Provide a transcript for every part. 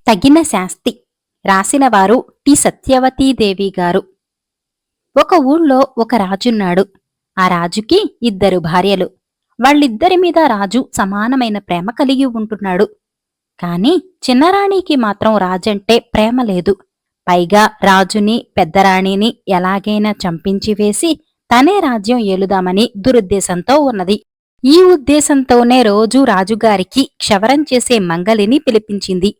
తగిన శాస్తి. రాసినవారు టి సత్యవతీదేవి గారు. ఒక ఊళ్ళో ఒక రాజున్నాడు. ఆ రాజుకి 2 భార్యలు. వాళ్ళిద్దరి మీద రాజు సమానమైన ప్రేమ కలిగి ఉంటున్నాడు. కాని చిన్నరాణికి మాత్రం రాజంటే ప్రేమ లేదు. పైగా రాజుని, పెద్దరాణిని ఎలాగైనా చంపించివేసి తనే రాజ్యం ఏలుదామని దురుద్దేశంతో ఉన్నది. ఈ ఉద్దేశంతోనే రోజూ రాజుగారికి క్షవరం చేసే మంగలిని పిలిపించింది.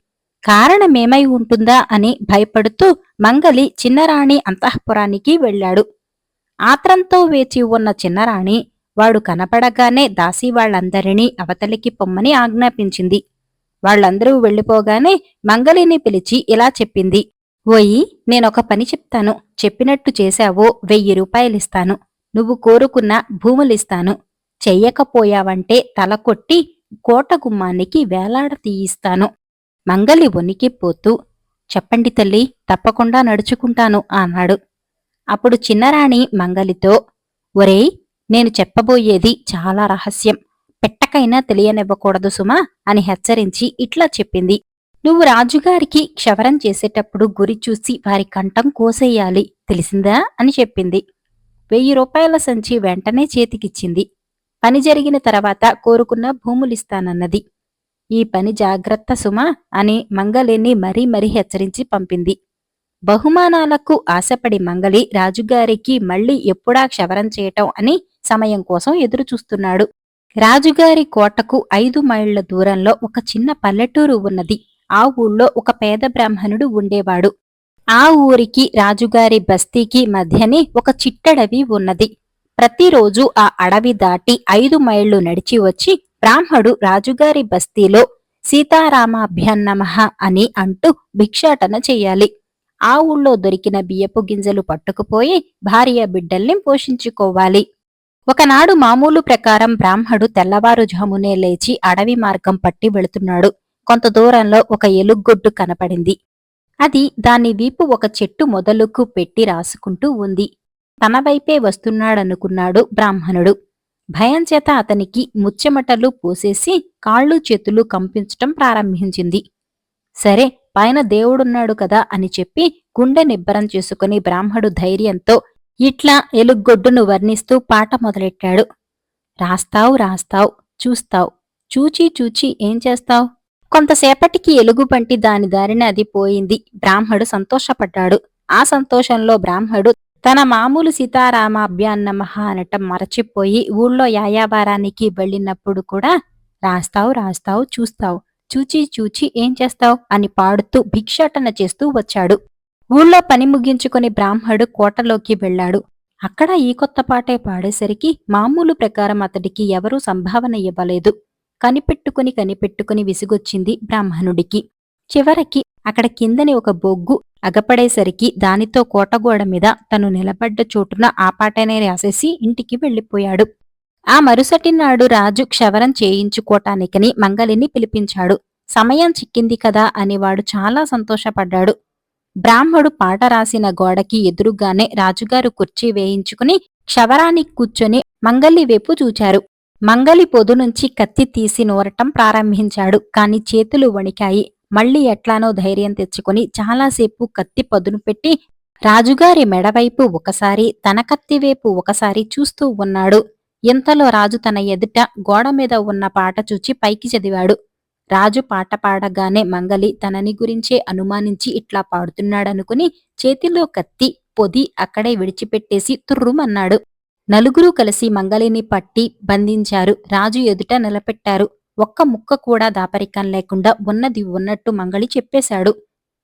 కారణమేమై ఉంటుందా అని భయపడుతూ మంగలి చిన్నరాణి అంతఃపురానికి వెళ్ళాడు. ఆత్రంతో వేచి ఉన్న చిన్నరాణి వాడు కనపడగానే దాసీవాళ్లందరినీ అవతలికి పొమ్మని ఆజ్ఞాపించింది. వాళ్లందరూ వెళ్ళిపోగానే మంగలిని పిలిచి ఇలా చెప్పింది. ఓయి, నేనొక పని చెప్తాను. చెప్పినట్టు చేశావో 1000 రూపాయలిస్తాను. నువ్వు కోరుకున్న భూములిస్తాను. చెయ్యకపోయావంటే తలకొట్టి కోటగుమ్మానికి వేలాడతీయిస్తాను. మంగలి వణికిపోతూ, చెప్పండి తల్లి, తప్పకుండా నడుచుకుంటాను అన్నాడు. అప్పుడు చిన్నరాణి మంగలితో, ఒరేయ్, నేను చెప్పబోయేది చాలా రహస్యం. పెట్టకైనా తెలియనివ్వకూడదు సుమా అని హెచ్చరించి ఇట్లా చెప్పింది. నువ్వు రాజుగారికి క్షవరం చేసేటప్పుడు గురి చూసి వారి కంఠం కోసేయాలి, తెలిసిందా అని చెప్పింది. 1000 రూపాయల సంచి వెంటనే చేతికిచ్చింది. పని జరిగిన తర్వాత కోరుకున్న భూములిస్తానన్నది. ఈ పని జాగ్రత్త సుమా అని మంగలిని మరీ హెచ్చరించి పంపింది. బహుమానాలకు ఆశపడి మంగలి రాజుగారికి మళ్లీ ఎప్పుడా క్షవరం చేయటం అని సమయం కోసం ఎదురుచూస్తున్నాడు. రాజుగారి కోటకు 5 మైళ్ల దూరంలో ఒక చిన్న పల్లెటూరు ఉన్నది. ఆ ఊళ్ళో ఒక పేద బ్రాహ్మణుడు ఉండేవాడు. ఆ ఊరికి రాజుగారి బస్తీకి మధ్యని ఒక చిట్టడవి ఉన్నది. ప్రతిరోజు ఆ అడవి దాటి 5 మైళ్లు నడిచి వచ్చి బ్రాహ్మడు రాజుగారి బస్తీలో సీతారామాభ్యన్నమః అని అంటూ భిక్షాటన చెయ్యాలి. ఆ ఊళ్ళో దొరికిన బియ్యపు గింజలు పట్టుకుపోయి భార్య బిడ్డల్ని పోషించుకోవాలి. ఒకనాడు మామూలు ప్రకారం బ్రాహ్మడు తెల్లవారుజామునే లేచి అడవి మార్గం పట్టి వెళుతున్నాడు. కొంత దూరంలో ఒక ఎలుగొడ్డు కనపడింది. అది దాని వీపు ఒక చెట్టు మొదలుకు పెట్టి రాసుకుంటూ ఉంది. తన వైపే వస్తున్నాడనుకున్నాడు బ్రాహ్మణుడు. భయంచేత అతనికి ముచ్చెమటలు పోసేసి కాళ్ళు చేతులు కంపించటం ప్రారంభించింది. సరే, పైన దేవుడున్నాడు కదా అని చెప్పి గుండె నిబ్బరం చేసుకుని బ్రాహ్మడు ధైర్యంతో ఇట్లా ఎలుగొడ్డును వర్ణిస్తూ పాట మొదలెట్టాడు. రాస్తావు రాస్తావు, చూస్తావు, చూచి ఏం చేస్తావు? కొంతసేపటికి ఎలుగుబంటి దాని దారిన అది పోయింది. బ్రాహ్మడు సంతోషపడ్డాడు. ఆ సంతోషంలో బ్రాహ్మడు తన మామూలు సీతారామాభ్యాన్నమః అనటం మరచిపోయి ఊళ్ళో యాయావారానికి వెళ్ళినప్పుడు కూడా రాస్తావు రాస్తావు, చూస్తావు, చూచి ఏం చేస్తావు అని పాడుతూ భిక్షాటన చేస్తూ వచ్చాడు. ఊళ్ళో పని ముగించుకుని బ్రాహ్మడు కోటలోకి వెళ్లాడు. అక్కడ ఈ కొత్త పాటే పాడేసరికి మామూలు ప్రకారం అతడికి ఎవరూ సంభావన ఇవ్వలేదు. కనిపెట్టుకుని విసుగొచ్చింది బ్రాహ్మణుడికి. చివరికి అక్కడ కిందని ఒక బొగ్గు అగపడేసరికి దానితో కోటగోడ మీద తను నిలబడ్డ చోటున ఆ పాటనే రాసేసి ఇంటికి వెళ్ళిపోయాడు. ఆ మరుసటి నాడు రాజు క్షవరం చేయించుకోటానికని మంగలిని పిలిపించాడు. సమయం చిక్కింది కదా అని వాడు చాలా సంతోషపడ్డాడు. బ్రాహ్మడు పాట రాసిన గోడకి ఎదురుగానే రాజుగారు కుర్చీ వేయించుకుని క్షవరానికి కూర్చొని మంగలి వైపు చూచారు. మంగలి పొదునుంచి కత్తి తీసి నూరటం ప్రారంభించాడు. కాని చేతులు వణికాయి. మళ్లీ ఎట్లానో ధైర్యం తెచ్చుకుని చాలాసేపు కత్తి పదును పెట్టి రాజుగారి మెడవైపు ఒకసారి, తన కత్తివైపు ఒకసారి చూస్తూ ఉన్నాడు. ఇంతలో రాజు తన ఎదుట గోడమీద ఉన్న పాట చూచి పైకి చదివాడు. రాజు పాట పాడగానే మంగలి తనని గురించే అనుమానించి ఇట్లా పాడుతున్నాడనుకుని చేతిలో కత్తి పొది అక్కడే విడిచిపెట్టేసి తుర్రుమన్నాడు. నలుగురూ కలిసి మంగలిని పట్టి బంధించారు. రాజు ఎదుట నిలబెట్టారు. ఒక్క ముక్క కూడా దాపరికం లేకుండా ఉన్నది ఉన్నట్టు మంగలి చెప్పేశాడు.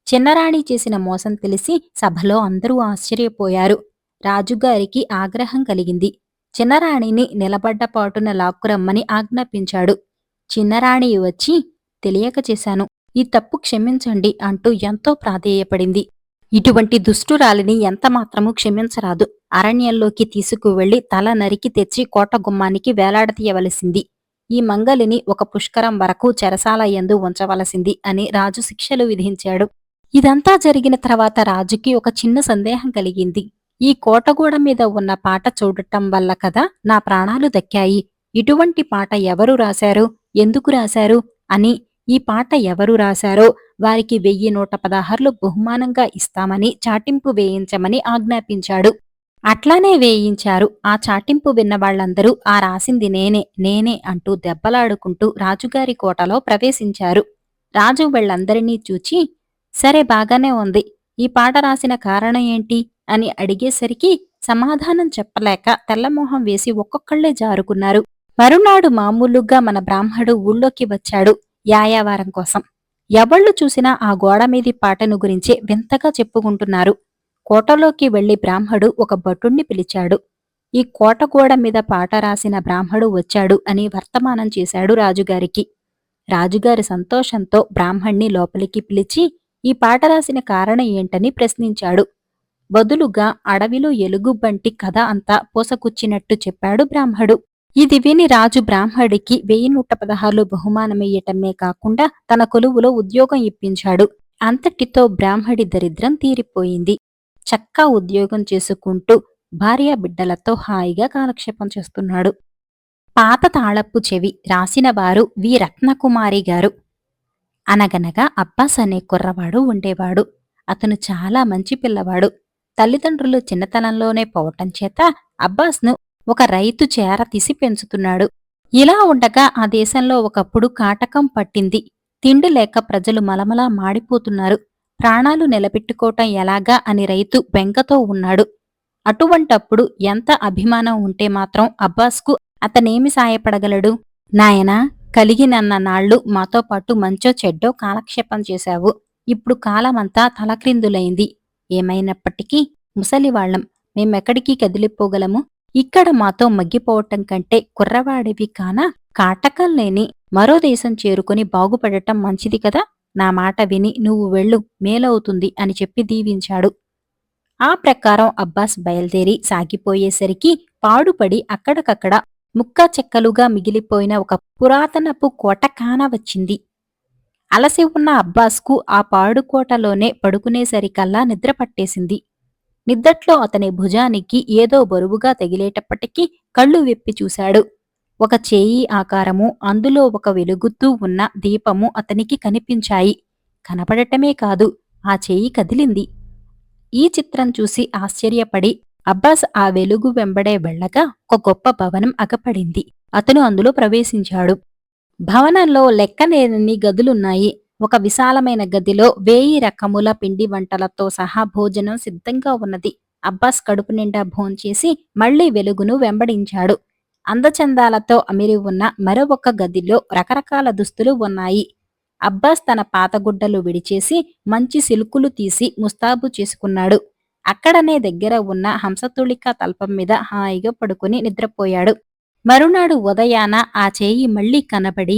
చిన్నరాణి చేసిన మోసం తెలిసి సభలో అందరూ ఆశ్చర్యపోయారు. రాజుగారికి ఆగ్రహం కలిగింది. చిన్నరాణిని నిలబడ్డపాటున లాక్కురమ్మని ఆజ్ఞాపించాడు. చిన్నరాణి వచ్చి, తెలియక చేశాను, ఈ తప్పు క్షమించండి అంటూ ఎంతో ప్రాధేయపడింది. ఇటువంటి దుష్టురాలిని ఎంతమాత్రమూ క్షమించరాదు. అరణ్యంలోకి తీసుకువెళ్లి తల నరికి తెచ్చి కోటగుమ్మానికి వేలాడతీయవలసింది. ఈ మంగలిని ఒక పుష్కరం వరకు చెరసాల యందు ఉంచవలసింది అని రాజు శిక్షలు విధించాడు. ఇదంతా జరిగిన తర్వాత రాజుకి ఒక చిన్న సందేహం కలిగింది. ఈ కోటగోడ మీద ఉన్న పాట చూడటం వల్ల కదా నా ప్రాణాలు దక్కాయి. ఇటువంటి పాట ఎవరు రాశారు, ఎందుకు రాశారు అని, ఈ పాట ఎవరు రాశారో వారికి 1116 బహుమానంగా ఇస్తామని చాటింపు వేయించమని ఆజ్ఞాపించాడు. అట్లానే వేయించారు. ఆ చాటింపు విన్న వాళ్ళందరూ ఆ రాసింది నేనే నేనే అంటూ దెబ్బలాడుకుంటూ రాజుగారి కోటలో ప్రవేశించారు. రాజు వీళ్ళందరినీ చూచి, సరే బాగానే ఉంది, ఈ పాట రాసిన కారణం ఏంటి అని అడిగేసరికి సమాధానం చెప్పలేక తెల్లమొహం వేసి ఒక్కొక్కళ్లే జారుకున్నారు. మరునాడు మామూలుగా మన బ్రాహ్మడు ఊళ్ళోకి వచ్చాడు యాయావారం కోసం. ఎవళ్ళు చూసినా ఆ గోడమీది పాటను గురించే వింతగా చెప్పుకుంటున్నారు. కోటలోకి వెళ్లి బ్రాహ్మడు ఒక భటుణ్ణి పిలిచాడు. ఈ కోటగోడ మీద పాట రాసిన బ్రాహ్మడు వచ్చాడు అని వర్తమానం చేశాడు రాజుగారికి. రాజుగారి సంతోషంతో బ్రాహ్మణ్ణి లోపలికి పిలిచి ఈ పాట రాసిన కారణం ఏంటని ప్రశ్నించాడు. బదులుగా అడవిలో ఎలుగుబంటి కథ అంతా పూసకుచ్చినట్టు చెప్పాడు బ్రాహ్మడు. ఇది విని రాజు బ్రాహ్మడికి 1116 బహుమానమియ్యటమే కాకుండా తన కొలువులో ఉద్యోగం ఇప్పించాడు. అంతటితో బ్రాహ్మడి దరిద్రం తీరిపోయింది. చక్కా ఉద్యోగం చేసుకుంటూ భార్యాబిడ్డలతో హాయిగా కాలక్షేపం చేస్తున్నాడు. పాత తాళప్పు చెవి రాసినవారు వి రత్నకుమారి గారు. అనగనగా అబ్బాస్ అనే కుర్రవాడు ఉండేవాడు. అతను చాలా మంచి పిల్లవాడు. తల్లిదండ్రులు చిన్నతనంలోనే పోవటం చేత అబ్బాస్ను ఒక రైతు చేర తీసి పెంచుతున్నాడు. ఇలా ఉండగా ఆ దేశంలో ఒకప్పుడు కాటకం పట్టింది. తిండి లేక ప్రజలు మలమలా మాడిపోతున్నారు. ప్రాణాలు నిలబెట్టుకోవటం ఎలాగా అని రైతు బెంగతో ఉన్నాడు. అటువంటప్పుడు ఎంత అభిమానం ఉంటే మాత్రం అబ్బాస్కు అతనేమి సాయపడగలడు? నాయనా, కలిగినన్న నాళ్లు మాతో పాటు మంచో చెడ్డో కాలక్షేపం చేశావు. ఇప్పుడు కాలమంతా తలక్రిందులైంది. ఏమైనప్పటికీ ముసలివాళ్లం, మేమెక్కడికి కదిలిపోగలము? ఇక్కడ మాతో మగ్గిపోవటం కంటే కుర్రవాడివి కానా కాటకం లేని మరో దేశం చేరుకుని బాగుపడటం మంచిది కదా. నా మాట విని నువ్వు వెళ్ళు, మేలవుతుంది అని చెప్పి దీవించాడు. ఆ ప్రకారం అబ్బాస్ బయల్దేరి సాగిపోయేసరికి పాడుపడి అక్కడికక్కడ ముక్కా చెక్కలుగా మిగిలిపోయిన ఒక పురాతనపు కోట కానవచ్చింది. అలసి ఉన్న అబ్బాస్కు ఆ పాడుకోటలోనే పడుకునేసరికల్లా నిద్ర పట్టేసింది. నిద్దట్లో అతని భుజానికి ఏదో బరువుగా తగిలేటప్పటికీ కళ్ళు విప్పి చూశాడు. ఒక చేయి ఆకారము, అందులో ఒక వెలుగుతూ ఉన్న దీపము అతనికి కనిపించాయి. కనపడటమే కాదు, ఆ చేయి కదిలింది. ఈ చిత్రం చూసి ఆశ్చర్యపడి అబ్బాస్ ఆ వెలుగు వెంబడే వెళ్ళగా ఒక గొప్ప భవనం అగపడింది. అతను అందులో ప్రవేశించాడు. భవనంలో లెక్కలేనన్ని గదులున్నాయి. ఒక విశాలమైన గదిలో 1000 రకముల పిండి వంటలతో సహా భోజనం సిద్ధంగా ఉన్నది. అబ్బాస్ కడుపు నిండా భోంచేసి మళ్లీ వెలుగును వెంబడించాడు. అందచందాలతో అమిరి ఉన్న మరొక గదిలో రకరకాల దుస్తులు ఉన్నాయి. అబ్బాస్ తన పాతగుడ్డలు విడిచేసి మంచి సిల్కులు తీసి ముస్తాబు చేసుకున్నాడు. అక్కడనే దగ్గర ఉన్న హంసతుళిక తల్పం మీద హాయిగా పడుకుని నిద్రపోయాడు. మరునాడు ఉదయాన ఆ చేయి మళ్లీ కనబడి,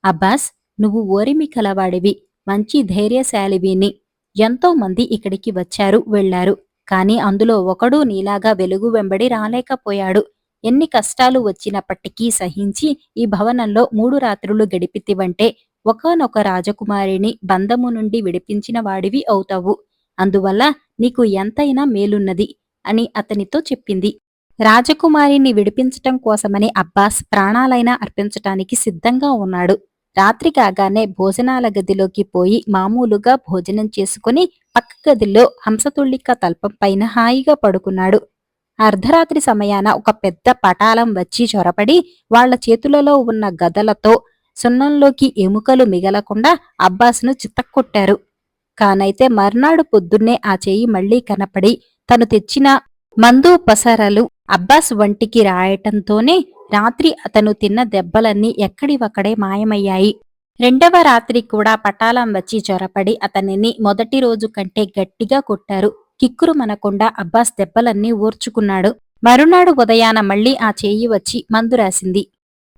అబ్బాస్, నువ్వు ఓరిమి కలవాడివి, మంచి ధైర్యశాలివిని. ఎంతో మంది ఇక్కడికి వచ్చారు వెళ్లారు, కాని అందులో ఒకడూ నీలాగా వెలుగు వెంబడి రాలేకపోయాడు. ఎన్ని కష్టాలు వచ్చినప్పటికీ సహించి ఈ భవనంలో 3 రాత్రులు గడిపితివంటే ఒకానొక రాజకుమారిని బంధము నుండి విడిపించిన వాడివి అవుతావు. అందువల్ల నీకు ఎంతైనా మేలున్నది అని అతనితో చెప్పింది. రాజకుమారిని విడిపించటం కోసమని అబ్బాస్ ప్రాణాలైనా అర్పించటానికి సిద్ధంగా ఉన్నాడు. రాత్రి కాగానే భోజనాల గదిలోకి పోయి మామూలుగా భోజనం చేసుకుని పక్క గదిలో హంసతుళిక తల్పం పైన హాయిగా పడుకున్నాడు. అర్ధరాత్రి సమయాన ఒక పెద్ద పటాలం వచ్చి చొరబడి వాళ్ల చేతులలో ఉన్న గదలతో సున్నంలోకి ఎముకలు మిగలకుండా అబ్బాస్ను చితక్కొట్టారు. కానైతే మర్నాడు పొద్దున్నే ఆ చేయి మళ్లీ కనపడి తను తెచ్చిన మందు పసరలు అబ్బాస్ వంటికి రాయటంతోనే రాత్రి అతను తిన్న దెబ్బలన్నీ ఎక్కడివక్కడే మాయమయ్యాయి. రెండవ రాత్రి కూడా పటాలం వచ్చి చొరపడి అతనిని మొదటి రోజు కంటే గట్టిగా కొట్టారు. కిక్కురు మనకుండా అబ్బాస్ దెబ్బలన్నీ ఓర్చుకున్నాడు. మరునాడు ఉదయాన మళ్లీ ఆ చేయి వచ్చి మందు రాసింది.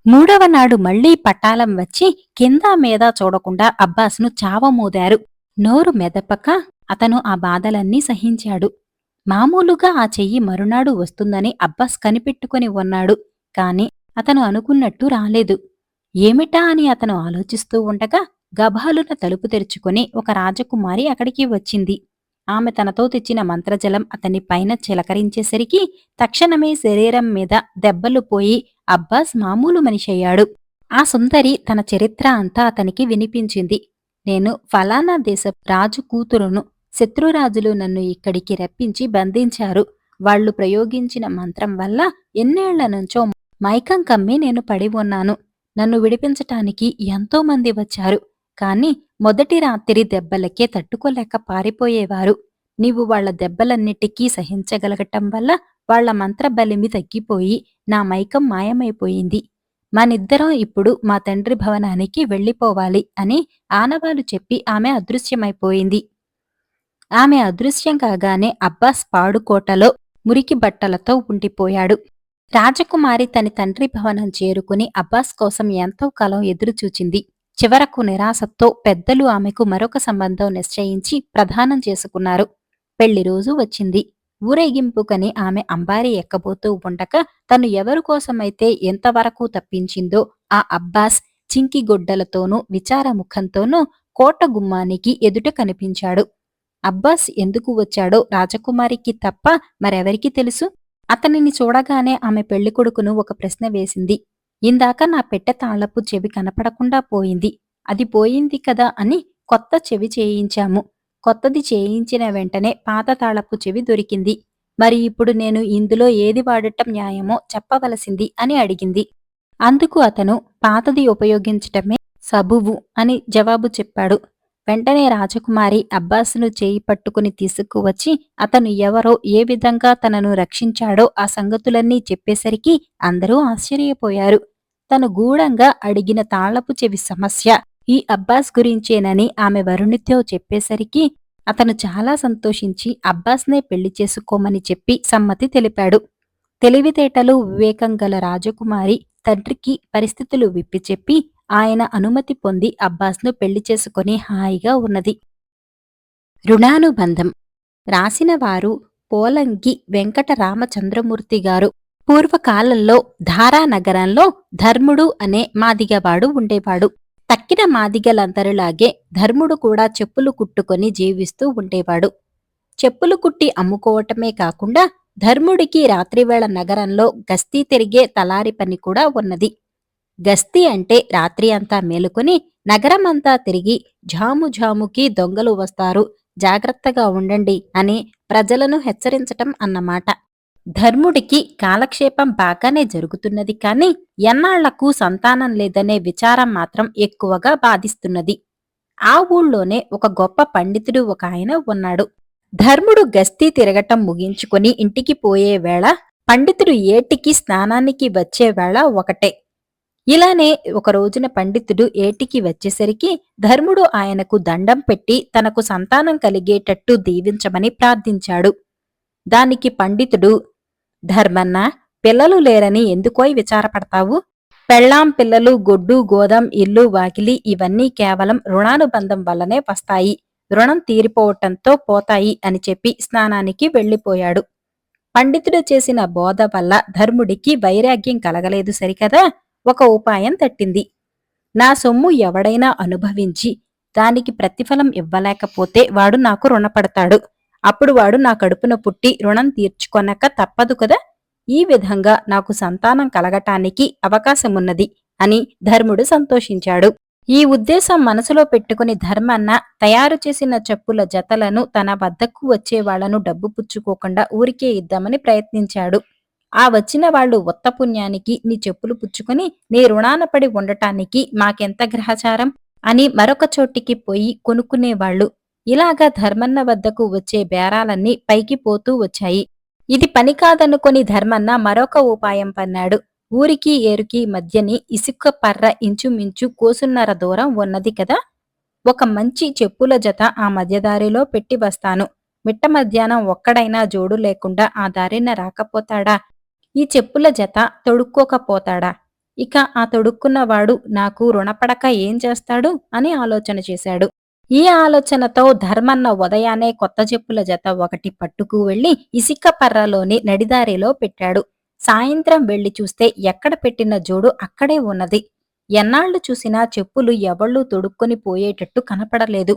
మూడవ నాడు మళ్లీ పటాలం వచ్చి కింద మీద చూడకుండా అబ్బాస్ను చావమూదారు. నోరు మెదపక అతను ఆ బాధలన్నీ సహించాడు. మామూలుగా ఆ చెయ్యి మరునాడు వస్తుందని అబ్బాస్ కనిపెట్టుకుని ఉన్నాడు. కాని అతను అనుకున్నట్టు రాలేదు. ఏమిటా అని అతను ఆలోచిస్తూ ఉండగా గభాలున తలుపు తెరుచుకుని ఒక రాజకుమారి అక్కడికి వచ్చింది. ఆమె తనతో తెచ్చిన మంత్రజలం అతని పైన చిలకరించేసరికి తక్షణమే శరీరం మీద దెబ్బలు పోయి అబ్బాస్ మామూలు మనిషయ్యాడు. ఆ సుందరి తన చరిత్ర అంతా అతనికి వినిపించింది. నేను ఫలానా దేశపు రాజు కూతురును. శత్రురాజులు నన్ను ఇక్కడికి రప్పించి బంధించారు. వాళ్ళు ప్రయోగించిన మంత్రం వల్ల ఎన్నేళ్ల నుంచో మైకం కమ్మి నేను పడి ఉన్నాను. నన్ను విడిపించటానికి ఎంతోమంది వచ్చారు. కాని మొదటి రాత్రి దెబ్బలకే తట్టుకోలేక పారిపోయేవారు. నీవు వాళ్ళ దెబ్బలన్నిటికీ సహించగలగటం వల్ల వాళ్ళ మంత్రబలిమి తగ్గిపోయి నా మైకం మాయమైపోయింది. మనిద్దరం ఇప్పుడు మా తండ్రి భవనానికి వెళ్ళిపోవాలి అని ఆనవాలు చెప్పి ఆమె అదృశ్యమైపోయింది. ఆమె అదృశ్యం కాగానే అబ్బాస్ పాడుకోటలో మురికి బట్టలతో ఉండిపోయాడు. రాజకుమారి తన తండ్రి భవనం చేరుకుని అబ్బాస్ కోసం ఎంతో కాలం ఎదురుచూచింది. చివరకు నిరాశతో పెద్దలు ఆమెకు మరొక సంబంధం నిశ్చయించి ప్రదానం చేసుకున్నారు. పెళ్లి రోజు వచ్చింది. ఊరేగింపుకని ఆమె అంబారీ ఎక్కబోతూ ఉండగా తను ఎవరి కోసమైతే ఎంతవరకు తప్పించిందో ఆ అబ్బాస్ చింకిగొడ్డలతోనూ విచారముఖంతోనూ కోట గుమ్మానికి ఎదుట కనిపించాడు. అబ్బాస్ ఎందుకు వచ్చాడో రాజకుమారికి తప్ప మరెవరికి తెలుసు? అతనిని చూడగానే ఆమె పెళ్లికొడుకును ఒక ప్రశ్న వేసింది. ఇందాక నా పెట్టె తాళపు చెవి కనపడకుండా పోయింది. అది పోయింది కదా అని కొత్త చెవి చేయించాము. కొత్తది చేయించిన వెంటనే పాత తాళపు చెవి దొరికింది. మరి ఇప్పుడు నేను ఇందులో ఏది వాడటం న్యాయమో చెప్పవలసింది అని అడిగింది. అందుకు అతను పాతది ఉపయోగించటమే సబువు అని జవాబు చెప్పాడు. వెంటనే రాజకుమారి అబ్బాసును చేయి పట్టుకుని తీసుకువచ్చి అతను ఎవరో ఏ విధంగా తనను రక్షించాడో ఆ సంగతులన్నీ చెప్పేసరికి అందరూ ఆశ్చర్యపోయారు. తను గూఢంగా అడిగిన తాళపు చెవి సమస్య ఈ అబ్బాస్ గురించేనని ఆమె వరుణితో చెప్పేసరికి అతను చాలా సంతోషించి అబ్బాస్నే పెళ్లి చేసుకోమని చెప్పి సమ్మతి తెలిపాడు. తెలివితేటలు వివేకం గల రాజకుమారి తండ్రికి పరిస్థితులు విప్పిచెప్పి ఆయన అనుమతి పొంది అబ్బాస్ను పెళ్లి చేసుకుని హాయిగా ఉన్నది. రుణానుబంధం రాసినవారు పోలంగి వెంకట రామచంద్రమూర్తి గారు. పూర్వకాలంలో ధారానగరంలో ధర్ముడు అనే మాదిగవాడు ఉండేవాడు. తక్కిన మాదిగలందరిలాగే ధర్ముడు కూడా చెప్పులు కుట్టుకొని జీవిస్తూ ఉండేవాడు. చెప్పులు కుట్టి అమ్ముకోవటమే కాకుండా ధర్ముడికి రాత్రివేళ నగరంలో గస్తీ తిరిగే తలారి పని కూడా ఉన్నది. గస్తీ అంటే రాత్రి అంతా మేలుకొని నగరమంతా తిరిగి ఝాముకి దొంగలు వస్తారు, జాగ్రత్తగా ఉండండి అని ప్రజలను హెచ్చరించటం అన్నమాట. ధర్ముడికి కాలక్షేపం బాగానే జరుగుతున్నది కాని ఎన్నాళ్లకు సంతానం లేదనే విచారం మాత్రం ఎక్కువగా బాధిస్తున్నది. ఆ ఊళ్ళోనే ఒక గొప్ప పండితుడు ఒక ఆయన ఉన్నాడు. ధర్ముడు గస్తీ తిరగటం ముగించుకుని ఇంటికి పోయే వేళ పండితుడు ఏటికి స్నానానికి వచ్చే వేళ ఒకటే. ఇలానే ఒక రోజున పండితుడు ఏటికి వచ్చేసరికి ధర్ముడు ఆయనకు దండం పెట్టి తనకు సంతానం కలిగేటట్టు దీవించమని ప్రార్థించాడు. దానికి పండితుడు, ధర్మన్నా, పిల్లలు లేరని ఎందుకోయ్ విచారపడతావు? పెళ్ళాం పిల్లలు గొడ్డు గోదం ఇల్లు వాకిలి ఇవన్నీ కేవలం రుణానుబంధం వల్లనే వస్తాయి, రుణం తీరిపోవటంతో పోతాయి అని చెప్పి స్నానానికి వెళ్ళిపోయాడు. పండితుడు చేసిన బోధ వల్ల ధర్ముడికి వైరాగ్యం కలగలేదు సరికదా. ఒక ఉపాయం తట్టింది. నా సొమ్ము ఎవడైనా అనుభవించి దానికి ప్రతిఫలం ఇవ్వలేకపోతే వాడు నాకు రుణపడతాడు. అప్పుడు వాడు నా కడుపున పుట్టి రుణం తీర్చుకొనక తప్పదు కదా. ఈ విధంగా నాకు సంతానం కలగటానికి అవకాశమున్నది అని ధర్ముడు సంతోషించాడు. ఈ ఉద్దేశం మనసులో పెట్టుకుని ధర్మన్న తయారు చేసిన చెప్పుల జతలను తన వద్దకు వచ్చే వాళ్లను డబ్బు పుచ్చుకోకుండా ఊరికే ఇద్దామని ప్రయత్నించాడు. ఆ వచ్చిన వాళ్లు ఉత్తపుణ్యానికి నీ చెప్పులు పుచ్చుకుని నీ రుణాన పడి ఉండటానికి మాకెంత గ్రహచారం అని మరొక చోటికి పోయి కొనుక్కునేవాళ్లు. ఇలాగా ధర్మన్న వద్దకు వచ్చే బేరాలన్నీ పైకి పోతూ వచ్చాయి. ఇది పని కాదనుకొని ధర్మన్న మరొక ఉపాయం పన్నాడు. ఊరికి ఏరుకి మధ్యని ఇసుక పర్ర ఇంచుమించు కోసున్నర దూరం ఉన్నది కదా. ఒక మంచి చెప్పుల జత ఆ మధ్యదారిలో పెట్టి వస్తాను. మిట్ట మధ్యాహ్నం ఒక్కడైనా జోడు లేకుండా ఆ దారిన రాకపోతాడా? ఈ చెప్పుల జత తొడుక్కోకపోతాడా? ఇక ఆ తొడుక్కున్నవాడు నాకు రుణపడక ఏం చేస్తాడు అని ఆలోచన చేశాడు. ఈ ఆలోచనతో ధర్మన్న ఉదయానే కొత్త చెప్పుల జత ఒకటి పట్టుకు వెళ్లి ఇసిక పర్రలోని నడిదారిలో పెట్టాడు. సాయంత్రం వెళ్లి చూస్తే ఎక్కడ పెట్టిన జోడు అక్కడే ఉన్నది. ఎన్నాళ్లు చూసినా చెప్పులు ఎవళ్ళూ తొడుక్కొని పోయేటట్టు కనపడలేదు.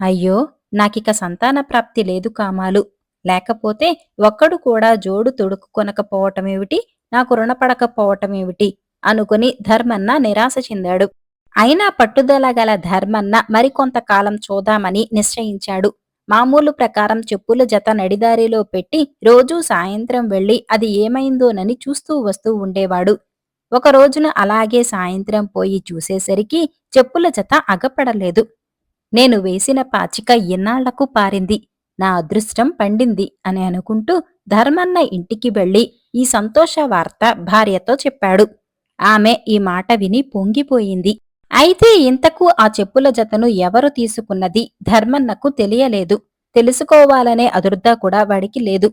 అయ్యో, నాకిక సంతాన ప్రాప్తి లేదు కామాలు. లేకపోతే ఒక్కడు కూడా జోడు తొడుక్కొనకపోవటమేమిటి, నాకు రుణపడకపోవటమేమిటి అనుకుని ధర్మన్న నిరాశ చెందాడు. అయినా పట్టుదల గల ధర్మన్న మరికొంతకాలం చూద్దామని నిశ్చయించాడు. మామూలు ప్రకారం చెప్పుల జత నడిదారిలో పెట్టి రోజూ సాయంత్రం వెళ్లి అది ఏమైందోనని చూస్తూ వస్తూ ఉండేవాడు. ఒక రోజున అలాగే సాయంత్రం పోయి చూసేసరికి చెప్పుల జత అగపడలేదు. నేను వేసిన పాచిక ఇన్నాళ్లకు పారింది, నా అదృష్టం పండింది అని అనుకుంటూ ధర్మన్న ఇంటికి వెళ్లి ఈ సంతోష వార్త భార్యతో చెప్పాడు. ఆమె ఈ మాట విని పొంగిపోయింది. అయితే ఇంతకు ఆ చెప్పుల జతను ఎవరు తీసుకున్నది ధర్మన్నకు తెలియలేదు. తెలుసుకోవాలనే అదుర్దా కూడా వాడికి లేదు.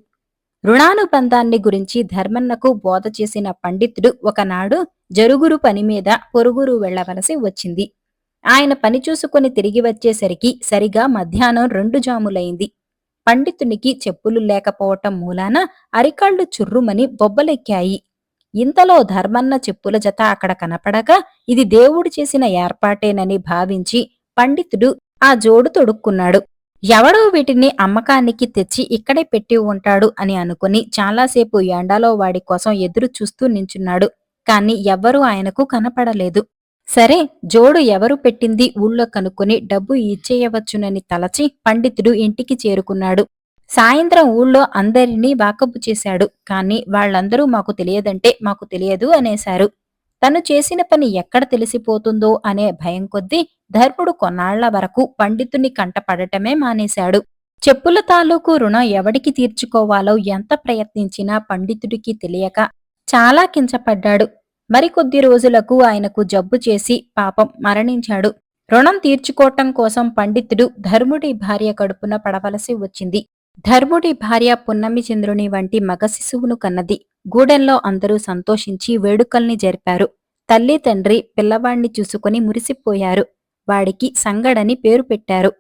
రుణానుబంధాన్ని గురించి ధర్మన్నకు బోధ చేసిన పండితుడు ఒకనాడు జరుగురు పనిమీద పొరుగురు వెళ్లవలసి వచ్చింది. ఆయన పని చూసుకుని తిరిగి వచ్చేసరికి సరిగా మధ్యాహ్నం 2 జాములైంది. పండితునికి చెప్పులు లేకపోవటం మూలాన అరికాళ్లు చుర్రుమని బొబ్బలెక్కాయి. ఇంతలో ధర్మన్న చెప్పుల జత అక్కడ కనపడగా ఇది దేవుడు చేసిన ఏర్పాటేనని భావించి పండితుడు ఆ జోడు తొడుక్కున్నాడు. ఎవడో వీటిని అమ్మకానికి తెచ్చి ఇక్కడే పెట్టి ఉంటాడు అని అనుకుని చాలాసేపు ఎండలో వాడి కోసం ఎదురు చూస్తూ నించున్నాడు. కాని ఎవ్వరూ ఆయనకు కనపడలేదు. సరే, జోడు ఎవరు పెట్టింది ఊళ్ళో కనుక్కొని డబ్బు ఇచ్చేయవచ్చునని తలచి పండితుడు ఇంటికి చేరుకున్నాడు. సాయంత్రం ఊళ్ళో అందరినీ వాకబు చేశాడు. కాని వాళ్లందరూ మాకు తెలియదంటే మాకు తెలియదు అనేశారు. తను చేసిన పని ఎక్కడ తెలిసిపోతుందో అనే భయం కొద్దీ ధర్ముడు కొన్నాళ్ల వరకు పండితుని కంటపడటమే మానేశాడు. చెప్పుల తాలూకు రుణం ఎవడికి తీర్చుకోవాలో ఎంత ప్రయత్నించినా పండితుడికి తెలియక చాలా కించపడ్డాడు. మరికొద్ది రోజులకు ఆయనకు జబ్బు చేసి పాపం మరణించాడు. రుణం తీర్చుకోవటం కోసం పండితుడు ధర్ముడి భార్య కడుపున పడవలసి వచ్చింది. ధర్ముడి భార్య పున్నమి చంద్రుని వంటి మగ శిశువును కన్నది. గూడెంలో అందరూ సంతోషించి వేడుకల్ని జరిపారు. తల్లి తండ్రి పిల్లవాణ్ణి చూసుకుని మురిసిపోయారు. వాడికి సంగడని పేరు పెట్టారు.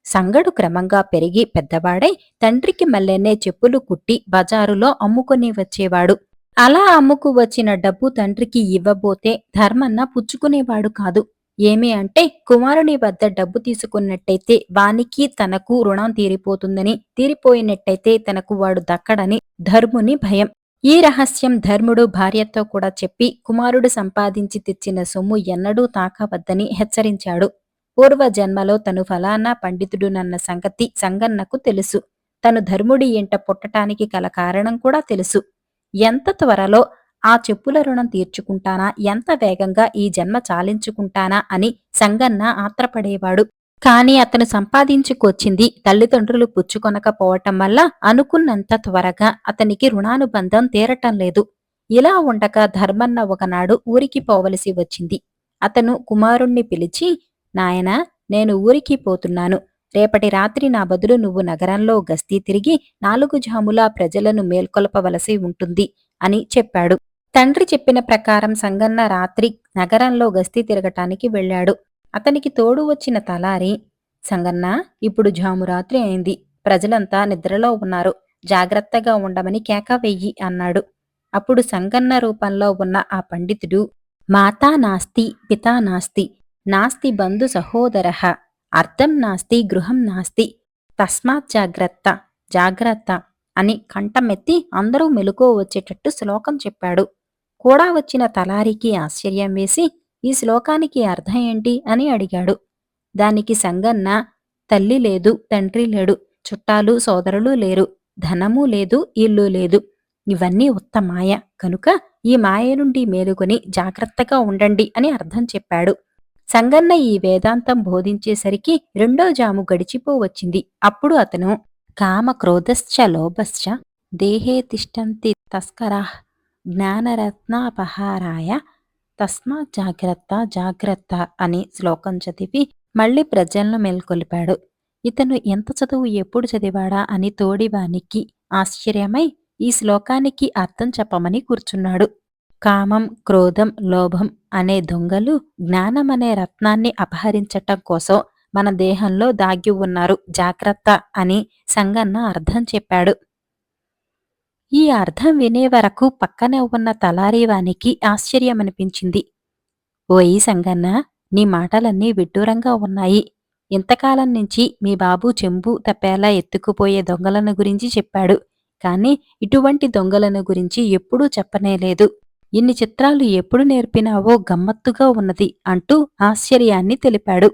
సంగడు క్రమంగా పెరిగి పెద్దవాడై తండ్రికి మల్లెనే చెప్పులు కుట్టి బజారులో అమ్ముకొని వచ్చేవాడు. అలా అమ్ముకు వచ్చిన డబ్బు తండ్రికి ఇవ్వబోతే ధర్మన్న పుచ్చుకునేవాడు కాదు. ఏమి అంటే కుమారుని వద్ద డబ్బు తీసుకున్నట్టయితే వానికి తనకు రుణం తీరిపోతుందని, తీరిపోయినట్టయితే తనకు వాడు దక్కడని ధర్ముని భయం. ఈ రహస్యం ధర్ముడు భార్యతో కూడా చెప్పి కుమారుడు సంపాదించి తెచ్చిన సొమ్ము ఎన్నడూ తాకవద్దని హెచ్చరించాడు. పూర్వజన్మలో తను ఫలానా పండితుడునన్న సంగతి సంగన్నకు తెలుసు. తను ధర్ముడి ఇంట పుట్టటానికి గల కారణం కూడా తెలుసు. ఎంత త్వరలో ఆ చెప్పుల రుణం తీర్చుకుంటానా, ఎంత వేగంగా ఈ జన్మ చాలించుకుంటానా అని సంగన్న ఆత్రపడేవాడు. కాని అతను సంపాదించుకొచ్చింది తల్లిదండ్రులు పుచ్చుకొనకపోవటం వల్ల అనుకున్నంత త్వరగా అతనికి రుణానుబంధం తీరటం లేదు. ఇలా ఉండగా ధర్మన్న ఒకనాడు ఊరికి పోవలసి వచ్చింది. అతను కుమారుణ్ణి పిలిచి, నాయనా, నేను ఊరికి పోతున్నాను. రేపటి రాత్రి నా బదులు నువ్వు నగరంలో గస్తీ తిరిగి 4 జాములా ప్రజలను మేల్కొల్పవలసి ఉంటుంది అని చెప్పాడు. తండ్రి చెప్పిన ప్రకారం సంగన్న రాత్రి నగరంలో గస్తీ తిరగటానికి వెళ్ళాడు. అతనికి తోడు వచ్చిన తలారి, సంగన్నా, ఇప్పుడు జామురాత్రి అయింది. ప్రజలంతా నిద్రలో ఉన్నారు. జాగ్రత్తగా ఉండమని కేక వెయ్యి అన్నాడు. అప్పుడు సంగన్న రూపంలో ఉన్న ఆ పండితుడు, మాతా నాస్తి పితా నాస్తి, నాస్తి బంధు సహోదరః, అర్థం నాస్తి గృహం నాస్తి, తస్మాత్ జాగ్రత్త జాగ్రత్త అని కంఠమెత్తి అందరూ మెలకువ వచ్చేటట్టు శ్లోకం చెప్పాడు. కూడా వచ్చిన తలారికి ఆశ్చర్యం వేసి, ఈ శ్లోకానికి అర్థం ఏంటి అని అడిగాడు. దానికి సంగన్న, తల్లి లేదు, తండ్రి లేడు, చుట్టాలు సోదరులు లేరు, ధనము లేదు, ఇల్లు లేదు. ఇవన్నీ ఉత్త మాయ కనుక ఈ మాయ నుండి మేలుకొని జాగ్రత్తగా ఉండండి అని అర్థం చెప్పాడు. సంగన్న ఈ వేదాంతం బోధించేసరికి 2వ జాము గడిచిపోవచ్చింది. అప్పుడు అతను, కామ క్రోధశ్చ లోభశ్చ దేహే తిష్టంతి తస్కరాః జ్ఞానరత్నాపహారాయ తస్మాత్ జాగ్రత్త జాగ్రత్త అని శ్లోకం చదివి మళ్లీ ప్రజలను మేల్కొలిపాడు. ఇతను ఎంత చదువు ఎప్పుడు చదివాడా అని తోడివానికి ఆశ్చర్యమై ఈ శ్లోకానికి అర్థం చెప్పమని కూర్చున్నాడు. కామం, క్రోధం, లోభం అనే దొంగలు జ్ఞానమనే రత్నాన్ని అపహరించటం కోసం మన దేహంలో దాగి ఉన్నారు, జాగ్రత్త అని సంగన్న అర్థం చెప్పాడు. ఈ అర్థం వినే వరకు పక్కనే ఉన్న తలారీవానికి ఆశ్చర్యమనిపించింది. ఓయి సంగన్న, నీ మాటలన్నీ విడ్డూరంగా ఉన్నాయి. ఇంతకాలం నుంచి మీ బాబు చెంబు తప్పేలా ఎత్తుకుపోయే దొంగలను గురించి చెప్పాడు. కాని ఇటువంటి దొంగలను గురించి ఎప్పుడూ చెప్పనేలేదు. ఇన్ని చిత్రాలు ఎప్పుడు నేర్పినావో గమ్మత్తుగా ఉన్నది అంటూ ఆశ్చర్యాన్ని తెలిపాడు.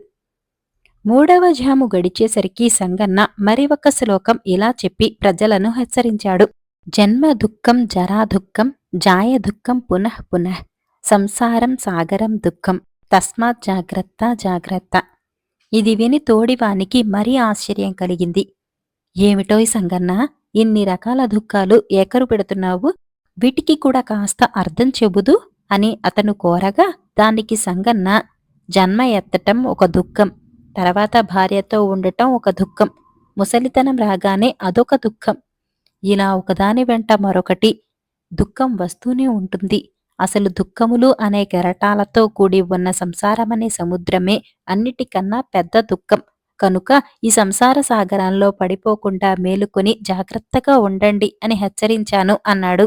మూడవ జాము గడిచేసరికి సంగన్న మరి ఒక శ్లోకం ఇలా చెప్పి ప్రజలను హెచ్చరించాడు. జన్మ దుఃఖం జరా దుఃఖం జాయ దుఃఖం పునః పునః సంసారం సాగరం దుఃఖం తస్మాత్ జాగ్రత్త జాగ్రత్త. ఇది విని తోడివానికి మరీ ఆశ్చర్యం కలిగింది. ఏమిటోయ్ సంగన్నా, ఇన్ని రకాల దుఃఖాలు ఏకరు పెడుతున్నావు, వీటికి కూడా కాస్త అర్థం చెబుదు అని అతను కోరగా దానికి సంగన్న, జన్మ ఎత్తటం ఒక దుఃఖం, తర్వాత భార్యతో ఉండటం ఒక దుఃఖం, ముసలితనం రాగానే అదొక దుఃఖం, ఇలా ఒకదాని వెంట మరొకటి దుఃఖం వస్తూనే ఉంటుంది. అసలు దుఃఖములు అనే కెరటాలతో కూడి ఉన్న సంసారమనే సముద్రమే అన్నిటికన్నా పెద్ద దుఃఖం. కనుక ఈ సంసార సాగరంలో పడిపోకుండా మేలుకొని జాగ్రత్తగా ఉండండి అని హెచ్చరించాను అన్నాడు.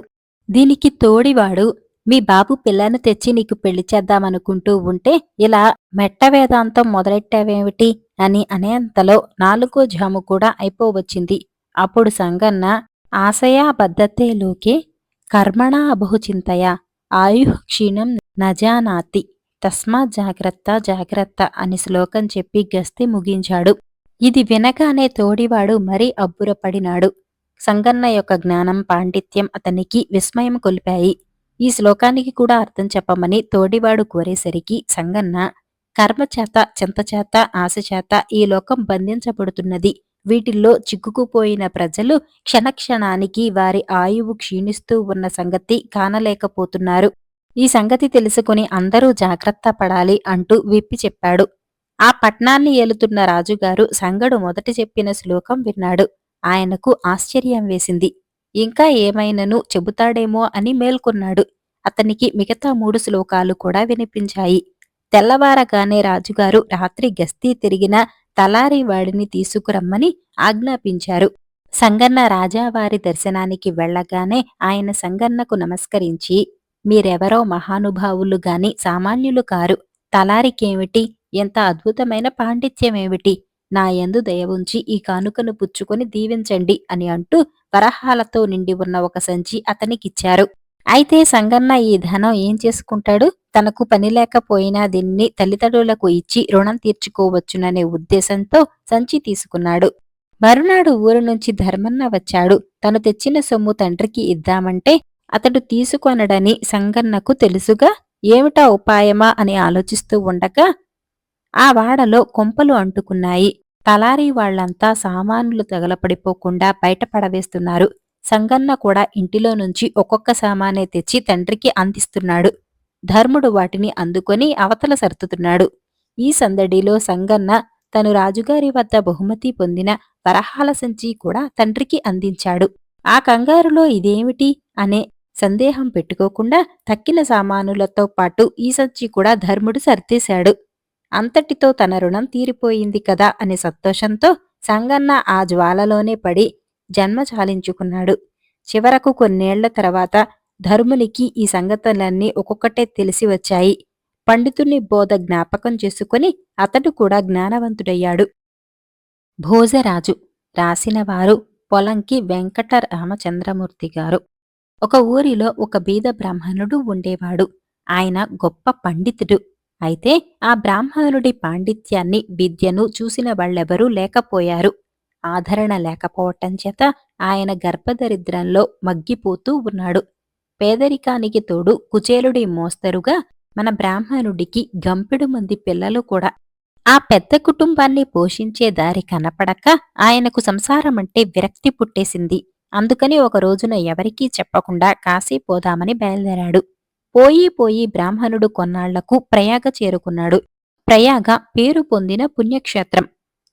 దీనికి తోడివాడు, మీ బాబు పిల్లను తెచ్చి నీకు పెళ్లి చేద్దామనుకుంటూ ఉంటే ఇలా మెట్ట వేదాంతం మొదలెట్టావేమిటి అని అనేంతలో 4వ జాము కూడా అయిపోవచ్చింది. అప్పుడు సంగన్న, ఆశయాబద్ధతే లోకే కర్మణా బహుచింతయ ఆయుః క్షీణం నజానాతి తస్మాత్ జాగ్రత్త జాగ్రత్త అని శ్లోకం చెప్పి గస్తీ ముగించాడు. ఇది వినగానే తోడివాడు మరీ అబ్బురపడినాడు. సంగన్న యొక్క జ్ఞానం, పాండిత్యం అతనికి విస్మయం కొలిపాయి. ఈ శ్లోకానికి కూడా అర్థం చెప్పమని తోడివాడు కోరేసరికి సంగన్న, కర్మచేత, చింతచేత, ఆశచేత ఈ లోకం బంధించబడుతున్నది. వీటిల్లో చిక్కుకుపోయిన ప్రజలు క్షణక్షణానికి వారి ఆయువు క్షీణిస్తూ ఉన్న సంగతి కానలేకపోతున్నారు. ఈ సంగతి తెలుసుకుని అందరూ జాగ్రత్త పడాలి అంటూ విప్పి చెప్పాడు. ఆ పట్నాన్ని ఏలుతున్న రాజుగారు సంగడు మొదట చెప్పిన శ్లోకం విన్నాడు. ఆయనకు ఆశ్చర్యం వేసింది. ఇంకా ఏమైనను చెబుతాడేమో అని మేల్కొన్నాడు. అతనికి మిగతా 3 శ్లోకాలు కూడా వినిపించాయి. తెల్లవారగానే రాజుగారు రాత్రి గస్తీ తిరిగిన తలారి వాడిని తీసుకురమ్మని ఆజ్ఞాపించారు. సంగన్న రాజావారి దర్శనానికి వెళ్లగానే ఆయన సంగన్నకు నమస్కరించి, మీరెవరో మహానుభావులు గాని సామాన్యులు కారు. తలారికేమిటి, ఎంత అద్భుతమైన పాండిత్యమేమిటి, నా యందు దయవుంచి ఈ కానుకను పుచ్చుకొని దీవించండి అని అంటూ వరహాలతో నిండి ఉన్న ఒక సంచి అతనికిచ్చారు. అయితే సంగన్న ఈ ధనం ఏం చేసుకుంటాడు? తనకు పని లేకపోయినా దీన్ని తల్లిదండ్రులకు ఇచ్చి రుణం తీర్చుకోవచ్చుననే ఉద్దేశంతో సంచి తీసుకున్నాడు. మరునాడు ఊరు నుంచి ధర్మన్న వచ్చాడు. తను తెచ్చిన సొమ్ము తండ్రికి ఇద్దామంటే అతడు తీసుకొనడని సంగన్నకు తెలుసుగా. ఏమిటా ఉపాయమా అని ఆలోచిస్తూ ఉండగా ఆ వాడలో కొంపలు అంటుకున్నాయి. తలారీ వాళ్లంతా సామానులు తగలపడిపోకుండా బయటపడవేస్తున్నారు. సంగన్న కూడా ఇంటిలో నుంచి ఒక్కొక్క సామానే తెచ్చి తండ్రికి అందిస్తున్నాడు. ధర్ముడు వాటిని అందుకొని అవతల సర్దుతున్నాడు. ఈ సందడిలో సంగన్న తను రాజుగారి వద్ద బహుమతి పొందిన వరహాల సంచి కూడా తండ్రికి అందించాడు. ఆ కంగారులో ఇదేమిటి అనే సందేహం పెట్టుకోకుండా తక్కిన సామానులతో పాటు ఈ సంచి కూడా ధర్ముడు సర్దేశాడు. అంతటితో తన రుణం తీరిపోయింది కదా అనే సంతోషంతో సంగన్న ఆ జ్వాలలోనే పడి జన్మ చాలించుకున్నాడు. చివరకు కొన్నేళ్ల తర్వాత ధర్మునికి ఈ సంగతులన్నీ ఒక్కొక్కటే తెలిసి వచ్చాయి. పండితుని బోధ జ్ఞాపకం చేసుకుని అతడు కూడా జ్ఞానవంతుడయ్యాడు. భోజరాజు రాసినవారు పొలంకి వెంకట రామచంద్రమూర్తి గారు. ఒక ఊరిలో ఒక బీద బ్రాహ్మణుడు ఉండేవాడు. ఆయన గొప్ప పండితుడు. అయితే ఆ బ్రాహ్మణుడి పాండిత్యాన్ని, విద్యను చూసిన వాళ్ళెవరూ లేకపోయారు. ఆదరణ లేకపోవటం చేత ఆయన గర్భదరిద్రంలో మగ్గిపోతూ ఉన్నాడు. పేదరికానికి తోడు కుచేలుడి మోస్తరుగా మన బ్రాహ్మణుడికి గంపెడు మంది పిల్లలు కూడా. ఆ పెద్ద కుటుంబాన్ని పోషించే దారి కనపడక ఆయనకు సంసారమంటే విరక్తి పుట్టేసింది. అందుకని ఒక రోజున ఎవరికీ చెప్పకుండా కాశీ పోదామని బయలుదేరాడు. పోయి పోయి బ్రాహ్మణుడు కొన్నాళ్లకు ప్రయాగ చేరుకున్నాడు. ప్రయాగ పేరు పొందిన పుణ్యక్షేత్రం.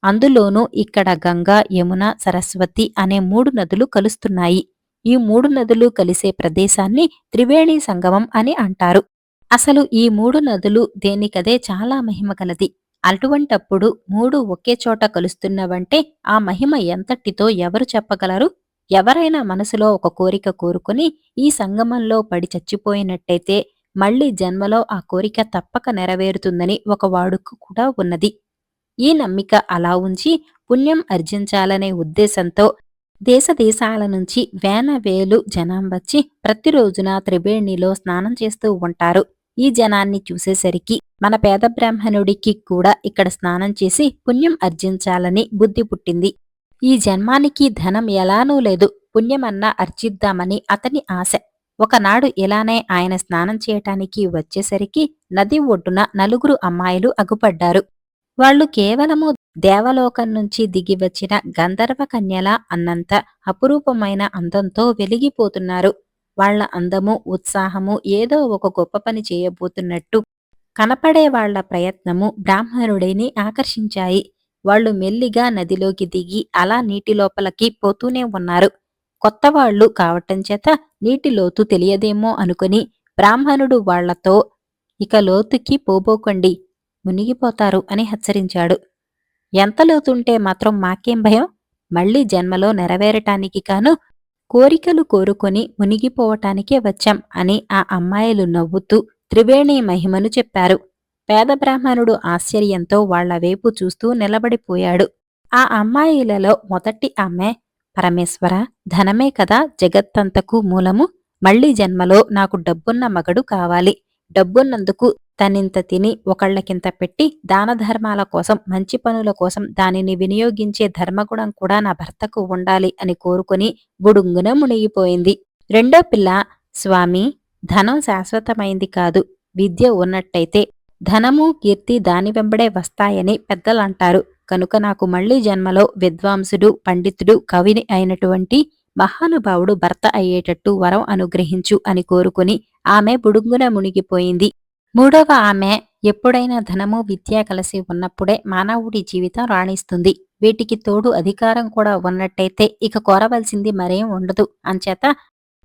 అందులోనూ ఇక్కడ గంగా, యమున, సరస్వతి అనే 3 నదులు కలుస్తున్నాయి. ఈ 3 నదులు కలిసే ప్రదేశాన్ని త్రివేణి సంగమం అని అంటారు. అసలు ఈ 3 నదులు దేనికదే చాలా మహిమ కలది. అటువంటప్పుడు 3 ఒకే చోట కలుస్తున్నవంటే ఆ మహిమ ఎంతటితో ఎవరు చెప్పగలరు? ఎవరైనా మనసులో ఒక కోరిక కోరుకుని ఈ సంగమంలో పడి చచ్చిపోయినట్టయితే మళ్లీ జన్మలో ఆ కోరిక తప్పక నెరవేరుతుందని ఒక వాడుక కూడా ఉన్నది. ఈ నమ్మిక అలా ఉంచి పుణ్యం ఆర్జించాలనే ఉద్దేశంతో దేశదేశాల నుంచి వేల వేలు జనం వచ్చి ప్రతిరోజున త్రివేణిలో స్నానం చేస్తూ ఉంటారు. ఈ జనాన్ని చూసేసరికి మన పేద బ్రాహ్మణుడికి కూడా ఇక్కడ స్నానం చేసి పుణ్యం అర్జించాలని బుద్ధి పుట్టింది. ఈ జన్మానికి ధనం ఎలానూ లేదు, పుణ్యమన్నా అర్జిద్దామని అతని ఆశ. ఒకనాడు ఇలానే ఆయన స్నానం చేయటానికి వచ్చేసరికి నది ఒడ్డున నలుగురు అమ్మాయిలు అగుపడ్డారు. వాళ్ళు కేవలము దేవలోకం నుంచి దిగివచ్చిన గంధర్వ కన్యలా అన్నంత అపురూపమైన అందంతో వెలిగిపోతున్నారు. వాళ్ళ అందము, ఉత్సాహము ఏదో ఒక గొప్ప పని చేయబోతున్నట్టు కనపడే వాళ్ల ప్రయత్నము బ్రాహ్మణుడిని ఆకర్షించాయి. వాళ్ళు మెల్లిగా నదిలోకి దిగి అలా నీటి లోపలికి పోతూనే ఉన్నారు. కొత్తవాళ్లు కావటం చేత నీటి లోతు తెలియదేమో అనుకుని బ్రాహ్మణుడు వాళ్లతో, ఇక లోతుకి పోబోకండి, మునిగిపోతారు అని హెచ్చరించాడు. ఎంత లోతుంటే మాత్రం మాకేం భయం, మళ్లీ జన్మలో నెరవేరటానికి కాను కోరికలు కోరుకొని మునిగిపోవటానికే వచ్చాం అని ఆ అమ్మాయిలు నవ్వుతూ త్రివేణి మహిమను చెప్పారు. పేద బ్రాహ్మణుడు ఆశ్చర్యంతో వాళ్ల వైపు చూస్తూ నిలబడిపోయాడు. ఆ అమ్మాయిలలో మొదటి ఆమె, పరమేశ్వర, ధనమే కదా జగత్తంతకు మూలము, మళ్లీ జన్మలో నాకు డబ్బున్న మగడు కావాలి. డబ్బున్నందుకు తనింత తిని ఒకళ్లకింత పెట్టి దానధర్మాల కోసం, మంచి పనుల కోసం దానిని వినియోగించే ధర్మగుణం కూడా నా భర్తకు ఉండాలి అని కోరుకుని బుడుంగున మునిగిపోయింది. రెండో పిల్ల, స్వామి, ధనం శాశ్వతమైంది కాదు. విద్య ఉన్నట్టయితే ధనము, కీర్తి దాని వెంబడే వస్తాయని పెద్దలంటారు. కనుక నాకు మళ్లీ జన్మలో విద్వాంసుడు, పండితుడు, కవిని అయినటువంటి మహానుభావుడు భర్త అయ్యేటట్టు వరం అనుగ్రహించు అని కోరుకుని ఆమె బుడుంగున మునిగిపోయింది. మూడవ ఆమె, ఎప్పుడైనా ధనము, విద్య కలిసి ఉన్నప్పుడే మానవుడి జీవితం రాణిస్తుంది. వీటికి తోడు అధికారం కూడా ఉన్నట్టయితే ఇక కోరవలసింది మరేం ఉండదు. అంచేత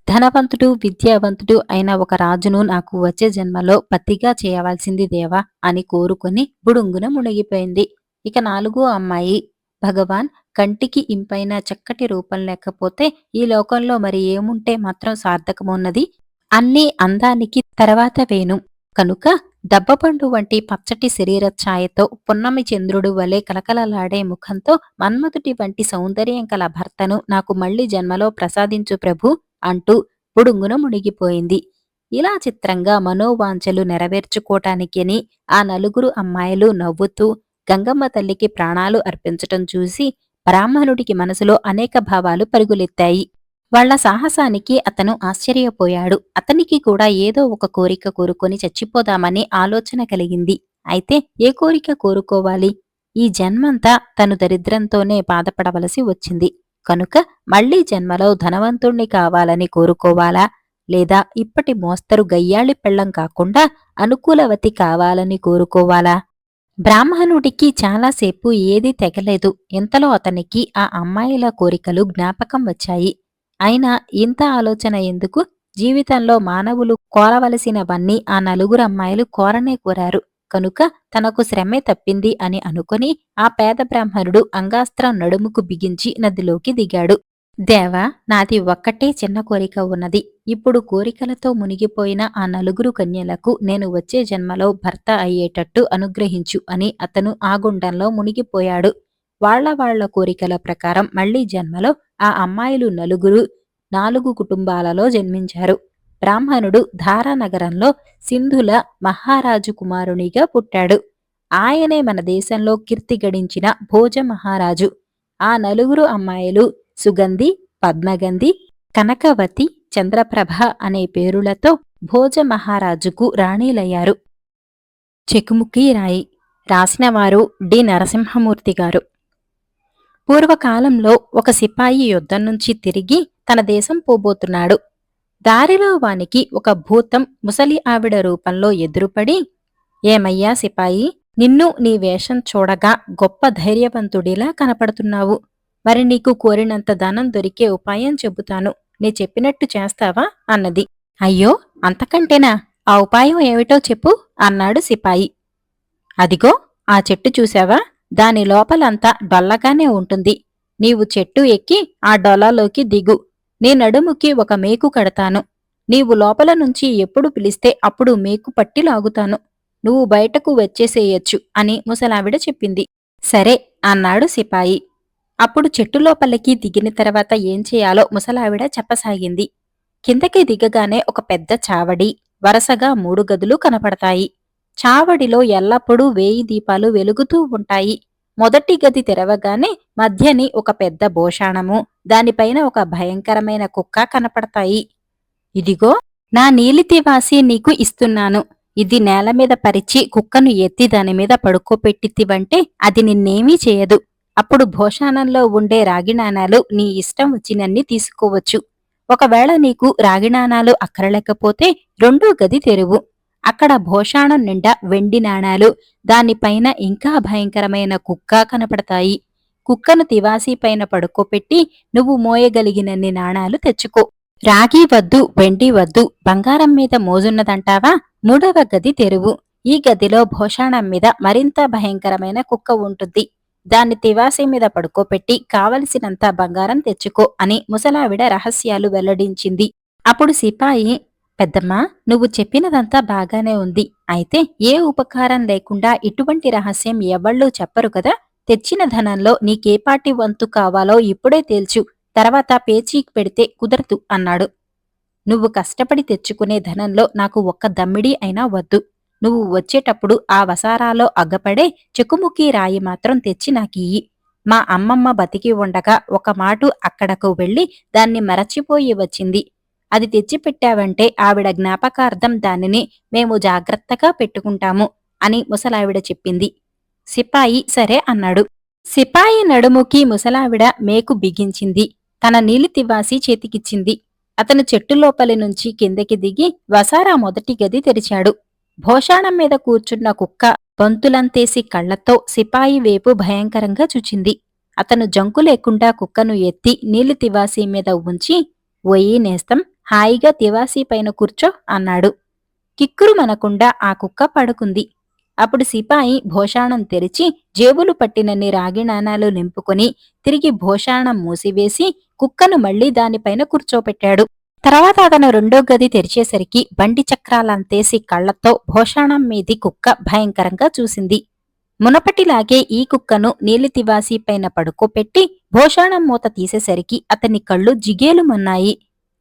ధనవంతుడు, విద్యావంతుడు అయిన ఒక రాజును నాకు వచ్చే జన్మలో పతిగా చేయవలసింది దేవా అని కోరుకుని బుడుంగున మునిగిపోయింది. ఇక నాలుగో అమ్మాయి, భగవాన్, కంటికి ఇంపైన చక్కటి రూపం లేకపోతే ఈ లోకంలో మరి ఏముంటే మాత్రం సార్థకమున్నది? అన్నీ అందానికి తర్వాత వేను. కనుక దబ్బపండు వంటి పచ్చటి శరీరఛాయతో, పున్నమి చంద్రుడు వలె కలకలలాడే ముఖంతో మన్మథుడి వంటి సౌందర్యం కల భర్తను నాకు మళ్లీ జన్మలో ప్రసాదించు ప్రభు అంటూ బుడుంగున మునిగిపోయింది. ఇలా చిత్రంగా మనోవాంఛలు నెరవేర్చుకోటానికని ఆ నలుగురు అమ్మాయిలు నవ్వుతూ గంగమ్మ తల్లికి ప్రాణాలు అర్పించటం చూసి బ్రాహ్మణుడికి మనసులో అనేక భావాలు పరుగులెత్తాయి. వాళ్ల సాహసానికి అతను ఆశ్చర్యపోయాడు. అతనికి కూడా ఏదో ఒక కోరిక కోరుకొని చచ్చిపోదామని ఆలోచన కలిగింది. అయితే ఏ కోరిక కోరుకోవాలి? ఈ జన్మంతా తను దరిద్రంతోనే బాధపడవలసి వచ్చింది. కనుక మళ్లీ జన్మలో ధనవంతుణ్ణి కావాలని కోరుకోవాలా, లేదా ఇప్పటి మోస్తరు గయ్యాళి పెళ్లం కాకుండా అనుకూలవతి కావాలని కోరుకోవాలా? బ్రాహ్మణుడికి చాలాసేపు ఏదీ తెగలేదు. ఇంతలో అతనికి ఆ అమ్మాయిల కోరికలు జ్ఞాపకం వచ్చాయి. అయినా ఇంత ఆలోచన ఎందుకు? జీవితంలో మానవులు కోరవలసినవన్నీ ఆ నలుగురు అమ్మాయిలు కోరనే కోరారు. కనుక తనకు శ్రమే తప్పింది అని అనుకుని ఆ పేద బ్రాహ్మణుడు అంగాస్త్రం నడుముకు బిగించి నదిలోకి దిగాడు. దేవా, నాది ఒక్కటే చిన్న కోరిక ఉన్నది. ఇప్పుడు కోరికలతో మునిగిపోయిన ఆ నలుగురు కన్యలకు నేను వచ్చే జన్మలో భర్త అయ్యేటట్టు అనుగ్రహించు అని అతను ఆ గుండంలో మునిగిపోయాడు. వాళ్ల కోరికల ప్రకారం మళ్లీ జన్మలో ఆ అమ్మాయిలు నలుగురు 4 కుటుంబాలలో జన్మించారు. బ్రాహ్మణుడు ధారానగరంలో సింధుల మహారాజు కుమారునిగా పుట్టాడు. ఆయనే మన దేశంలో కీర్తి గడించిన భోజ మహారాజు. ఆ నలుగురు అమ్మాయిలు సుగంధి, పద్మగంధి, కనకవతి, చంద్రప్రభ అనే పేరులతో భోజ మహారాజుకు రాణీలయ్యారు. చెకుముకి రాయి. రాసినవారు డి నరసింహమూర్తి గారు. పూర్వకాలంలో ఒక సిపాయి యుద్ధం నుంచి తిరిగి తన దేశం పోబోతున్నాడు. దారిలో వానికి ఒక భూతం ముసలి ఆవిడ రూపంలో ఎదురుపడి, ఏమయ్యా సిపాయి, నిన్ను నీ వేషం చూడగా గొప్ప ధైర్యవంతుడిలా కనపడుతున్నావు. మరి నీకు కోరినంత ధనం దొరికే ఉపాయం చెబుతాను. నీ చెప్పినట్టు చేస్తావా అన్నది. అయ్యో, అంతకంటేనా? ఆ ఉపాయం ఏమిటో చెప్పు అన్నాడు సిపాయి. అదిగో ఆ చెట్టు చూశావా? దాని లోపలంతా డొల్లగానే ఉంటుంది. నీవు చెట్టు ఎక్కి ఆ డొల్లలోకి దిగు. నీ నడుముకి ఒక మేకు కడతాను. నీవు లోపల నుంచి ఎప్పుడు పిలిస్తే అప్పుడు మేకు పట్టి లాగుతాను. నువ్వు బయటకు వచ్చేసేయచ్చు అని ముసలావిడ చెప్పింది. సరే అన్నాడు సిపాయి. అప్పుడు చెట్టు లోపలికి దిగిన తర్వాత ఏం చేయాలో ముసలావిడ చెప్పసాగింది. కిందకి దిగగానే ఒక పెద్ద చావడి, వరసగా 3 గదులు కనపడతాయి. చావడిలో ఎల్లప్పుడూ 1000 దీపాలు వెలుగుతూ ఉంటాయి. మొదటి గది తెరవగానే మధ్యని ఒక పెద్ద భోషాణము, దానిపైన ఒక భయంకరమైన కుక్క కనపడతాయి. ఇదిగో, నా నీలితివాసి నీకు ఇస్తున్నాను. ఇది నేలమీద పరిచి కుక్కను ఎత్తి దానిమీద పడుకోపెట్టితివంటే అది నిన్నేమీ చేయదు. అప్పుడు భోషాణంలో ఉండే రాగినాణాలు నీ ఇష్టం వచ్చినన్ని తీసుకోవచ్చు. ఒకవేళ నీకు రాగినాణాలు అక్కరలేకపోతే రెండో గది తెరువు. అక్కడ భోషాణం నిండా వెండి నాణాలు, దానిపైన ఇంకా భయంకరమైన కుక్క కనపడతాయి. కుక్కను తివాసీపైన పడుకోపెట్టి నువ్వు మోయగలిగినన్ని నాణాలు తెచ్చుకో. రాగి వద్దు, వెండి వద్దు, బంగారం మీద మోజున్నదంటావా? 3వ గది తెరువు. ఈ గదిలో భోషాణం మీద మరింత భయంకరమైన కుక్క ఉంటుంది. దాన్ని తివాసీ మీద పడుకోపెట్టి కావలసినంత బంగారం తెచ్చుకో అని ముసలావిడ రహస్యాలు వెల్లడించింది. అప్పుడు సిపాయి, పెద్దమ్మా, నువ్వు చెప్పినదంతా బాగానే ఉంది. అయితే ఏ ఉపకారం లేకుండా ఇటువంటి రహస్యం ఎవళ్ళూ చెప్పరు కదా. తెచ్చిన ధనంలో నీకేపాటి వంతు కావాలో ఇప్పుడే తేల్చు. తర్వాత పేచీకి పెడితే కుదరదు అన్నాడు. నువ్వు కష్టపడి తెచ్చుకునే ధనంలో నాకు ఒక్క దమ్మిడీ అయినా వద్దు. నువ్వు వచ్చేటప్పుడు ఆ వసారాలో అగ్గపడే చెకుముకి రాయి మాత్రం తెచ్చి నాకియ్యి. మా అమ్మమ్మ బతికి ఉండగా ఒక మాటు అక్కడకు వెళ్ళి దాన్ని మరచిపోయి వచ్చింది. అది తెచ్చిపెట్టావంటే ఆవిడ జ్ఞాపకార్థం దానిని మేము జాగ్రత్తగా పెట్టుకుంటాము అని ముసలావిడ చెప్పింది. సిపాయి సరే అన్నాడు. సిపాయి నడుముకి ముసలావిడ మేకు బిగించింది. తన నీలితివాసి చేతికిచ్చింది. అతను చెట్టులోపలి నుంచి కిందకి దిగి వసారా మొదటి గది తెరిచాడు. భోషాణం మీద కూర్చున్న కుక్క బంతులంతేసి కళ్లతో సిపాయి వేపు భయంకరంగా చూచింది. అతను జంకు లేకుండా కుక్కను ఎత్తి నీలి తివాసీ మీద ఉంచి, ఒయ్యి నేస్తం, హాయిగా తివాసీ పైన కూర్చో అన్నాడు. కిక్కురు మనకుండా ఆ కుక్క పడుకుంది. అప్పుడు సిపాయి భోషాణం తెరిచి జేబులు పట్టినన్ని రాగి నాణాలు నింపుకొని తిరిగి భోషాణం మూసివేసి కుక్కను మళ్లీ దానిపైన కూర్చోపెట్టాడు. తర్వాత అతను రెండో గది తెరిచేసరికి బండి చక్రాలంతేసి కళ్లతో భోషాణం మీది కుక్క భయంకరంగా చూసింది. మునపటిలాగే ఈ కుక్కను నీలితివాసీ పైన పడుకోపెట్టి భోషాణం మూత తీసేసరికి అతని కళ్ళు జిగేలుమన్నాయి.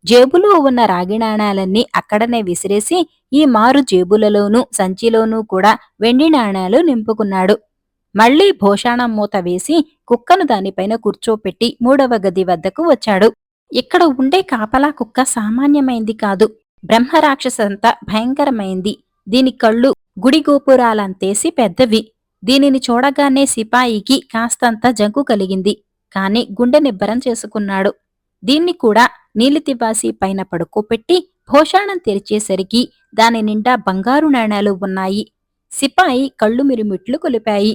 జేబులో ఉన్న రాగి నాణాలన్నీ అక్కడనే విసిరేసి ఈ మారు జేబులలోనూ సంచిలోనూ కూడా వెండి నాణాలు నింపుకున్నాడు. మళ్లీ భోషాణం మూత వేసి కుక్కను దానిపైన కూర్చోపెట్టి 3వ గది వద్దకు వచ్చాడు. ఇక్కడ ఉండే కాపలా కుక్క సామాన్యమైంది కాదు. బ్రహ్మరాక్షసంత భయంకరమైంది. దీని కళ్ళు గుడి గోపురాలంతేసి పెద్దవి. దీనిని చూడగానే సిపాయికి కాస్తంత జంకు కలిగింది. కాని గుండె నిబ్బరం చేసుకున్నాడు. దీన్ని కూడా నీలితివాసీ పైన పడుకోపెట్టి భోషాణం తెరిచేసరికి దాని నిండా బంగారు నాణాలు ఉన్నాయి. సిపాయి కళ్ళు మిరుమిట్లు కొలిపాయి.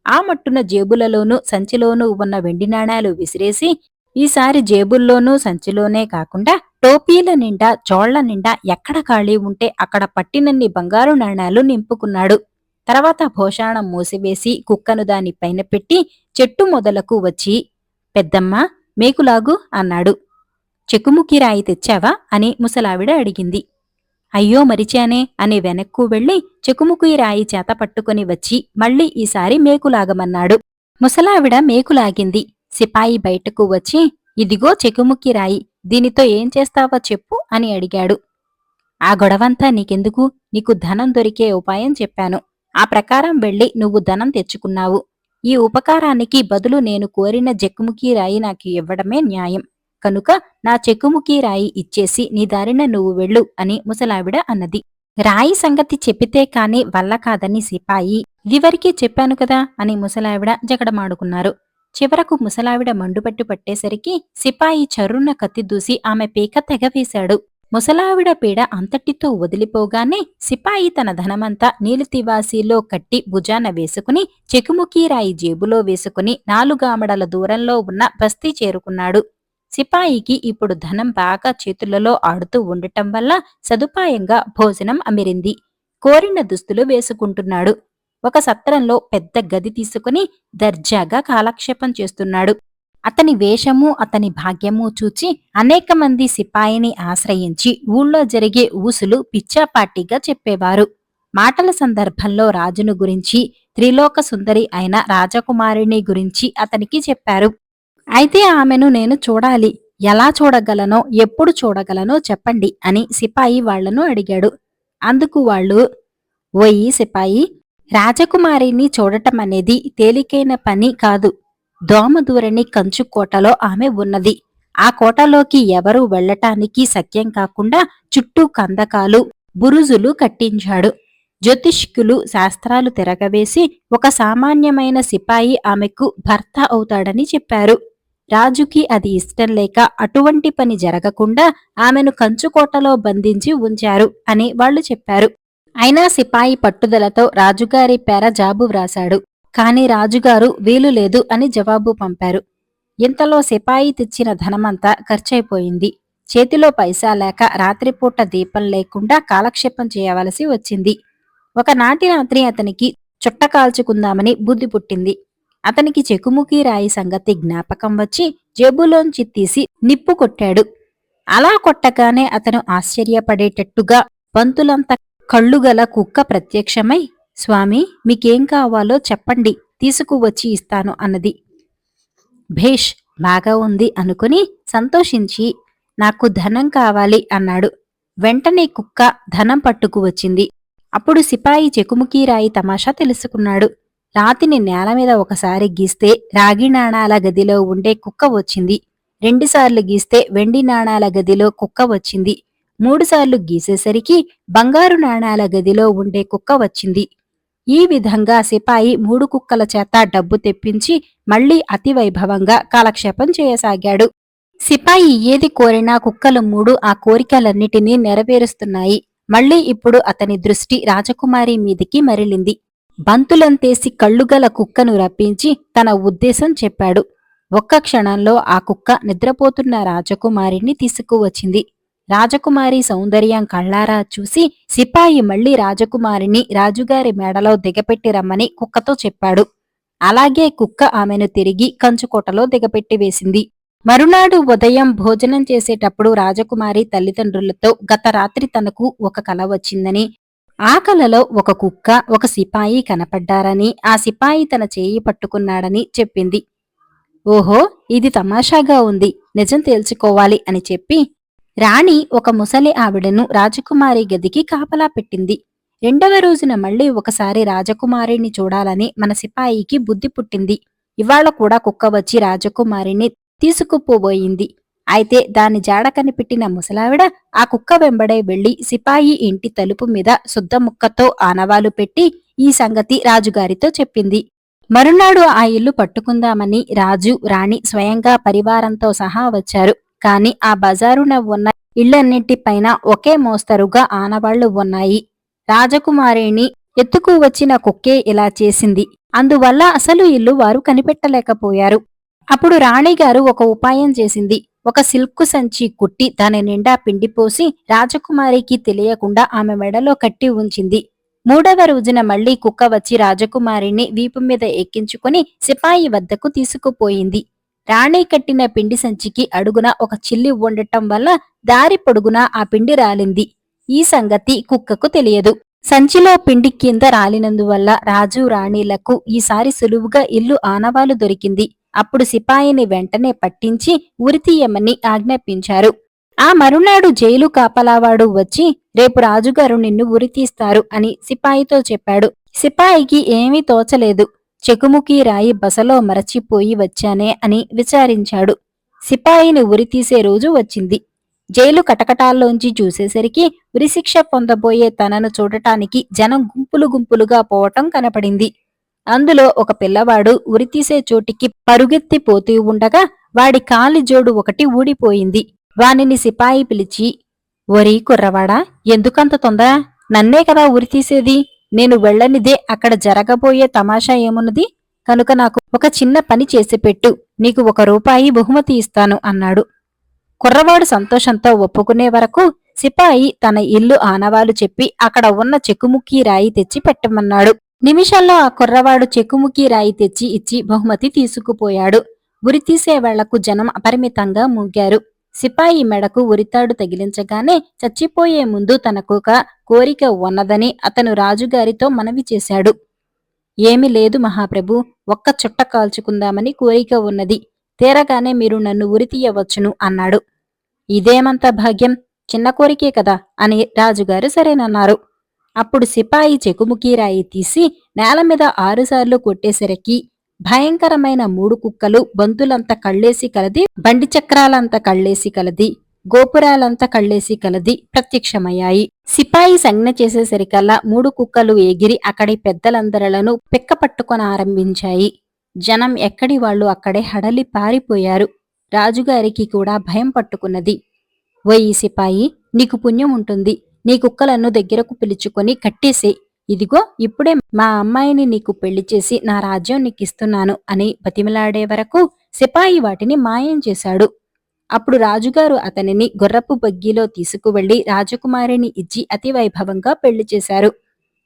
ఆ మట్టున జేబులలోనూ సంచిలోనూ ఉన్న వెండి నాణాలు విసిరేసి ఈసారి జేబుల్లోనూ సంచిలోనే కాకుండా టోపీల నిండా జోళ్ల నిండా ఎక్కడ ఖాళీ ఉంటే అక్కడ పట్టినన్ని బంగారు నాణాలు నింపుకున్నాడు. తర్వాత భోషాణం మూసివేసి కుక్కను దానిపైన పెట్టి చెట్టు మొదలకు వచ్చి, పెద్దమ్మా, మేకులాగు అన్నాడు. చెకుముకి రాయి తెచ్చావా అని ముసలావిడ అడిగింది. అయ్యో మరిచానే అని వెనక్కు వెళ్లి చెకుముకి రాయి చేత పట్టుకుని వచ్చి మళ్లీ ఈసారి మేకులాగమన్నాడు. ముసలావిడ మేకులాగింది. సిపాయి బయటకు వచ్చి, ఇదిగో చెకుముకి రాయి, దీనితో ఏం చేస్తావో చెప్పు అని అడిగాడు. ఆ గొడవంతా నీకెందుకు? నీకు ధనం దొరికే ఉపాయం చెప్పాను. ఆ ప్రకారం వెళ్లి నువ్వు ధనం తెచ్చుకున్నావు. ఈ ఉపకారానికి బదులు నేను కోరిన చెకుముకి రాయి నాకు ఇవ్వడమే న్యాయం. కనుక నా చెకుముకి రాయి ఇచ్చేసి నీ దారిన నువ్వు వెళ్ళు అని ముసలావిడ అన్నది. రాయి సంగతి చెప్పితే కాని వల్ల కాదని సిపాయి, ఇదివరకే చెప్పాను కదా అని ముసలావిడ జగడమాడుకున్నారు. చివరకు ముసలావిడ మండుపట్టి పట్టేసరికి సిపాయి చర్రున కత్తి దూసి ఆమె పీక తెగవేశాడు. ముసలావిడ పీడ అంతటితో వదిలిపోగానే సిపాయి తన ధనమంతా నీలితివాసీలో కట్టి భుజాన వేసుకుని చెకుముకి రాయి జేబులో వేసుకుని 4 ఆమడల దూరంలో ఉన్న బస్తీ చేరుకున్నాడు. సిపాయికి ఇప్పుడు ధనం బాగా చేతులలో ఆడుతూ ఉండటం వల్ల సదుపాయంగా భోజనం అమిరింది. కోరిన దుస్తులు వేసుకుంటున్నాడు. ఒక సత్రంలో పెద్ద గది తీసుకుని దర్జాగా కాలక్షేపం చేస్తున్నాడు. అతని వేషము అతని భాగ్యము చూచి అనేక మంది సిపాయిని ఆశ్రయించి ఊళ్ళో జరిగే ఊసులు పిచ్చాపాటిగా చెప్పేవారు. మాటల సందర్భంలో రాజును గురించి, త్రిలోక సుందరి అయిన రాజకుమారిని గురించి అతనికి చెప్పారు. అయితే ఆమెను నేను చూడాలి. ఎలా చూడగలనో, ఎప్పుడు చూడగలనో చెప్పండి అని సిపాయి వాళ్లను అడిగాడు. అందుకు వాళ్ళు, ఓయి సిపాయి, రాజకుమారిని చూడటమనేది తేలికైన పని కాదు. దోమదూరని కంచుకోటలో ఆమె ఉన్నది. ఆ కోటలోకి ఎవరూ వెళ్లటానికి శక్యం కాకుండా చుట్టూ కందకాలు, బురుజులు కట్టించాడు. జ్యోతిష్కులు శాస్త్రాలు తిరగవేసి ఒక సామాన్యమైన సిపాయి ఆమెకు భర్త అవుతాడని చెప్పారు. రాజుకి అది ఇష్టం లేక అటువంటి పని జరగకుండా ఆమెను కంచుకోటలో బంధించి ఉంచారు అని వాళ్ళు చెప్పారు. అయినా సిపాయి పట్టుదలతో రాజుగారి పేర జాబు వ్రాశాడు. కాని రాజుగారు వీలు లేదు అని జవాబు పంపారు. ఇంతలో సిపాయి తెచ్చిన ధనమంతా ఖర్చయిపోయింది. చేతిలో పైసా లేక రాత్రిపూట దీపం లేకుండా కాలక్షేపం చేయవలసి వచ్చింది. ఒకనాటి రాత్రి అతనికి చుట్ట కాల్చుకుందామని బుద్ధి పుట్టింది. అతనికి చెకుముకి రాయి సంగతి జ్ఞాపకం వచ్చి జేబులోంచి తీసి నిప్పు కొట్టాడు. అలా కొట్టగానే అతను ఆశ్చర్యపడేటట్టుగా పంతులంత కళ్ళుగల కుక్క ప్రత్యక్షమై, స్వామీ, మీకేం కావాలో చెప్పండి, తీసుకువచ్చి ఇస్తాను అన్నది. భేష్, బాగా ఉంది అనుకుని సంతోషించి, నాకు ధనం కావాలి అన్నాడు. వెంటనే కుక్క ధనం పట్టుకు వచ్చింది. అప్పుడు సిపాయి చెకుముకి రాయి తమాషా తెలుసుకున్నాడు. రాతిని నేలమీద ఒకసారి గీస్తే రాగి నాణాల గదిలో ఉండే కుక్క వచ్చింది. రెండుసార్లు గీస్తే వెండి నాణాల గదిలో కుక్క వచ్చింది. మూడుసార్లు గీసేసరికి బంగారు నాణాల గదిలో ఉండే కుక్క వచ్చింది. ఈ విధంగా సిపాయి 3 కుక్కల చేత డబ్బు తెప్పించి మళ్లీ అతి వైభవంగా కాలక్షేపం చేయసాగాడు. సిపాయి ఏది కోరినా కుక్కలు 3 ఆ కోరికలన్నిటినీ నెరవేరుస్తున్నాయి. మళ్లీ ఇప్పుడు అతని దృష్టి రాజకుమారి మీదికి మరలింది. బంతులంతేసి కళ్ళుగల కుక్కను రప్పించి తన ఉద్దేశం చెప్పాడు. ఒక్క క్షణంలో ఆ కుక్క నిద్రపోతున్న రాజకుమారిని తీసుకువచ్చింది. రాజకుమారి సౌందర్యం కళ్లారా చూసి సిపాయి మళ్లీ రాజకుమారిని రాజుగారి మేడలో దిగపెట్టి రమ్మని కుక్కతో చెప్పాడు. అలాగే కుక్క ఆమెను తిరిగి కంచుకోటలో దిగపెట్టి వేసింది. మరునాడు ఉదయం భోజనం చేసేటప్పుడు రాజకుమారి తల్లిదండ్రులతో గత రాత్రి తనకు ఒక కల వచ్చిందని, ఆ కలలో ఒక కుక్క, ఒక సిపాయి కనపడ్డారని, ఆ సిపాయి తన చేయి పట్టుకున్నాడని చెప్పింది. ఓహో, ఇది తమాషాగా ఉంది, నిజం తేల్చుకోవాలి అని చెప్పి రాణి ఒక ముసలి ఆవిడను రాజకుమారి గదికి కాపలా పెట్టింది. రెండవ రోజున మళ్లీ ఒకసారి రాజకుమారిని చూడాలని మన సిపాయికి బుద్ధి పుట్టింది. ఇవాళ కూడా కుక్క వచ్చి రాజకుమారిని తీసుకుపోబోయింది. అయితే దాని జాడ కనిపెట్టిన ముసలావిడ ఆ కుక్క వెంబడే వెళ్లి సిపాయి ఇంటి తలుపు మీద శుద్ధముక్కతో ఆనవాలు పెట్టి ఈ సంగతి రాజుగారితో చెప్పింది. మరునాడు ఆ ఇల్లు పట్టుకుందామని రాజు, రాణి స్వయంగా పరివారంతో సహా వచ్చారు. కాని ఆ బజారున ఉన్న ఇళ్లన్నింటిపైన ఒకే మోస్తరుగా ఆనవాళ్లు ఉన్నాయి. రాజకుమారిని ఎత్తుకు వచ్చిన కుక్కే ఇలా చేసింది. అందువల్ల అసలు ఇల్లు వారు కనిపెట్టలేకపోయారు. అప్పుడు రాణిగారు ఒక ఉపాయం చేసింది. ఒక సిల్కు సంచి కుట్టి దాని నిండా పిండిపోసి రాజకుమారికి తెలియకుండా ఆమె మెడలో కట్టి ఉంచింది. మూడవ రోజున మళ్లీ కుక్క వచ్చి రాజకుమారిని వీపు మీద ఎక్కించుకుని సిపాయి వద్దకు తీసుకుపోయింది. రాణి కట్టిన పిండి సంచికి అడుగున ఒక చిల్లి ఉండటం వల్ల దారి పొడుగునా ఆ పిండి రాలింది. ఈ సంగతి కుక్కకు తెలియదు. సంచిలో పిండి కింద రాలినందువల్ల రాజు, రాణీలకు ఈసారి సులువుగా ఇల్లు ఆనవాలు దొరికింది. అప్పుడు సిపాయిని వెంటనే పట్టించి ఉరితీయమని ఆజ్ఞాపించారు. ఆ మరునాడు జైలు కాపలావాడు వచ్చి, రేపు రాజుగారు నిన్ను ఉరితీస్తారు అని సిపాయితో చెప్పాడు. సిపాయికి ఏమీ తోచలేదు. చెకుముకి రాయి బసలో మరచిపోయి వచ్చానే అని విచారించాడు. సిపాయిని ఉరితీసే రోజు వచ్చింది. జైలు కటకటాల్లోంచి చూసేసరికి ఉరిశిక్ష పొందబోయే తనను చూడటానికి జనం గుంపులు గుంపులుగా పోవటం కనపడింది. అందులో ఒక పిల్లవాడు ఉరితీసే చోటికి పరుగెత్తిపోతూ ఉండగా వాడి కాలి జోడు ఒకటి ఊడిపోయింది. వానిని సిపాయి పిలిచి, ఓరీ కుర్రవాడా, ఎందుకంత తొందర? నన్నే కదా ఉరితీసేది. నేను వెళ్ళనిదే అక్కడ జరగబోయే తమాషా ఏమున్నది? కనుక నాకు ఒక చిన్న పని చేసిపెట్టు, నీకు 1 రూపాయి బహుమతి ఇస్తాను అన్నాడు. కుర్రవాడు సంతోషంతో ఒప్పుకునే వరకు సిపాయి తన ఇల్లు ఆనవాలు చెప్పి అక్కడ ఉన్న చెకుముకి రాయి తెచ్చి పెట్టమన్నాడు. నిమిషంలో ఆ కుర్రవాడు చెకుముకి రాయి తెచ్చి ఇచ్చి బహుమతి తీసుకుపోయాడు. ఉరితీసే వాళ్లకు జనం అపరిమితంగా మూగారు. సిపాయి మెడకు ఉరితాడు తగిలించగానే చచ్చిపోయే ముందు తనకొక కోరిక ఉన్నదని అతను రాజుగారితో మనవి చేశాడు. ఏమీ లేదు మహాప్రభు, ఒక్క చుట్ట కాల్చుకుందామని కోరిక ఉన్నది. తీరగానే మీరు నన్ను ఉరితీయవచ్చును అన్నాడు. ఇదేమంత భాగ్యం, చిన్న కోరికే కదా అని రాజుగారు సరేనన్నారు. అప్పుడు సిపాయి చెకుముకి రాయి తీసి నేలమీద 6 సార్లు కొట్టేసరికి భయంకరమైన 3 కుక్కలు బంతులంత కళ్ళేసి కలది, బండి చక్రాలంత కళ్ళేసి కలది, గోపురాలంత కళ్ళేసి కలది ప్రత్యక్షమయ్యాయి. సిపాయి సంజ్ఞ చేసేసరికల్లా 3 కుక్కలు ఎగిరి అక్కడి పెద్దలందరలను పిక్కపట్టుకొనారంభించాయి. జనం ఎక్కడి వాళ్ళు అక్కడే హడలి పారిపోయారు. రాజుగారికి కూడా భయం పట్టుకున్నది. ఓయి సిపాయి, నీకు పుణ్యం ఉంటుంది. నీ కుక్కలను దగ్గరకు పిలుచుకొని కట్టేసే. ఇదిగో ఇప్పుడే మా అమ్మాయిని నీకు పెళ్లి చేసి నా రాజ్యం నీకిస్తున్నాను అని బతిమిలాడే వరకు సిపాయి వాటిని మాయం చేశాడు. అప్పుడు రాజుగారు అతనిని గుర్రపు బగ్గీలో తీసుకువెళ్లి రాజకుమారిని ఇచ్చి అతి వైభవంగా పెళ్లి చేశారు.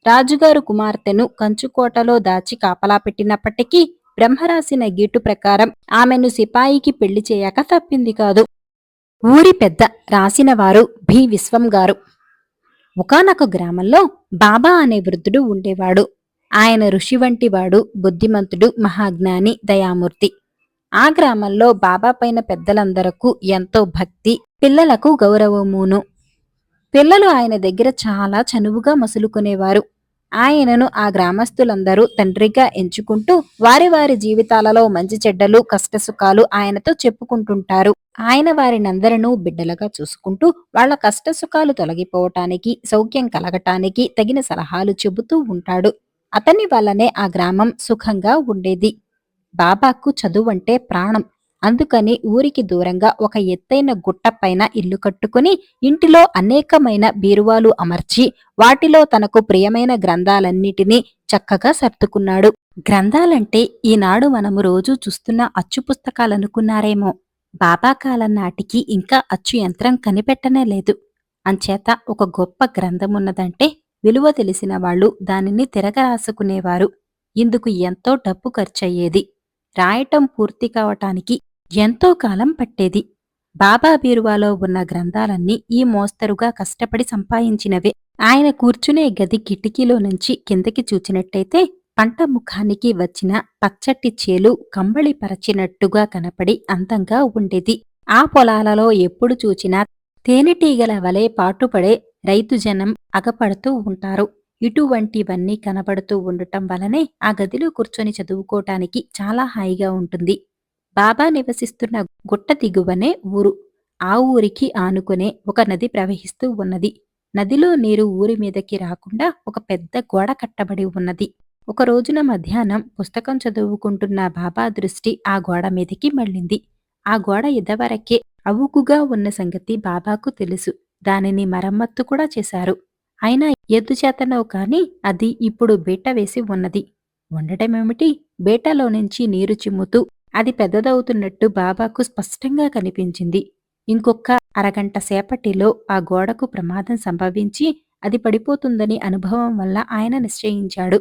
రాజుగారు కుమార్తెను కంచుకోటలో దాచి కాపలా పెట్టినప్పటికీ బ్రహ్మరాసిన గీటు ప్రకారం ఆమెను సిపాయికి పెళ్లి చేయక తప్పింది కాదు. ఊరి పెద్ద రాసినవారు భి విశ్వం గారు. ఒకానొక గ్రామంలో బాబా అనే వృద్ధుడు ఉండేవాడు. ఆయన ఋషి వంటివాడు, బుద్ధిమంతుడు, మహాజ్ఞాని, దయామూర్తి. ఆ గ్రామంలో బాబా పైన పెద్దలందరకు ఎంతో భక్తి, పిల్లలకు గౌరవమును. పిల్లలు ఆయన దగ్గర చాలా చనువుగా మసులుకునేవారు. ఆయనను ఆ గ్రామస్తులందరూ తండ్రిగా ఎంచుకుంటూ వారి వారి జీవితాలలో మంచి చెడ్డలు, కష్టసుఖాలు ఆయనతో చెప్పుకుంటుంటారు. ఆయన వారినందరనూ బిడ్డలుగా చూసుకుంటూ వాళ్ల కష్టసుఖాలు తొలగిపోవటానికి, సౌఖ్యం కలగటానికి తగిన సలహాలు చెబుతూ ఉంటాడు. అతని వల్లనే ఆ గ్రామం సుఖంగా ఉండేది. బాబాకు చదువంటే ప్రాణం. అందుకని ఊరికి దూరంగా ఒక ఎత్తైన గుట్టపైన ఇల్లు కట్టుకుని ఇంటిలో అనేకమైన బీరువాలు అమర్చి వాటిలో తనకు ప్రియమైన గ్రంథాలన్నిటినీ చక్కగా సర్దుకున్నాడు. గ్రంథాలంటే ఈనాడు మనము రోజూ చూస్తున్న అచ్చు పుస్తకాలనుకున్నారేమో. బాబా కాలం నాటికి ఇంకా అచ్చు యంత్రం కనిపెట్టనే లేదు. అంచేత ఒక గొప్ప గ్రంథమున్నదంటే విలువ తెలిసిన వాళ్ళు దానిని తిరగరాసుకునేవారు. ఇందుకు ఎంతో డబ్బు ఖర్చయ్యేది. రాయటం పూర్తి కావటానికి ఎంతో కాలం పట్టేది. బాబా బీరువాలో ఉన్న గ్రంథాలన్నీ ఈ మోస్తరుగా కష్టపడి సంపాదించినవే. ఆయన కూర్చునే గది కిటికీలో నుంచి కిందకి చూచినట్టయితే పంట ముఖానికి వచ్చిన పచ్చటి చేలు కంబళి పరచినట్టుగా కనపడి అందంగా ఉండేది. ఆ పొలాలలో ఎప్పుడు చూచినా తేనెటీగల వలె పాటుపడే రైతు జనం అగపడుతూ ఉంటారు. ఇటువంటివన్నీ కనబడుతూ ఉండటం వలనే ఆ గదిలో కూర్చొని చదువుకోటానికి చాలా హాయిగా ఉంటుంది. బాబా నివసిస్తున్న గుట్ట దిగువనే ఊరు. ఆ ఊరికి ఆనుకునే ఒక నది ప్రవహిస్తూ ఉన్నది. నదిలో నీరు ఊరి మీదకి రాకుండా ఒక పెద్ద గోడ కట్టబడి ఉన్నది. ఒక రోజున మధ్యాహ్నం పుస్తకం చదువుకుంటున్న బాబా దృష్టి ఆ గోడ మీదకి మళ్ళింది. ఆ గోడ ఇదివరకే అవుకుగా ఉన్న సంగతి బాబాకు తెలుసు. దానిని మరమ్మత్తు కూడా చేశారు. అయినా ఎద్దుచేతనో కాని అది ఇప్పుడు బీట వేసి ఉన్నది. ఉండటమేమిటి, బీటలో నుంచి నీరు చిమ్ముతూ అది పెద్దదవుతున్నట్టు బాబాకు స్పష్టంగా కనిపించింది. ఇంకొక అరగంట సేపటిలో ఆ గోడకు ప్రమాదం సంభవించి అది పడిపోతుందని అనుభవం వల్ల ఆయన నిశ్చయించాడు.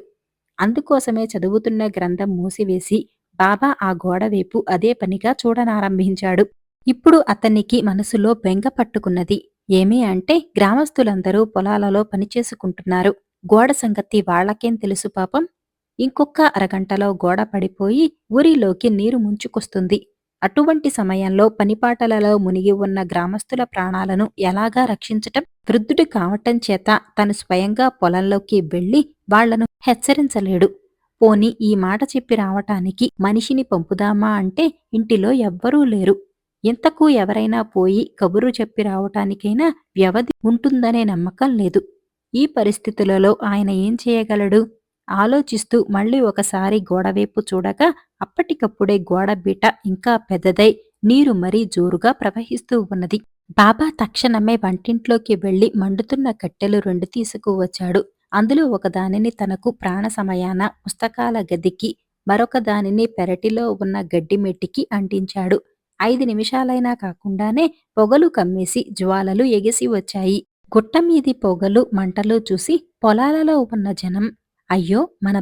అందుకోసమే చదువుతున్న గ్రంథం మూసివేసి బాబా ఆ గోడ వైపు అదే పనిగా చూడనారంభించాడు. ఇప్పుడు అతనికి మనసులో బెంగ పట్టుకున్నది. ఏమీ అంటే గ్రామస్తులందరూ పొలాలలో పనిచేసుకుంటున్నారు. గోడ సంగతి వాళ్లకేం తెలుసు పాపం. ఇంకొక అరగంటలో గోడ పడిపోయి ఊరిలోకి నీరు ముంచుకొస్తుంది. అటువంటి సమయంలో పనిపాటలలో మునిగి ఉన్న గ్రామస్తుల ప్రాణాలను ఎలాగా రక్షించటం? వృద్ధుడు కావటం చేత తను స్వయంగా పొలంలోకి వెళ్లి వాళ్లను హెచ్చరించలేడు. పోని ఈ మాట చెప్పి రావటానికి మనిషిని పంపుదామా అంటే ఇంటిలో ఎవ్వరూ లేరు. ఇంతకు ఎవరైనా పోయి కబురు చెప్పి రావటానికైనా వ్యవధి ఉంటుందనే నమ్మకం లేదు. ఈ పరిస్థితులలో ఆయన ఏం చేయగలడు? ఆలోచిస్తూ మళ్ళీ ఒకసారి గోడవైపు చూడగా అప్పటికప్పుడే గోడ బీట ఇంకా పెద్దదై నీరు మరీ జోరుగా ప్రవహిస్తూ ఉన్నది. బాబా తక్షణమే వంటింట్లోకి వెళ్లి మండుతున్న కట్టెలు 2 తీసుకువచ్చాడు. అందులో ఒకదానిని తనకు ప్రాణ సమయాన పుస్తకాల గదికి, మరొక దానిని పెరటిలో ఉన్న గడ్డిమెట్టికి అంటించాడు. 5 నిమిషాలైనా కాకుండానే పొగలు కమ్మేసి జ్వాలలు ఎగిసి వచ్చాయి. గుట్టమీది పొగలు మంటలు చూసి పొలాలలో ఉన్న జనం, అయ్యో మన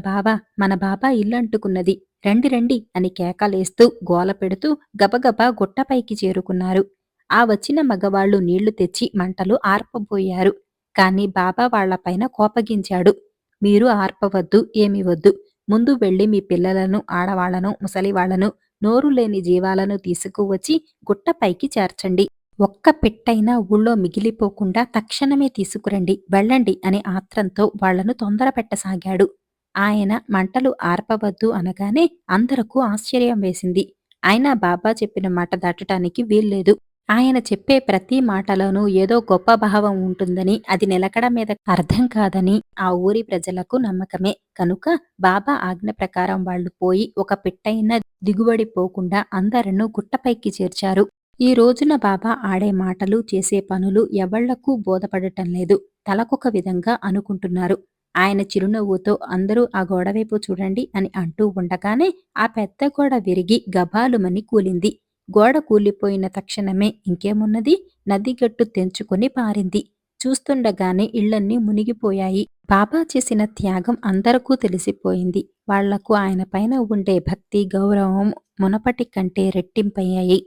బాబా ఇల్లంటుకున్నది, రండి రండి అని కేకలేస్తూ గోల పెడుతూ గబగబా గుట్టపైకి చేరుకున్నారు. ఆ వచ్చిన మగవాళ్లు నీళ్లు తెచ్చి మంటలు ఆర్పబోయారు. కాని బాబా వాళ్లపైన కోపగించాడు. మీరు ఆర్పవద్దు, ఏమి వద్దు. ముందు వెళ్లి మీ పిల్లలను, ఆడవాళ్లను, ముసలివాళ్లను నోరు లేని జీవాలను తీసుకువచ్చి గుట్టపైకి చేర్చండి. ఒక్క పిట్టైనా ఊళ్ళో మిగిలిపోకుండా తక్షణమే తీసుకురండి, వెళ్ళండి అని ఆత్రంతో వాళ్లను తొందరపెట్టసాగాడు. ఆయన మంటలు ఆర్పవద్దు అనగానే అందరకు ఆశ్చర్యం వేసింది. అయినా బాబా చెప్పిన మాట దాటటానికి వీల్లేదు. ఆయన చెప్పే ప్రతి మాటలోనూ ఏదో గొప్ప భావం ఉంటుందని, అది నిలకడ మీద అర్థం కాదని ఆ ఊరి ప్రజలకు నమ్మకమే. కనుక బాబా ఆజ్ఞ ప్రకారం వాళ్లు పోయి ఒక పిట్టైనా దిగుబడిపోకుండా అందరూ గుట్టపైకి చేర్చారు. ఈ రోజున బాబా ఆడే మాటలు, చేసే పనులు ఎవళ్లకూ బోధపడటం లేదు. తలకొక విధంగా అనుకుంటున్నారు. ఆయన చిరునవ్వుతో అందరూ ఆ గోడవైపు చూడండి అని అంటూ ఉండగానే ఆ పెద్ద గోడ విరిగి గభాలుమని కూలింది. గోడ కూలిపోయిన తక్షణమే ఇంకేమున్నది, నదిగట్టు తెంచుకొని పారింది. చూస్తుండగానే ఇళ్లన్నీ మునిగిపోయాయి. బాబా చేసిన త్యాగం అందరికూ తెలిసిపోయింది. వాళ్లకు ఆయన పైన ఉండే భక్తి, గౌరవం మునపటి కంటే రెట్టింపయ్యాయి.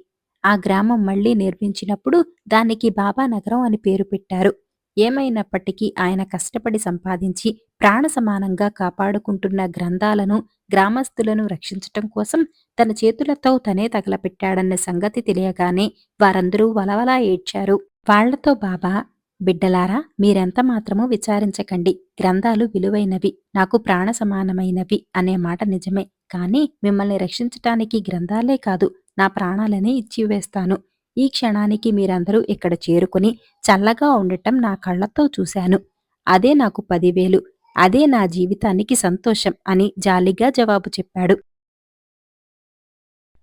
ఆ గ్రామం మళ్లీ నిర్మించినప్పుడు దానికి బాబా నగరం అని పేరు పెట్టారు. ఏమైనప్పటికీ ఆయన కష్టపడి సంపాదించి ప్రాణ సమానంగా కాపాడుకుంటున్న గ్రంథాలను, గ్రామస్తులను రక్షించటం కోసం తన చేతులతో తనే తగలపెట్టాడన్న సంగతి తెలియగానే వారందరూ వలవలా ఏడ్చారు. వాళ్లతో బాబా, బిడ్డలారా, మీరెంత మాత్రమూ విచారించకండి. గ్రంథాలు విలువైనవి, నాకు ప్రాణ సమానమైనవి అనే మాట నిజమే. కానీ మిమ్మల్ని రక్షించటానికి గ్రంథాలే కాదు, నా ప్రాణాలనే ఇచ్చివేస్తాను. ఈ క్షణానికి మీరందరూ ఇక్కడ చేరుకుని చల్లగా ఉండటం నా కళ్లతో చూశాను. అదే నాకు 10,000, అదే నా జీవితానికి సంతోషం అని జాలిగా జవాబు చెప్పాడు.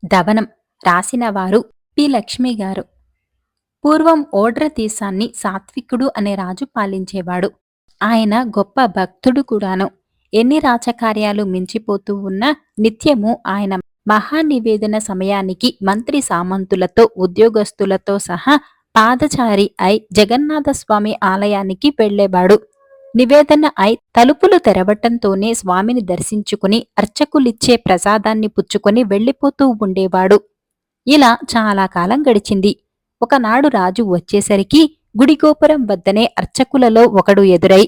దవనం రాసినవారు పి. లక్ష్మిగారు. పూర్వం ఓడ్ర దేశాన్ని సాత్వికుడు అనే రాజు పాలించేవాడు. ఆయన గొప్ప భక్తుడు కూడాను. ఎన్ని రాజకార్యాలు మించిపోతూ ఉన్నా నిత్యము ఆయన మహానివేదన సమయానికి మంత్రి సామంతులతో, ఉద్యోగస్తులతో సహా పాదచారి అయి జగన్నాథస్వామి ఆలయానికి వెళ్లేవాడు. నివేదన అయి తలుపులు తెరవటంతోనే స్వామిని దర్శించుకుని అర్చకులిచ్చే ప్రసాదాన్ని పుచ్చుకొని వెళ్లిపోతూ ఉండేవాడు. ఇలా చాలా కాలం గడిచింది. ఒకనాడు రాజు వచ్చేసరికి గుడిగోపురం వద్దనే అర్చకులలో ఒకడు ఎదురై,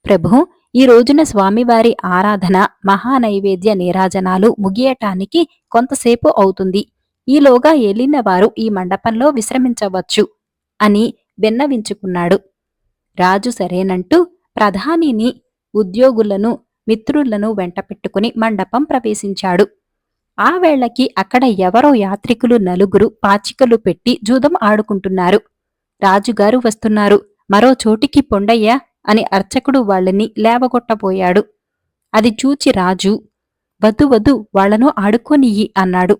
ప్రభూ, ఈ రోజున స్వామివారి ఆరాధన, మహానైవేద్య నీరాజనాలు ముగియటానికి కొంతసేపు అవుతుంది. ఈలోగా ఏలినవారు ఈ మండపంలో విశ్రమించవచ్చు అని విన్నవించుకున్నాడు. రాజు సరేనంటూ ప్రధానిని, ఉద్యోగులను, మిత్రులను వెంటపెట్టుకుని మండపం ప్రవేశించాడు. ఆ వేళకి అక్కడ ఎవరో యాత్రికులు నలుగురు పాచికలు పెట్టి జూదం ఆడుకుంటున్నారు. రాజుగారు వస్తున్నారు, మరో చోటికి పొండయ్యా అని అర్చకుడు వాళ్ళని లేవగొట్టబోయాడు. అది చూచి రాజు, వద్దు వద్దు, వాళ్లను ఆడుకోనియ్యి అన్నాడు.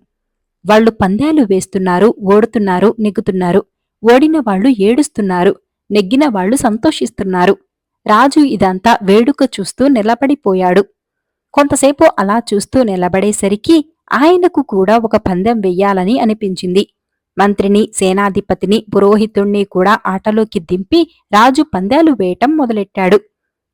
వాళ్లు పందాలు వేస్తున్నారు, ఓడుతున్నారు, నెగ్గుతున్నారు. ఓడిన వాళ్లు ఏడుస్తున్నారు, నెగ్గిన వాళ్లు సంతోషిస్తున్నారు. రాజు ఇదంతా వేడుక చూస్తూ నిలబడిపోయాడు. కొంతసేపు అలా చూస్తూ నిలబడేసరికి ఆయనకు కూడా ఒక పందెం వెయ్యాలని అనిపించింది. మంత్రిని, సేనాధిపతిని, పురోహితుణ్ణి కూడా ఆటలోకి దింపి రాజు పందాలు వేయటం మొదలెట్టాడు.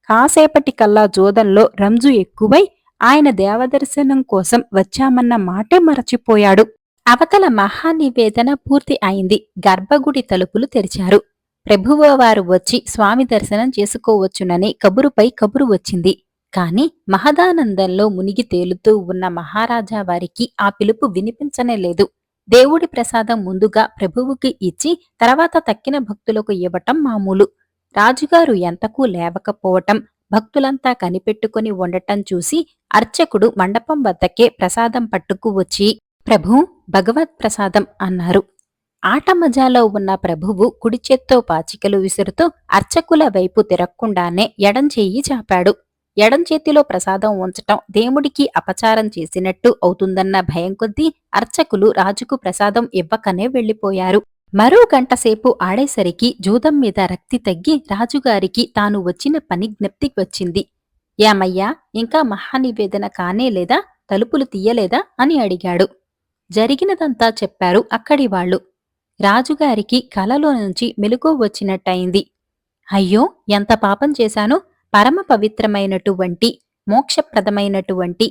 కాసేపటికల్లా జోదంలో రంజు ఎక్కువై ఆయన దేవదర్శనం కోసం వచ్చామన్న మాటే మరచిపోయాడు. అవతల మహానివేదన పూర్తి అయింది. గర్భగుడి తలుపులు తెరిచారు. ప్రభువువారు వచ్చి స్వామి దర్శనం చేసుకోవచ్చునని కబురుపై కబురు వచ్చింది. కాని మహదానందంలో మునిగి తేలుతూ ఉన్న మహారాజా వారికి ఆ పిలుపు వినిపించనే లేదు. దేవుడి ప్రసాదం ముందుగా ప్రభువుకి ఇచ్చి తర్వాత తక్కిన భక్తులకు ఇవ్వటం మామూలు. రాజుగారు ఎంతకూ లేవకపోవటం, భక్తులంతా కనిపెట్టుకుని ఉండటం చూసి అర్చకుడు మండపం వద్దకే ప్రసాదం పట్టుకు వచ్చి, ప్రభూ, భగవత్ ప్రసాదం అన్నారు. ఆటమజాలో ఉన్న ప్రభువు కుడిచేత్తో పాచికలు విసురుతూ అర్చకుల వైపు తిరక్కుండానే ఎడంచేయి చాపాడు. ఎడంచేతిలో ప్రసాదం ఉంచటం దేవుడికి అపచారం చేసినట్టు అవుతుందన్న భయం కొద్దీ అర్చకులు రాజుకు ప్రసాదం ఇవ్వకనే వెళ్లిపోయారు. మరో గంటసేపు ఆడేసరికి జూదం మీద రక్తి తగ్గి రాజుగారికి తాను వచ్చిన పని జ్ఞప్తికి వచ్చింది. ఏమయ్యా, ఇంకా మహానివేదన కానేలేదా, తలుపులు తీయలేదా అని అడిగాడు. జరిగినదంతా చెప్పారు అక్కడి వాళ్లు. రాజుగారికి కలలో నుంచి మెలకువ వచ్చినట్టయింది. అయ్యో, ఎంత పాపం చేశాను! పరమ పవిత్రమైనటువంటి, మోక్షప్రదమైనటువంటి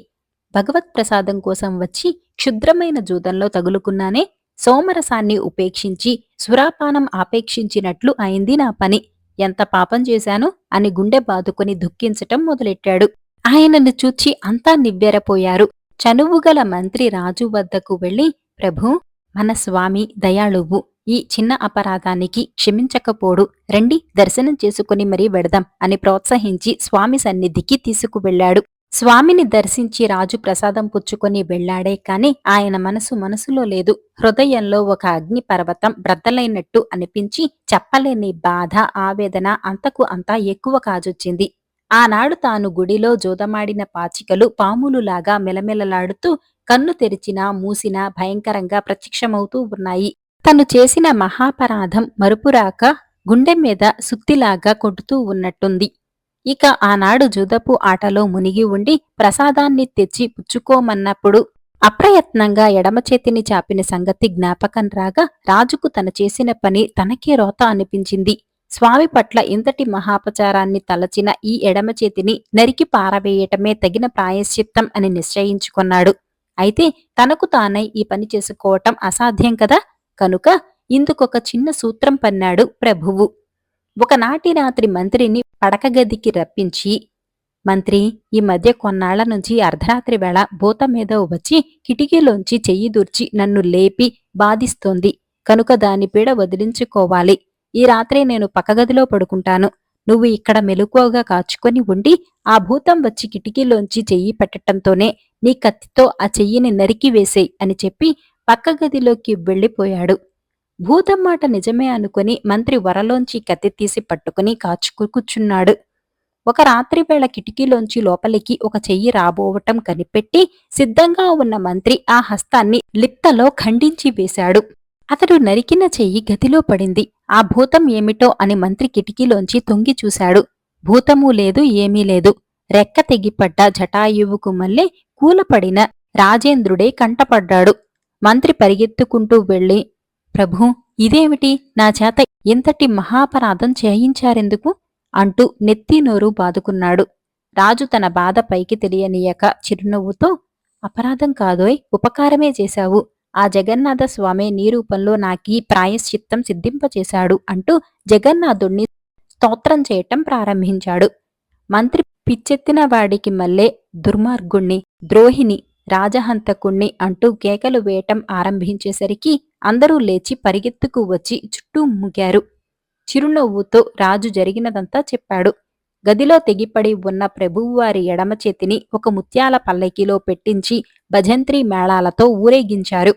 భగవత్ప్రసాదం కోసం వచ్చి క్షుద్రమైన జూదంలో తగులుకున్నానే. సోమరసాన్ని ఉపేక్షించి సురాపానం ఆపేక్షించినట్లు అయింది నా పని. ఎంత పాపం చేశాను అని గుండె బాదుకుని దుఃఖించటం మొదలెట్టాడు. ఆయనను చూచి అంతా నివ్వెరపోయారు. చనువుగల మంత్రి రాజు వద్దకు వెళ్లి, ప్రభూ, మన స్వామి దయాళువు, ఈ చిన్న అపరాధానికి క్షమించకపోడు, రండి దర్శనం చేసుకుని మరీ వెడదాం అని ప్రోత్సహించి స్వామి సన్నిధికి తీసుకువెళ్లాడు. స్వామిని దర్శించి రాజు ప్రసాదం పుచ్చుకొని వెళ్లాడే కాని ఆయన మనసులో లేదు. హృదయంలో ఒక అగ్ని పర్వతం బ్రద్దలైనట్టు అనిపించి చెప్పలేని బాధ, ఆవేదన అంతకు అంతా ఎక్కువ కాజొచ్చింది. ఆనాడు తాను గుడిలో జోదమాడిన పాచికలు పాములులాగా మెలమెలలాడుతూ కన్ను తెరిచినా మూసినా భయంకరంగా ప్రత్యక్షమవుతూ ఉన్నాయి. తను చేసిన మహాపరాధం మరుపురాక గుండె మీద సుత్తిలాగా కొడుతూ ఉన్నట్టుంది. ఇక ఆనాడు జూదపు ఆటలో మునిగి ఉండి ప్రసాదాన్ని తెచ్చి పుచ్చుకోమన్నప్పుడు అప్రయత్నంగా ఎడమచేతిని చాపిన సంగతి జ్ఞాపకం రాగా రాజుకు తన చేసిన పని తనకే రోత అనిపించింది. స్వామి పట్ల ఇంతటి మహాపచారాన్ని తలచిన ఈ ఎడమచేతిని నరికి పారవేయటమే తగిన ప్రాయశ్చిత్తం అని నిశ్చయించుకున్నాడు. అయితే తనకు తానై ఈ పని చేసుకోవటం అసాధ్యం కదా, కనుక ఇందుకొక చిన్న సూత్రం పన్నాడు ప్రభువు. ఒకనాటి రాత్రి మంత్రిని పడకగదికి రప్పించి, మంత్రి, ఈ మధ్య కొన్నాళ్ల నుంచి అర్ధరాత్రి వేళ భూతమేదో వచ్చి కిటికీలోంచి చెయ్యి దూర్చి నన్ను లేపి బాధిస్తోంది. కనుక దాని పీడ వదిలించుకోవాలి. ఈ రాత్రి నేను పక్కగదిలో పడుకుంటాను. నువ్వు ఇక్కడ మెలకువగా కాచుకొని ఉండి ఆ భూతం వచ్చి కిటికీలోంచి చెయ్యి పెట్టటంతోనే నీ కత్తితో ఆ చెయ్యిని నరికివేసేయ్ అని చెప్పి పక్కగదిలోకి వెళ్ళిపోయాడు. భూతం మాట నిజమే అనుకుని మంత్రి వరలోంచి కత్తి తీసి పట్టుకుని కూర్చున్నాడు. ఒక రాత్రివేళ కిటికీలోంచి లోపలికి ఒక చెయ్యి రాబోవటం కనిపెట్టి సిద్ధంగా ఉన్న మంత్రి ఆ హస్తాన్ని లిప్తలో ఖండించి వేశాడు. అతడు నరికిన చెయ్యి గదిలో పడింది. ఆ భూతం ఏమిటో అని మంత్రి కిటికీలోంచి తొంగి చూశాడు. భూతమూ లేదు, ఏమీ లేదు. రెక్క తెగిపడ్డ జటాయువుకు మళ్ళీ కూలపడిన రాజేంద్రుడే కంటపడ్డాడు. మంత్రి పరిగెత్తుకుంటూ వెళ్ళి, ప్రభూ, ఇదేమిటి, నా చేత ఇంతటి మహాపరాధం చేయించారెందుకు అంటూ నెత్తి నోరు బాదుకున్నాడు. రాజు తన బాధ పైకి తెలియనీయక చిరునవ్వుతో, అపరాధం కాదోయ్, ఉపకారమే చేశావు. ఆ జగన్నాథ స్వామి నీ రూపంలో నాకీ ప్రాయశ్చిత్తం సిద్ధింపచేశాడు అంటూ జగన్నాథుణ్ణి స్తోత్రం చేయటం ప్రారంభించాడు. మంత్రి పిచ్చెత్తిన వాడికి మళ్ళే దుర్మార్గుణ్ణి, ద్రోహిని, రాజహంతకుణ్ణి అంటూ కేకలు వేయటం ఆరంభించేసరికి అందరూ లేచి పరిగెత్తుకు వచ్చి చుట్టూ ముగారు. చిరునవ్వుతో రాజు జరిగినదంతా చెప్పాడు. గదిలో తెగిపడి ఉన్న ప్రభువువారి ఎడమ చేతిని ఒక ముత్యాల పల్లకిలో పెట్టించి భజంత్రీ మేళాలతో ఊరేగించారు.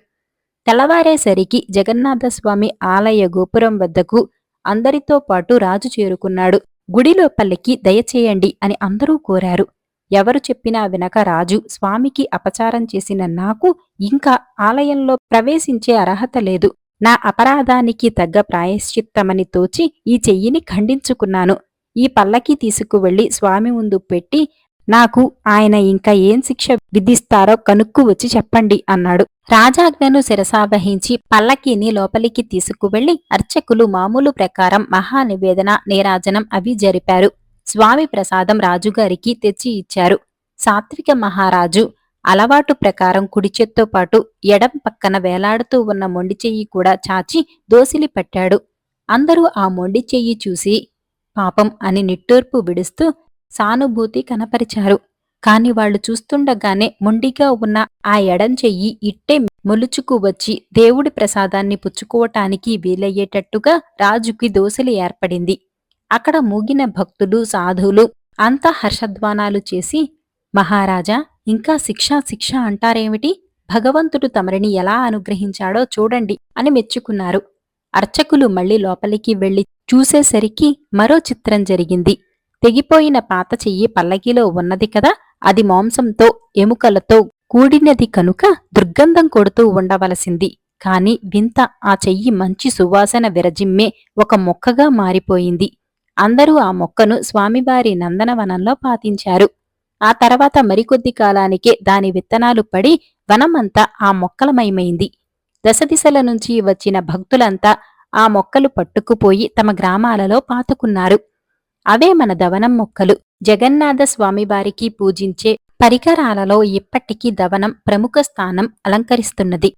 తెల్లవారేసరికి జగన్నాథస్వామి ఆలయ గోపురం వద్దకు అందరితో పాటు రాజు చేరుకున్నాడు. గుడిలోపలికి దయచేయండి అని అందరూ కోరారు. ఎవరు చెప్పినా వినక రాజు, స్వామికి అపచారం చేసిన నాకు ఇంకా ఆలయంలో ప్రవేశించే అర్హత లేదు. నా అపరాధానికి తగ్గ ప్రాయశ్చిత్తమని తోచి ఈ చెయ్యిని ఖండించుకున్నాను. ఈ పల్లకి తీసుకువెళ్లి స్వామి ముందు పెట్టి నాకు ఆయన ఇంకా ఏం శిక్ష విధిస్తారో కనుక్కు వచ్చి చెప్పండి అన్నాడు. రాజాజ్ఞను శిరసావహించి పల్లకీని లోపలికి తీసుకువెళ్లి అర్చకులు మామూలు ప్రకారం మహానివేదన, నీరాజనం అవి జరిపారు. స్వామి ప్రసాదం రాజుగారికి తెచ్చి ఇచ్చారు. సాత్విక మహారాజు అలవాటు ప్రకారం కుడిచేత్తో పాటు ఎడం పక్కన వేలాడుతూ ఉన్న మొండి చెయ్యి కూడా చాచి దోసిలి పట్టాడు. అందరూ ఆ మొండి చెయ్యి చూసి పాపం అని నిట్టూర్పు విడుస్తూ సానుభూతి కనపరిచారు. కాని వాళ్లు చూస్తుండగానే మొండిగా ఉన్న ఆ ఎడం చెయ్యి ఇట్టే మొలుచుకు వచ్చి దేవుడి ప్రసాదాన్ని పుచ్చుకోవటానికి వీలయ్యేటట్టుగా రాజుకి దోసిలి ఏర్పడింది. అక్కడ మూగిన భక్తులు, సాధువులు అంతా హర్షధ్వానాలు చేసి, మహారాజా, ఇంకా శిక్ష అంటారేమిటి? భగవంతుడు తమరిని ఎలా అనుగ్రహించాడో చూడండి అని మెచ్చుకున్నారు. అర్చకులు మళ్లీ లోపలికి వెళ్లి చూసేసరికి మరో చిత్రం జరిగింది. తెగిపోయిన పాత చెయ్యి పల్లకీలో ఉన్నది కదా, అది మాంసంతో ఎముకలతో కూడినది కనుక దుర్గంధం కొడుతూ ఉండవలసింది. కాని వింత, ఆ చెయ్యి మంచి సువాసన విరజిమ్మే ఒక మొక్కగా మారిపోయింది. అందరూ ఆ మొక్కను స్వామివారి నందనవనంలో పాతించారు. ఆ తర్వాత మరికొద్ది కాలానికే దాని విత్తనాలు పడి వనమంతా ఆ మొక్కలమయమైంది. దశదిశల నుంచి వచ్చిన భక్తులంతా ఆ మొక్కలు పట్టుకుపోయి తమ గ్రామాలలో పాతుకున్నారు. అవే మన దవనం మొక్కలు. జగన్నాథ స్వామివారికి పూజించే పరికరాలలో ఇప్పటికీ దవనం ప్రముఖ స్థానం అలంకరిస్తున్నది.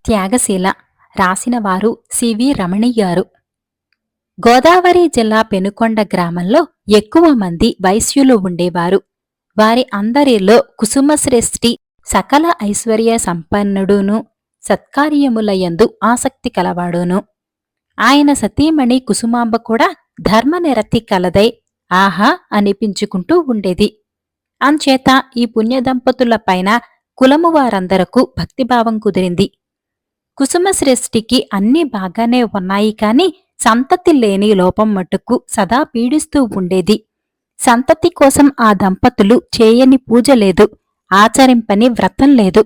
త్యాగశీల. రాసినవారు సివి రమణి గారు. గోదావరి జిల్లా పెనుకొండ గ్రామంలో ఎక్కువ మంది వైశ్యులు ఉండేవారు. వారి అందరిలో కుసుమశ్రేష్ఠి సకల ఐశ్వర్య సంపన్నుడును, సత్కార్యములయందు ఆసక్తి కలవాడును. ఆయన సతీమణి కుసుమాంబ కూడా ధర్మనిరతి కలదై ఆహా అనిపించుకుంటూ ఉండేది. అంచేత ఈ పుణ్యదంపతులపైన కులము వారందరకు భక్తిభావం కుదిరింది. కుసుమశ్రేష్ఠికి అన్నీ బాగానే ఉన్నాయి కాని సంతతి లేని లోపం మటుకు సదా పీడిస్తూ ఉండేది. సంతతి కోసం ఆ దంపతులు చేయని పూజ లేదు, ఆచరింపని వ్రతం లేదు.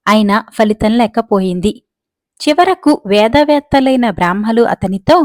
అయినా ఫలితం లేకపోయింది. చివరకు వేదవేత్తలైన బ్రాహ్మలు అతనితో,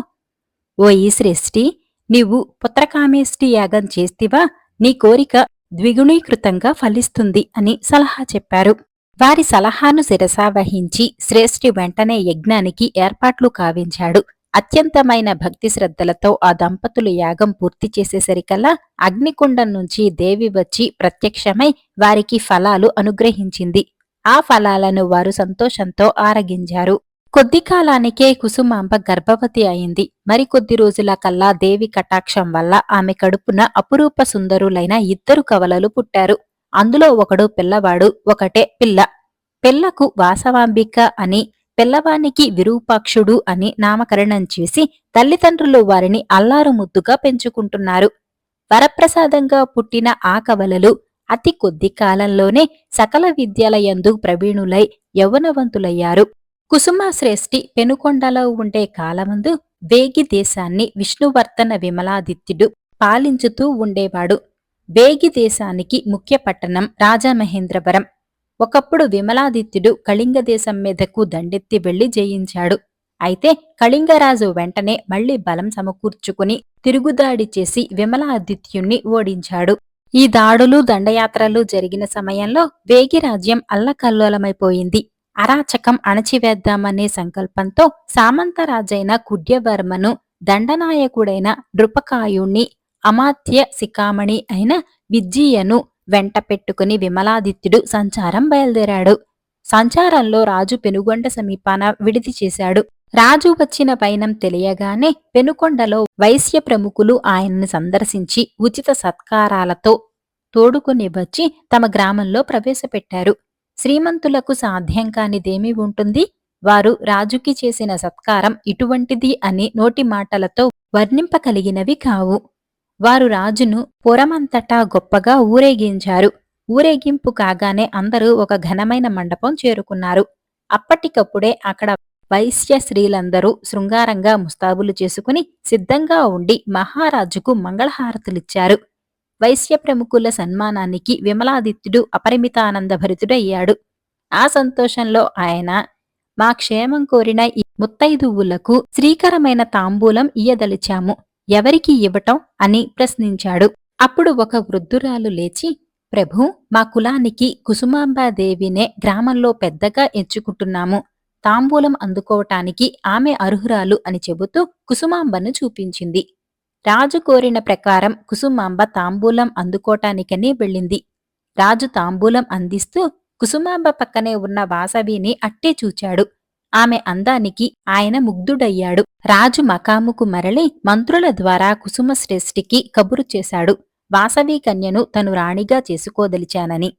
ఓయి శ్రేష్ఠి, నీవు పుత్రకామేష్టి యాగం చేస్తివా, నీ కోరిక ద్విగుణీకృతంగా ఫలిస్తుంది అని సలహా చెప్పారు. వారి సలహాను శిరసావహించి శ్రేష్ఠి వెంటనే యజ్ఞానికి ఏర్పాట్లు కావించాడు. అత్యంతమైన భక్తి శ్రద్ధలతో ఆ దంపతులు యాగం పూర్తి చేసేసరికల్లా అగ్నికుండం నుంచి దేవి వచ్చి ప్రత్యక్షమై వారికి ఫలాలు అనుగ్రహించింది. ఆ ఫలాలను వారు సంతోషంతో ఆరగించారు. కొద్ది కాలానికే కుసుమాంబ గర్భవతి అయింది. మరికొద్ది రోజుల కల్లా దేవి కటాక్షం వల్ల ఆమె కడుపున అపురూప సుందరులైన 2 కవలలు పుట్టారు. అందులో ఒకడు పిల్లవాడు, ఒకటే పిల్ల. పిల్లకు వాసవాంబిక అని, పిల్లవానికి విరూపాక్షుడు అని నామకరణం చేసి తల్లిదండ్రులు వారిని అల్లారు ముద్దుగా పెంచుకుంటున్నారు. వరప్రసాదంగా పుట్టిన ఆ కవలలు అతి కొద్ది కాలంలోనే సకల విద్యలయందు ప్రవీణులై యౌవనవంతులయ్యారు. కుసుమశ్రేష్ఠి పెనుకొండలో ఉండే కాలమందు వేగి దేశాన్ని విష్ణువర్ధన విమలాదిత్యుడు పాలించుతూ ఉండేవాడు. వేగి దేశానికి ముఖ్య పట్టణం రాజమహేంద్రవరం. ఒకప్పుడు విమలాదిత్యుడు కళింగ దేశం మీదకు దండెత్తి వెళ్లి జయించాడు. అయితే కళింగరాజు వెంటనే మళ్లీ బలం సమకూర్చుకుని తిరుగుదాడి చేసి విమలాదిత్యుణ్ణి ఓడించాడు. ఈ దాడులు దండయాత్రలు జరిగిన సమయంలో వేగిరాజ్యం అల్లకల్లోలమైపోయింది. అరాచకం అణచివేద్దామనే సంకల్పంతో సామంతరాజైన కుడ్యవర్మను, దండనాయకుడైన నృపకాయుణ్ణి, అమాత్య శిఖామణి అయిన విజ్జియను వెంట పెట్టుకుని విమలాదిత్యుడు సంచారం బయలుదేరాడు. సంచారంలో రాజు పెనుగొండ సమీపాన విడిది చేశాడు. రాజు వచ్చిన వైనం తెలియగానే పెనుకొండలో వైశ్య ప్రముఖులు ఆయనను సందర్శించి ఉచిత సత్కారాలతో తోడుకుని వచ్చి తమ గ్రామంలో ప్రవేశపెట్టారు. శ్రీమంతులకు సాధ్యం కానిదేమి ఉంటుంది? వారు రాజుకి చేసిన సత్కారం ఇటువంటిది అని నోటి మాటలతో వర్ణింపకలిగినవి కావు. వారు రాజును పురమంతటా గొప్పగా ఊరేగించారు. ఊరేగింపు కాగానే అందరూ ఒక ఘనమైన మండపం చేరుకున్నారు. అప్పటికప్పుడే అక్కడ వైశ్య స్త్రీలందరూ శృంగారంగా ముస్తాబులు చేసుకుని సిద్ధంగా ఉండి మహారాజుకు మంగళహారతులిచ్చారు. వైశ్య ప్రముఖుల సన్మానానికి విమలాదిత్యుడు అపరిమితానందభరితుడయ్యాడు. ఆ సంతోషంలో ఆయన, మా క్షేమం కోరిన ఈ ముత్తైదువులకు శ్రీకరమైన తాంబూలం ఇయ్యదలిచాము, ఎవరికి ఇవ్వటం అని ప్రశ్నించాడు. అప్పుడు ఒక వృద్ధురాలు లేచి, ప్రభూ, మా కులానికి కుసుమాంబాదేవినే గ్రామంలో పెద్దగా ఎంచుకుంటున్నాము. తాంబూలం అందుకోవటానికి ఆమె అర్హురాలు అని చెబుతూ కుసుమాంబను చూపించింది. రాజు కోరిన ప్రకారం కుసుమాంబ తాంబూలం అందుకోటానికని వెళ్ళింది. రాజు తాంబూలం అందిస్తూ కుసుమాంబ పక్కనే ఉన్న వాసవిని అట్టే చూచాడు. ఆమె అందానికి ఆయన ముగ్ధుడయ్యాడు. రాజు మకాముకు మరలి మంత్రుల ద్వారా కుసుమశ్రేష్ఠికి కబురు చేశాడు, వాసవి కన్యను తను రాణిగా చేసుకోదలిచానని.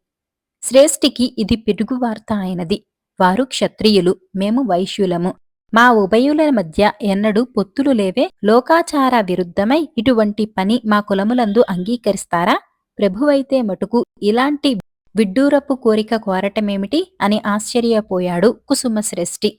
శ్రేష్ఠికి ఇది పిడుగువార్త అయినది. వారు క్షత్రియులు, మేము వైశ్యులము. మా ఉభయుల మధ్య ఎన్నడూ పొత్తులు లేవే. లోకాచార విరుద్ధమై ఇటువంటి పని మా కులములందు అంగీకరిస్తారా? ప్రభువైతే మటుకు ఇలాంటి విడ్డూరపు కోరిక కోరటమేమిటి అని ఆశ్చర్యపోయాడు కుసుమశ్రేష్ఠి.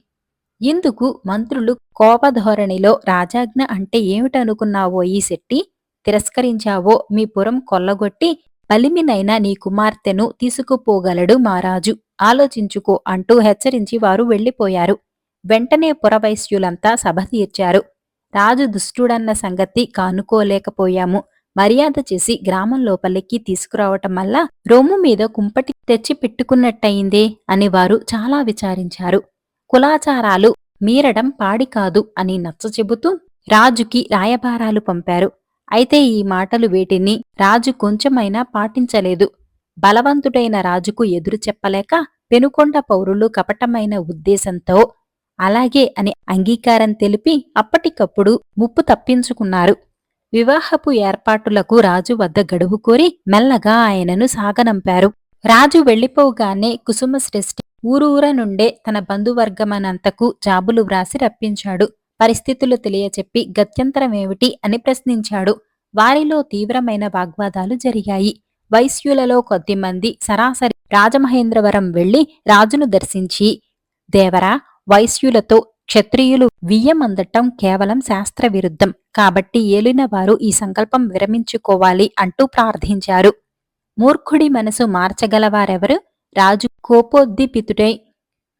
ఇందుకు మంత్రులు కోపధోరణిలో, రాజాజ్ఞ అంటే ఏమిటనుకున్నావో ఈ శెట్టి, తిరస్కరించావో మీ పురం కొల్లగొట్టి బలిమినైనా నీ కుమార్తెను తీసుకుపోగలడు మారాజు, ఆలోచించుకో అంటూ హెచ్చరించి వారు వెళ్లిపోయారు. వెంటనే పురవైశ్యులంతా సభ తీర్చారు. రాజు దుష్టుడన్న సంగతి కానుకోలేకపోయాము. మర్యాద చేసి గ్రామం లోపలికి తీసుకురావటం వల్ల రొమ్ము మీద కుంపటి తెచ్చి పెట్టుకున్నట్టయిందే అని వారు చాలా విచారించారు. కులాచారాలు మీరడం పాడికాదు అని నచ్చచెబుతూ రాజుకి రాయబారాలు పంపారు. అయితే ఈ మాటలు వేటిని రాజు కొంచెమైనా పాటించలేదు. బలవంతుడైన రాజుకు ఎదురు చెప్పలేక పెనుకొండ పౌరులు కపటమైన ఉద్దేశంతో అలాగే అని అంగీకారం తెలిపి అప్పటికప్పుడు ముప్పు తప్పించుకున్నారు. వివాహపు ఏర్పాటులకు రాజు వద్ద గడువు కోరి మెల్లగా ఆయనను సాగనంపారు. రాజు వెళ్లిపోగానే కుసుమశ్రేష్ఠి ఊరూర నుండే తన బంధువర్గమనంతకు జాబులు వ్రాసి రప్పించాడు. పరిస్థితులు తెలియచెప్పి గత్యంతరమేమిటి అని ప్రశ్నించాడు. వారిలో తీవ్రమైన వాగ్వాదాలు జరిగాయి. వైశ్యులలో కొద్దిమంది సరాసరి రాజమహేంద్రవరం వెళ్లి రాజును దర్శించి, దేవరా, వైశ్యులతో క్షత్రియులు వియ్యమందటం కేవలం శాస్త్రవిరుద్ధం, కాబట్టి ఏలినవారు ఈ సంకల్పం విరమించుకోవాలి అంటూ ప్రార్థించారు. మూర్ఖుడి మనసు మార్చగలవారెవరు? రాజు కోపోద్దీపితుడై,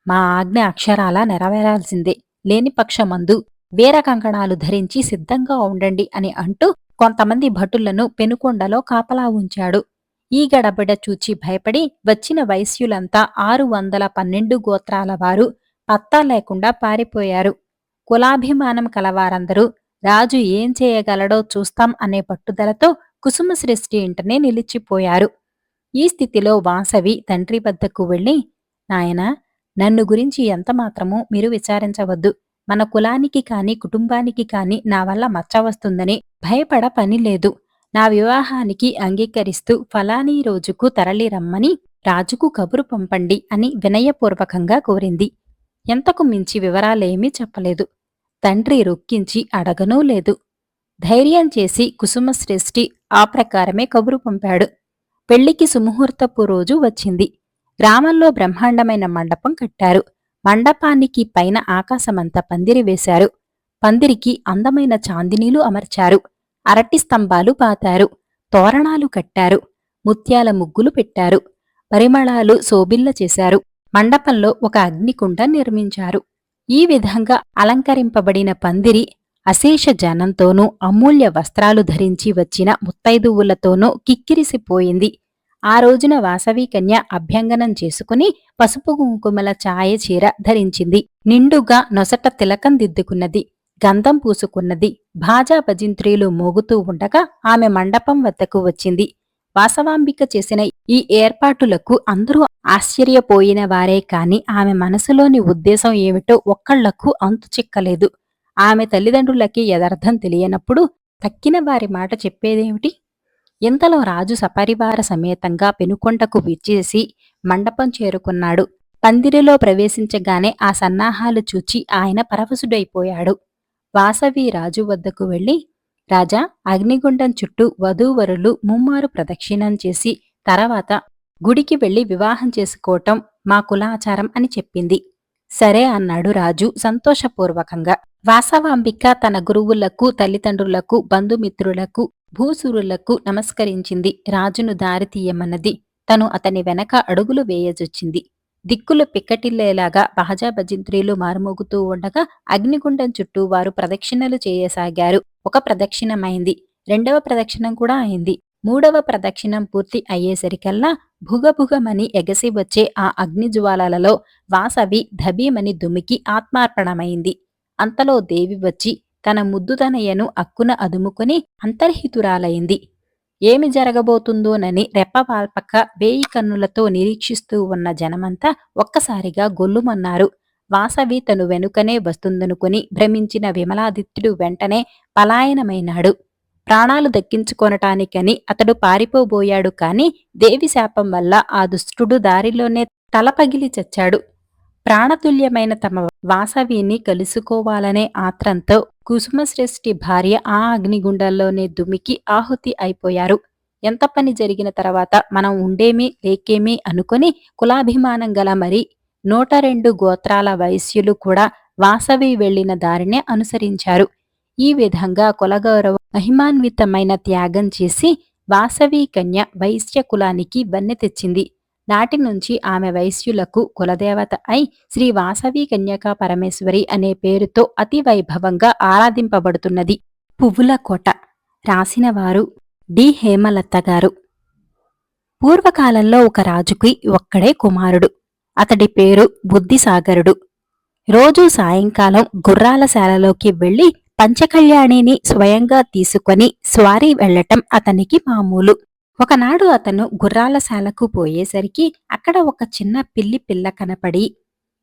మా ఆజ్ఞ అక్షరాలా నెరవేరాల్సిందే, లేని పక్షమందు వీర కంకణాలు ధరించి సిద్ధంగా ఉండండి అని అంటూ కొంతమంది భటులను పెనుకొండలో కాపలా ఉంచాడు. ఈ గడబిడ చూచి భయపడి వచ్చిన వైశ్యులంతా 612 గోత్రాల వారు పత్తా లేకుండా పారిపోయారు. కులాభిమానం కలవారందరూ రాజు ఏం చేయగలడో చూస్తాం అనే పట్టుదలతో కుసుమశ్రేష్ఠి ఇంటనే నిలిచిపోయారు. ఈ స్థితిలో వాసవి తండ్రి వద్దకు వెళ్ళి, నాయనా, నన్ను గురించి ఎంతమాత్రమూ మీరు విచారించవద్దు. మన కులానికి కాని కుటుంబానికి కాని నా వల్ల మచ్చ వస్తుందని భయపడ పని లేదు. నా వివాహానికి అంగీకరిస్తూ ఫలానీ రోజుకు తరలి రమ్మని రాజుకు కబురు పంపండి అని వినయపూర్వకంగా కోరింది. ఎంతకు మించి వివరాలేమీ చెప్పలేదు. తండ్రి రొక్కించి అడగనూ లేదు. ధైర్యం చేసి కుసుమశ్రేష్ఠి ఆ ప్రకారమే కబురు పంపాడు. పెళ్లికి సుముహూర్తపు రోజు వచ్చింది. గ్రామంలో బ్రహ్మాండమైన మండపం కట్టారు. మండపానికి పైన ఆకాశమంతా పందిరి వేశారు. పందిరికి అందమైన చాందినీలు అమర్చారు. అరటి స్తంభాలు పాతారు. తోరణాలు కట్టారు. ముత్యాల ముగ్గులు పెట్టారు. పరిమళాలు శోభిల్ల చేశారు. మండపంలో ఒక అగ్నికుండ నిర్మించారు. ఈ విధంగా అలంకరింపబడిన పందిరి అశేష జనంతోనూ అమూల్య వస్త్రాలు ధరించి వచ్చిన ముత్తైదువులతోనూ కిక్కిరిసిపోయింది. ఆ రోజున వాసవి కన్య అభ్యంగనం చేసుకుని పసుపు కుంకుమల ఛాయ చీర ధరించింది. నిండుగా నొసట తిలకం దిద్దుకున్నది. గంధం పూసుకున్నది. భాజా భజింత్రీలు మోగుతూ ఉండగా ఆమె మండపం వద్దకు వచ్చింది. వాసవాంబిక చేసిన ఈ ఏర్పాటులకు అందరూ ఆశ్చర్యపోయిన వారే కాని ఆమె మనసులోని ఉద్దేశం ఏమిటో ఒక్కళ్లకు అంతు చిక్కలేదు. ఆమె తల్లిదండ్రులకి యథార్థం తెలియనప్పుడు తక్కిన వారి మాట చెప్పేదేమిటి? ఇంతలో రాజు సపరివార సమేతంగా పెనుకొండకు విచ్చేసి మండపం చేరుకున్నాడు. పందిరిలో ప్రవేశించగానే ఆ సన్నాహాలు చూచి ఆయన పరవశుడైపోయాడు. వాసవి రాజు వద్దకు వెళ్లి, రాజా, అగ్నిగుండం చుట్టూ వధూవరులు ముమ్మారు ప్రదక్షిణం చేసి తర్వాత గుడికి వెళ్లి వివాహం చేసుకోవటం మా కులాచారం అని చెప్పింది. సరే అన్నాడు రాజు సంతోషపూర్వకంగా. వాసవాంబిక తన గురువులకు, తల్లిదండ్రులకు, బంధుమిత్రులకు, భూసురులకు నమస్కరించింది. రాజును దారితీయమన్నది. తను అతని వెనక అడుగులు వేయజొచ్చింది. దిక్కులు పిక్కటిల్లేలాగా బాజా భజింత్రీలు మారుమోగుతూ ఉండగా అగ్నిగుండం చుట్టూ వారు ప్రదక్షిణలు చేయసాగారు. ఒక ప్రదక్షిణమైంది. రెండవ ప్రదక్షిణం కూడా అయింది. మూడవ ప్రదక్షిణం పూర్తి అయ్యేసరికల్లా భుగభుగమని ఎగసి వచ్చే ఆ అగ్నిజ్వాలలలో వాసవి ధబీమని దుమికి ఆత్మార్పణమైంది. అంతలో దేవి వచ్చి తన ముద్దుతనయను అక్కున అదుముకొని అంతర్హితురాలైంది. ఏమి జరగబోతుందోనని రెప్పవాల్పక వేయి కన్నులతో నిరీక్షిస్తూ ఉన్న జనమంతా ఒక్కసారిగా గొల్లుమన్నారు. వాసవి తను వెనుకనే వస్తుందనుకుని భ్రమించిన విమలాదిత్యుడు వెంటనే పలాయనమైనాడు. ప్రాణాలు దక్కించుకొనటానికని అతడు పారిపోబోయాడు కాని దేవి శాపం వల్ల ఆ దుష్టుడు దారిలోనే తలపగిలి చచ్చాడు. ప్రాణతుల్యమైన తమ వాసవిని కలుసుకోవాలనే ఆత్రంతో కుసుమశ్రేష్ఠి భార్య ఆ అగ్నిగుండంలోనే దుమికి ఆహుతి అయిపోయారు. ఎంత పని జరిగిన తర్వాత మనం ఉండేమీ లేకేమీ అనుకుని కులాభిమానం గల మరి 102 గోత్రాల వైశ్యులు కూడా వాసవి వెళ్లిన దారినే అనుసరించారు. ఈ విధంగా కులగౌరవ మహిమాన్వితమైన త్యాగం చేసి వాసవి కన్య వైశ్య కులానికి వన్నె తెచ్చింది. నాటి నుంచి ఆమె వైశ్యులకు కులదేవత అయి శ్రీ వాసవి కన్యకా పరమేశ్వరి అనే పేరుతో అతి వైభవంగా ఆరాధింపబడుతున్నది. పువ్వుల కోట. రాసినవారు డి. హేమలత గారు. పూర్వకాలంలో ఒక రాజుకి ఒక్కడే కుమారుడు. అతడి పేరు బుద్ధిసాగరుడు. రోజూ సాయంకాలం గుర్రాల శాలలోకి వెళ్లి పంచకళ్యాణిని స్వయంగా తీసుకొని స్వారీ వెళ్లటం అతనికి మామూలు. ఒకనాడు అతను గుర్రాలశాలకు పోయేసరికి అక్కడ ఒక చిన్న పిల్లి పిల్ల కనపడి,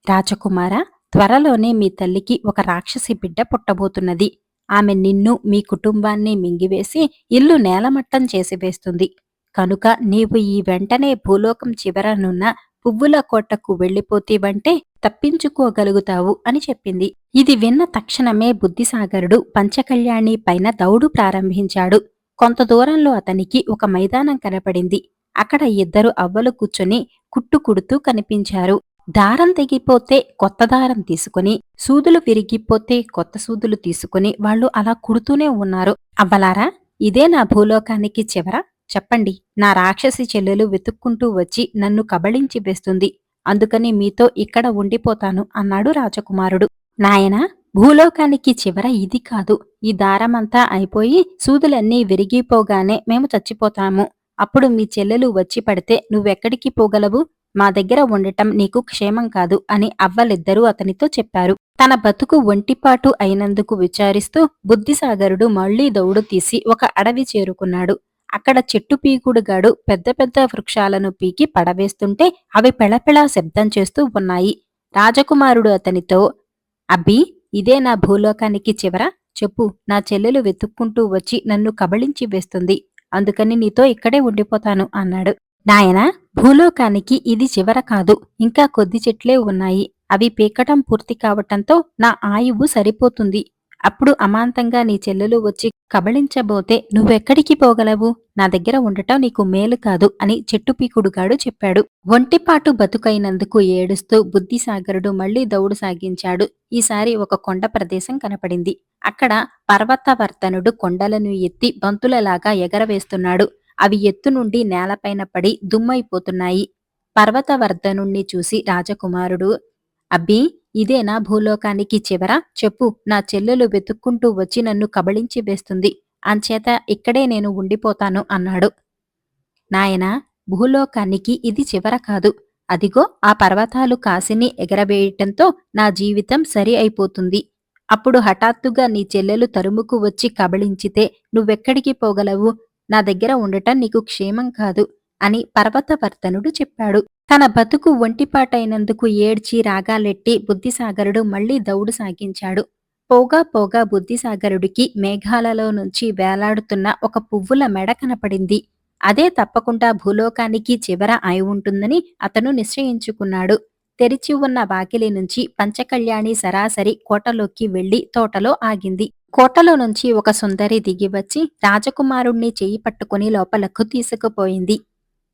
రాజకుమారా, త్వరలోనే మీ తల్లికి ఒక రాక్షసి బిడ్డ పుట్టబోతున్నది. ఆమె నిన్ను, మీ కుటుంబాన్ని మింగివేసి ఇల్లు నేలమట్టం చేసి వేస్తుంది. కనుక నీవు ఈ వెంటనే భూలోకం చివరనున్న పువ్వుల కోటకు వెళ్ళిపోతీవంటే తప్పించుకోగలుగుతావు అని చెప్పింది. ఇది విన్న తక్షణమే బుద్ధిసాగరుడు పంచకళ్యాణి పైన దౌడు ప్రారంభించాడు. కొంత దూరంలో అతనికి ఒక మైదానం కనపడింది. అక్కడ ఇద్దరు అవ్వలు కూర్చొని కుట్టు కుడుతూ కనిపించారు. దారం తెగిపోతే కొత్త దారం తీసుకుని, సూదులు విరిగిపోతే కొత్త సూదులు తీసుకుని వాళ్ళు అలా కుడుతూనే ఉన్నారు. అవ్వలారా, ఇదే నా భూలోకానికి చివర? చెప్పండి. నా రాక్షసి చెల్లెలు వెతుక్కుంటూ వచ్చి నన్ను కబళించి వేస్తుంది. అందుకని మీతో ఇక్కడ ఉండిపోతాను అన్నాడు రాజకుమారుడు. నాయనా, భూలోకానికి చివర ఇది కాదు. ఈ దారమంతా అయిపోయి సూదులన్నీ విరిగిపోగానే మేము చచ్చిపోతాము. అప్పుడు మీ చెల్లెలు వచ్చి పడితే నువ్వెక్కడికి పోగలవు? మా దగ్గర ఉండటం నీకు క్షేమం కాదు అని అవ్వలిద్దరూ అతనితో చెప్పారు. తన బతుకు ఒంటిపాటు అయినందుకు విచారిస్తూ బుద్ధిసాగరుడు మళ్లీ దౌడు తీసి ఒక అడవి చేరుకున్నాడు. అక్కడ చెట్టు పీకుడుగాడు పెద్ద పెద్ద వృక్షాలను పీకి పడవేస్తుంటే అవి పెళపెళా శబ్దం చేస్తూ ఉన్నాయి. రాజకుమారుడు అతనితో, అబ్బీ, ఇదే నా భూలోకానికి చివర? చెప్పు. నా చెల్లెలు వెతుక్కుంటూ వచ్చి నన్ను కబళించి వేస్తుంది. అందుకని నీతో ఇక్కడే ఉండిపోతాను అన్నాడు. నాయనా, భూలోకానికి ఇది చివర కాదు. ఇంకా కొద్ది చెట్లే ఉన్నాయి. అవి పీకటం పూర్తి కావటంతో నా ఆయువు సరిపోతుంది. అప్పుడు అమాంతంగా నీ చెల్లెలు వచ్చి కబళించబోతే నువ్వెక్కడికి పోగలవు? నా దగ్గర ఉండటం నీకు మేలు కాదు అని చెట్టు పీకుడుగాడు చెప్పాడు. ఒంటిపాటు బతుకైనందుకు ఏడుస్తూ బుద్ధిసాగరుడు మళ్లీ దౌడు సాగించాడు. ఈసారి ఒక కొండ ప్రదేశం కనపడింది. అక్కడ పర్వతవర్ధనుడు కొండలను ఎత్తి బంతులలాగా ఎగరవేస్తున్నాడు. అవి ఎత్తు నుండి నేలపైన పడి దుమ్మైపోతున్నాయి. పర్వతవర్ధనుణ్ణి చూసి రాజకుమారుడు, అబ్బీ, ఇదేనా భూలోకానికి చివర? చెప్పు. నా చెల్లెలు వెతుక్కుంటూ వచ్చి నన్ను కబళించి వేస్తుంది. అంచేత ఇక్కడే నేను ఉండిపోతాను అన్నాడు. నాయనా, భూలోకానికి ఇది చివర కాదు. అదిగో ఆ పర్వతాలు కాసిని ఎగరవేయటంతో నా జీవితం సరి అయిపోతుంది. అప్పుడు హఠాత్తుగా నీ చెల్లెలు తరుముకు వచ్చి కబళించితే నువ్వెక్కడికి పోగలవు? నా దగ్గర ఉండటం నీకు క్షేమం కాదు అని పర్వతవర్ధనుడు చెప్పాడు. తన బతుకు ఒంటిపాటైనందుకు ఏడ్చి రాగాలెట్టి బుద్ధిసాగరుడు మళ్లీ దౌడు సాగించాడు. పోగా పోగా బుద్ధిసాగరుడికి మేఘాలలో నుంచి వేలాడుతున్న ఒక పువ్వుల మెడ కనపడింది. అదే తప్పకుండా భూలోకానికి చివర అయి ఉంటుందని అతను నిశ్చయించుకున్నాడు. తెరిచి ఉన్న వాకిలి నుంచి పంచకళ్యాణి సరాసరి కోటలోకి వెళ్లి తోటలో ఆగింది. కోటలో నుంచి ఒక సుందరి దిగివచ్చి రాజకుమారుణ్ణి చెయ్యి పట్టుకుని లోపలకు తీసుకుపోయింది.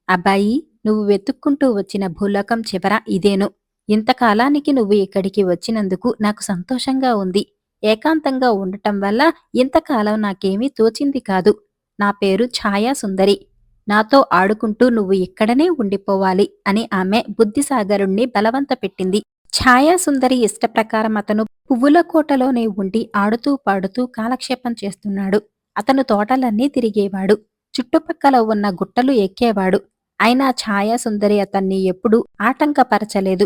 అబ్బాయి, నువ్వు వెతుక్కుంటూ వచ్చిన భూలోకం చివర ఇదేను. ఇంతకాలానికి నువ్వు ఇక్కడికి వచ్చినందుకు నాకు సంతోషంగా ఉంది. ఏకాంతంగా ఉండటం వల్ల ఇంతకాలం నాకేమీ తోచింది కాదు. నా పేరు ఛాయాసుందరి. నాతో ఆడుకుంటూ నువ్వు ఇక్కడనే ఉండిపోవాలి అని ఆమె బుద్ధిసాగరుణ్ణి బలవంత పెట్టింది. ఛాయాసుందరి ఇష్టప్రకారం అతను పువ్వుల కోటలోనే ఉండి ఆడుతూ పాడుతూ కాలక్షేపం చేస్తున్నాడు. అతను తోటలన్నీ తిరిగేవాడు. చుట్టుపక్కల ఉన్న గుట్టలు ఎక్కేవాడు. అయినా ఛాయాసుందరి అతన్ని ఎప్పుడూ ఆటంకపరచలేదు.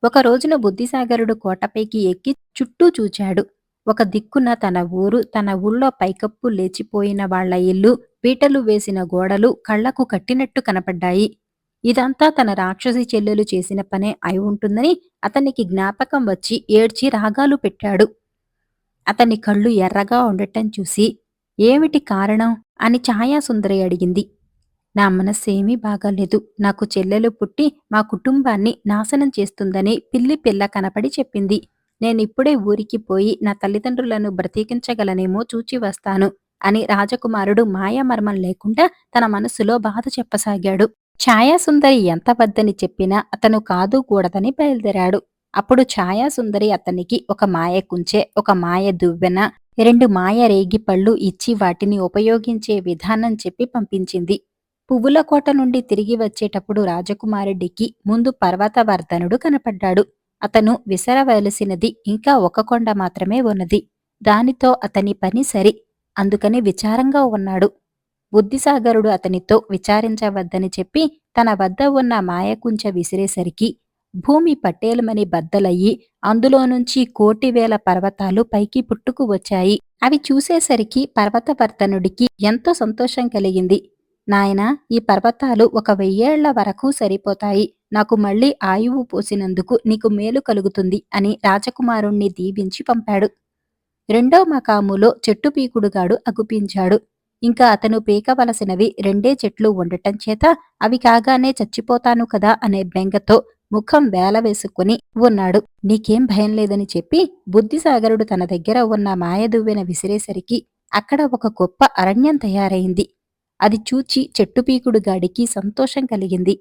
ఒక రోజున బుద్ధిసాగరుడు కోటపైకి ఎక్కి చుట్టూ చూచాడు. ఒక దిక్కున తన ఊరు, తన ఊళ్ళో పైకప్పు లేచిపోయిన వాళ్ల ఇల్లు, పీటలు వేసిన గోడలు కళ్లకు కట్టినట్టు కనపడ్డాయి. ఇదంతా తన రాక్షసి చెల్లెలు చేసిన పనే అయి ఉంటుందని అతనికి జ్ఞాపకం వచ్చి ఏడ్చి రాగాలు పెట్టాడు. అతని కళ్ళు ఎర్రగా ఉండటం చూసి, ఏమిటి కారణం అని ఛాయాసుందరి అడిగింది. నా మనస్సేమీ బాగాలేదు. నాకు చెల్లెలు పుట్టి మా కుటుంబాన్ని నాశనం చేస్తుందని పిల్లి పిల్ల కనపడి చెప్పింది. నేనిప్పుడే ఊరికి పోయి నా తల్లిదండ్రులను బ్రతికించగలనేమో చూచి వస్తాను అని రాజకుమారుడు మాయామర్మం లేకుండా తన మనస్సులో బాధ చెప్పసాగాడు. ఛాయాసుందరి ఎంత వద్దని చెప్పినా అతను కాదు కూడదని బయలుదేరాడు. అప్పుడు ఛాయాసుందరి అతనికి ఒక మాయ కుంచె, ఒక మాయ దువ్వెన, 2 మాయ రేగిపళ్ళు ఇచ్చి వాటిని ఉపయోగించే విధానం చెప్పి పంపించింది. పువ్వుల కోట నుండి తిరిగి వచ్చేటప్పుడు రాజకుమారుడికి ముందు పర్వతవర్ధనుడు కనపడ్డాడు. అతను విసరవలసినది ఇంకా ఒక కొండ మాత్రమే ఉన్నది. దానితో అతని పని సరి. అందుకని విచారంగా ఉన్నాడు. బుద్ధిసాగరుడు అతనితో విచారించవద్దని చెప్పి తన వద్ద ఉన్న మాయకుంచె విసిరేసరికి భూమి పట్టేలమని బద్దలయ్యి అందులోనుంచి 1,000,000 పర్వతాలు పైకి పుట్టుకు వచ్చాయి. అవి చూసేసరికి పర్వతవర్ధనుడికి ఎంతో సంతోషం కలిగింది. నాయనా, ఈ పర్వతాలు 1,000 ఏళ్ల వరకు సరిపోతాయి. నాకు మళ్లీ ఆయువు పోసినందుకు నీకు మేలు కలుగుతుంది అని రాజకుమారుణ్ణి దీవించి పంపాడు. రెండో మకాములో చెట్టు పీకుడుగాడు అగుపించాడు. ఇంకా అతను పీకవలసినవి రెండే చెట్లు ఉండటం చేత అవి కాగానే చచ్చిపోతాను కదా అనే బెంగతో ముఖం వేలవేసుకుని ఉన్నాడు. నీకేం భయం లేదని చెప్పి బుద్ధిసాగరుడు తన దగ్గర ఉన్న మాయదువ్వెన విసిరేసరికి అక్కడ ఒక గొప్ప అరణ్యం తయారైంది. అది చూచి చెట్టుపీకుడుగాడికి సంతోషం కలిగింది.